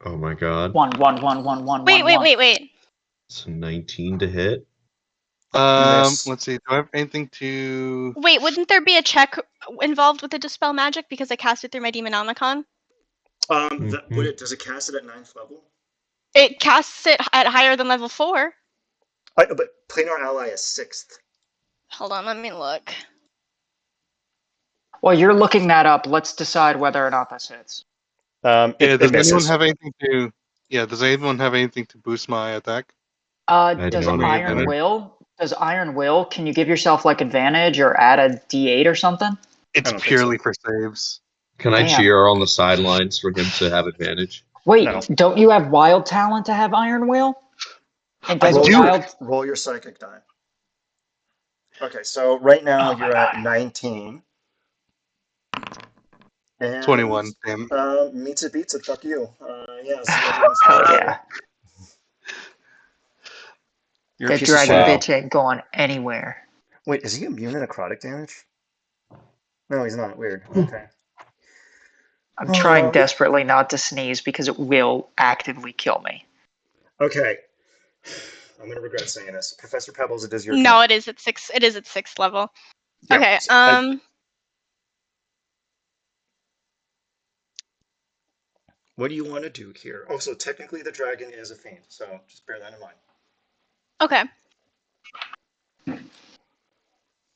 Oh my god. One. Wait. It's 19 to hit. Miss. Let's see. Do I have anything to? Wait, wouldn't there be a check involved with the Dispel Magic because I cast it through my Demonomicon? Does it cast it at 9th level? It casts it at higher than level 4. But Planar Ally is 6th. Hold on, let me look. While you're looking that up, let's decide whether or not this hits. Yeah. It Does anyone misses. have anything to? Yeah. Does anyone have anything to boost my attack? Does don't Iron either. Will? Does Iron Will? Can you give yourself like advantage or add a D8 or something? It's don't think purely so. for saves. Can I Damn. cheer on the sidelines for him to have advantage? Wait, No. don't you have Wild Talent to have Iron Will? And I doesn't do. Wild? Roll your psychic die. Okay, so right now Oh my you're at God. 19. And, 21. Damn. Meets it, beats it. Fuck you. Yeah. Hell yeah. You're a That piece of dragon shit. bitch ain't going anywhere. Wait, is he immune to necrotic damage? No, he's not. Weird. Okay. I'm trying desperately not to sneeze because it will actively kill me. Okay. I'm gonna regret saying this. Professor Pebbles, it is your No, turn. it is at 6. It is at 6th level. Yeah, Okay. so what do you want to do here? Oh, so technically the dragon is a fiend, so just bear that in mind. Okay.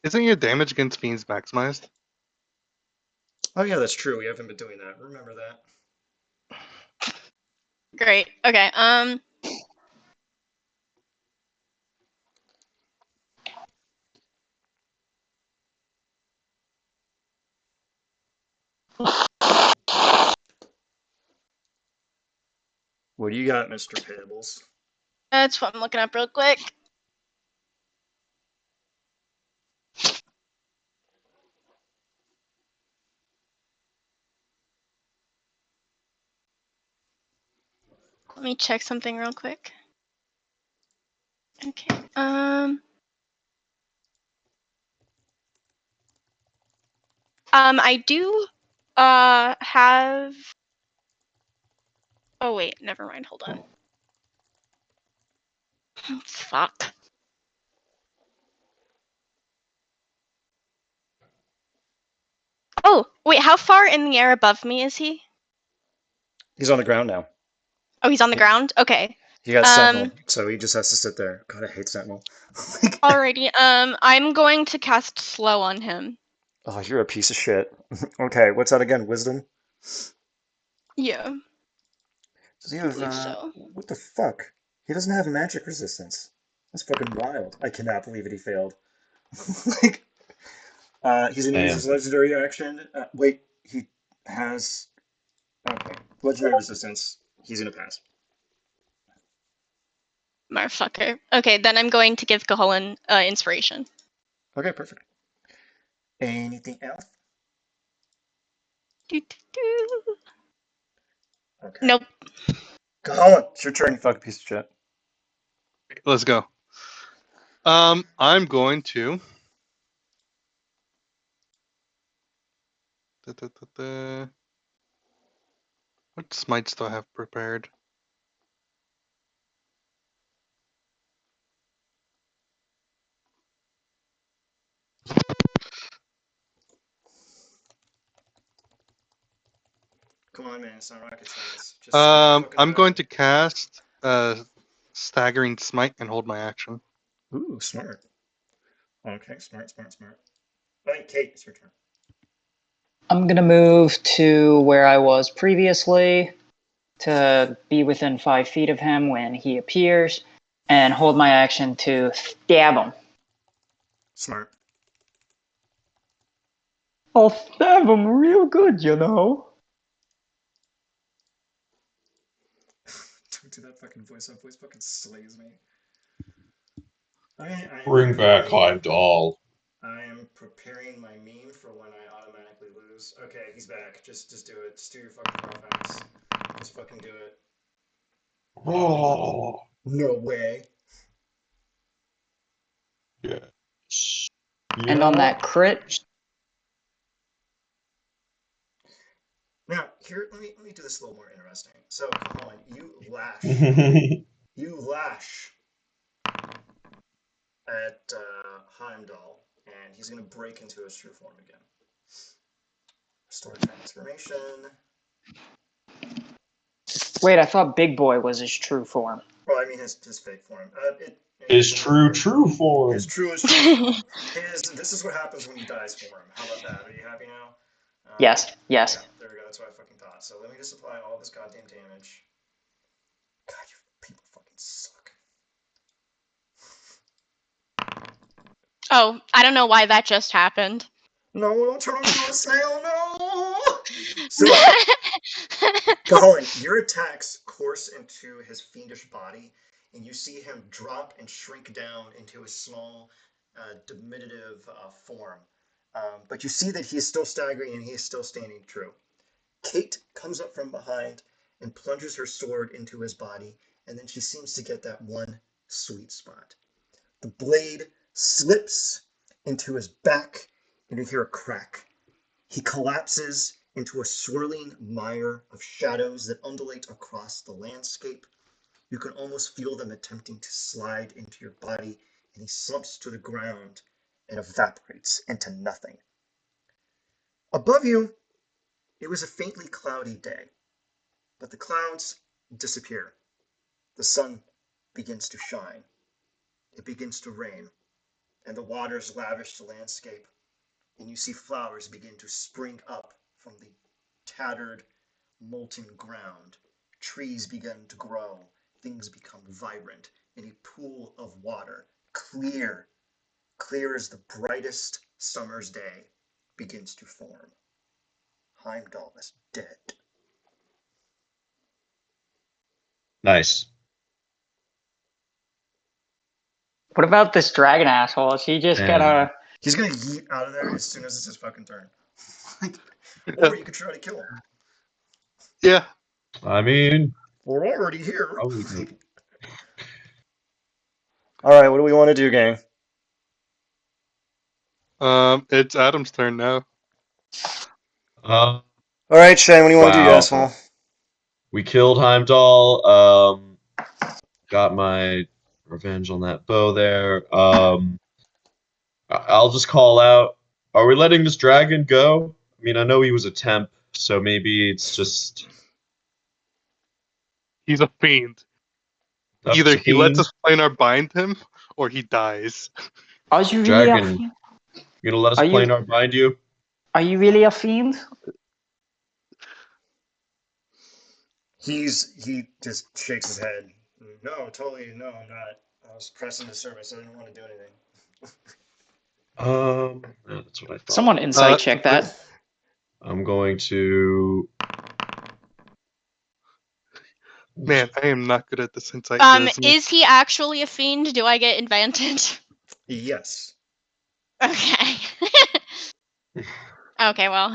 Isn't your damage against fiends maximized? Oh yeah, that's true. We haven't been doing that. Remember that. Great. Okay. What do you got, Mr. Payables? That's what I'm looking up real quick. Let me check something real quick. Okay. I do have. Oh wait, never mind. Hold on. Fuck. Oh wait, how far in the air above me is he? He's on the ground now. Oh, he's on the He, ground. Okay. he got Um. Sentinel, so he just has to sit there. God, I hate Sentinel. Alrighty. I'm going to cast slow on him. Oh, you're a piece of shit. Okay, what's that again? Wisdom? Yeah, Does he I have, believe so. what the fuck? He doesn't have magic resistance. That's fucking wild. I cannot believe it, he failed. Like, he's gonna use Man. his legendary action. Wait, he has, okay, legendary resistance. He's gonna pass. Motherfucker. Okay, then I'm going to give Caholen inspiration. Okay, perfect. Anything else? Doo-doo-doo. Okay. Nope. Colin, it's your turn, you fucking piece of shit. Let's go. I'm going to. What smites do I have prepared? Come on, man, it's not rocket science. Just spit your fucking I'm venom. going to cast staggering smite and hold my action. Ooh, smart. Okay, smart, smart, smart. All right, Kate, it's your turn. I'm gonna move to where I was previously to be within 5 feet of him when he appears, and hold my action to stab him. Smart. I'll stab him real good, you know. Don't do that fucking voice. That voice fucking slays me. I am Bring back preparing. Heimdall. I am preparing my meme for when I automatically lose. Okay, he's back. Just do it. Just do your fucking offense. Just fucking do it. Oh, No way. yes. And on Yeah. that crit, Now, here, let me do this a little more interesting. So, Colin, you lash at Heimdall, and he's gonna break into his true form again. Restore transformation. wait, I thought Big Boy was his true form. Well, I mean his fake form. It His doesn't true matter. true His form. true is true form. This is what happens when he dies for him. How about that? Are you happy now? Yes, Yeah, yes. there we go. That's what I fucking thought. So let me just apply all this goddamn damage. God, you people fucking suck. Oh, I don't know why that just happened. No, don't turn him into a snail. No. So, Colin, your attacks course into his fiendish body, and you see him drop and shrink down into a small, diminutive form. But you see that he is still staggering and he is still standing true. Kate comes up from behind and plunges her sword into his body, and then she seems to get that one sweet spot. The blade slips into his back, and you hear a crack. He collapses into a swirling mire of shadows that undulate across the landscape. You can almost feel them attempting to slide into your body, and he slumps to the ground and evaporates into nothing. Above you, it was a faintly cloudy day, but the clouds disappear. The sun begins to shine. It begins to rain, and the waters lavish the landscape, and you see flowers begin to spring up from the tattered, molten ground trees begin to grow, things become vibrant, and a pool of water, clear, clear as the brightest summer's day, begins to form. Heimdall is dead. Nice. What about this dragon asshole? Is he just And gonna? He's gonna yeet out of there as soon as it's his fucking turn. Or you could try to kill him. Yeah. I mean, We're already here. probably do. All right, what do we want to do, gang? It's Adam's turn now. Uh, All right, Shane, what do you want to do, you wow. asshole? We killed Heimdall. Got my revenge on that bow there. I'll just call out. Are we letting this dragon go? I mean, I know he was a temp, so maybe it's just He's a fiend. it's Either a he lets fiend. us planar bind him, or he dies. Are you really a Dragon, fiend? you gonna let us Are you planar bind you? are you really a fiend? He just shakes his head. No, totally, no, I'm not. I was pressing the service. I didn't want to do anything. Yeah, that's what I thought. Someone insight check but- that. I'm going to. Man, I am not good at this insight business. Is he actually a fiend? Do I get advantage? Yes. Okay. Okay, well.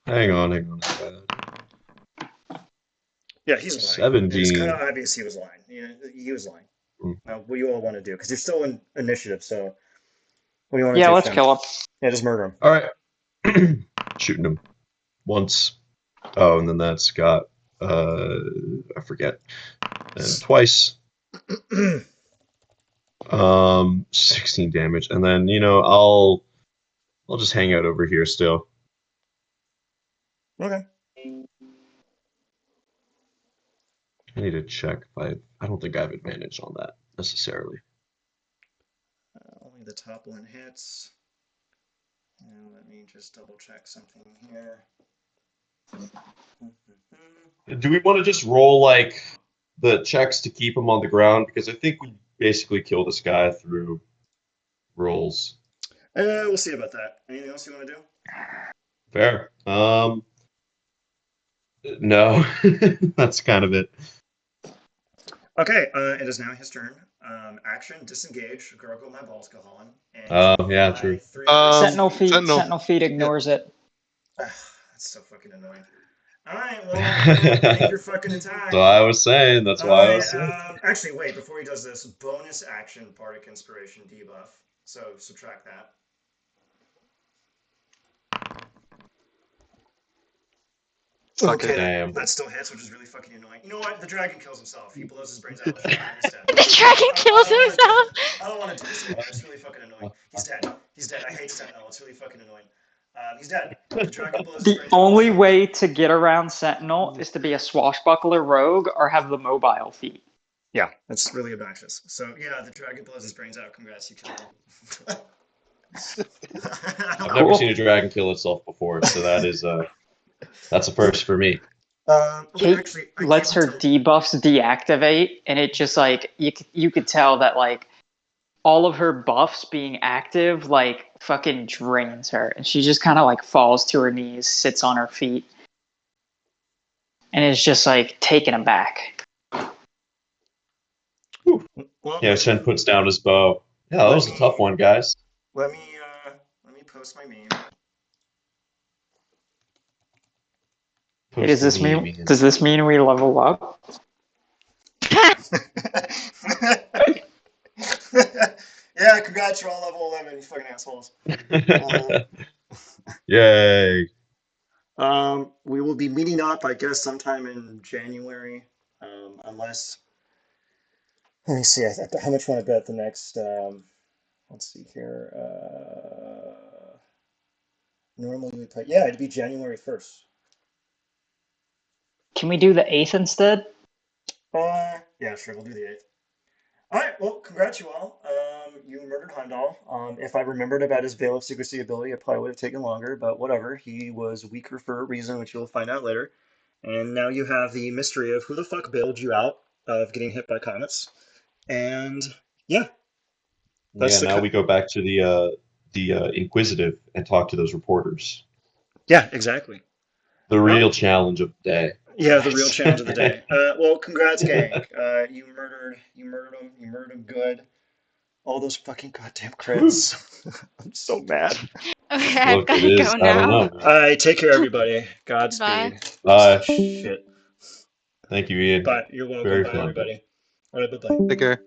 Hang on. Yeah, he's lying. It's 17. kind of obvious he was lying. Yeah, he was lying. Mm. What do you all want to do? Because you're still in initiative, so what do you want to Yeah, do, let's Shem? kill him. Yeah, just murder him. All right. Shooting him once. Oh, and then that's got I forget. And twice. 16 damage. And then, I'll just hang out over here still. Okay. I need to check if I don't think I have advantage on that necessarily. Only the top one hits. Now let me just double check something here. Do we want to just roll like the checks to keep him on the ground? Because I think we basically kill this guy through rolls. We'll see about that. Anything else you want to do? Fair. No, that's kind of it. Okay, it is now his turn. Action, disengage, gargle my balls go on. Oh, yeah, true. Sentinel feet. Sentinel. Sentinel feet ignores it. That's so fucking annoying. All right, well, make your fucking attack. So I was saying, that's why I was saying. Actually, wait, before he does this, bonus action, Bardic Inspiration debuff. So subtract that. Suck it. Okay, Damn. that still hits, which is really fucking annoying. You know what? The dragon kills himself. He blows his brains out. The dragon is dead. The dragon kills himself. I don't want to do this anymore. It's really fucking annoying. He's dead. He's dead. I hate Sentinel. It's really fucking annoying. He's dead. The dragon blows his The brains out. only way to get around Sentinel is to be a swashbuckler rogue or have the mobile feat. Yeah, that's really obnoxious. So yeah, the dragon blows his brains out. Congrats, you killed him. I've never seen a dragon kill itself before, so that's a first for me. Kate actually, I lets her can't tell- debuffs deactivate, and it just like you could tell that like all of her buffs being active like fucking drains her, and she just kind of like falls to her knees, sits on her feet, and is just like taken aback. Well, Yeah, Shen puts down his bow. Yeah, that was a tough one, guys. let me post my meme. Hey, does this mean we level up? Yeah, congrats, you're all level 11, you fucking assholes. Yay. We will be meeting up, I guess, sometime in January, unless. Let me see. How much want to bet the next? Let's see here. Normally we play. Yeah, it'd be January 1st. Can we do the 8th instead? Yeah, sure. We'll do the 8th. All right. Well, congrats you all. You murdered Heimdall. If I remembered about his Veil of Secrecy ability, it probably would have taken longer, but whatever. He was weaker for a reason, which you'll find out later. And now you have the mystery of who the fuck bailed you out of getting hit by comets. And yeah, that's Yeah, the now we go back to the Inquisitive and talk to those reporters. yeah, exactly. The Well, real challenge of the day. yeah, the real Right. challenge of the day. Well, congrats, gang. You murdered him. You murdered him good. All those fucking goddamn Whew. crits. I'm so mad. Okay, I've Look, got it to go is. I don't now. know, man. All right, take care, everybody. Bye. Godspeed. Piece of Bye. shit. Thank you, Ian. Bye. You're welcome. Very Bye, fun. everybody. All right, bye bye. Take care.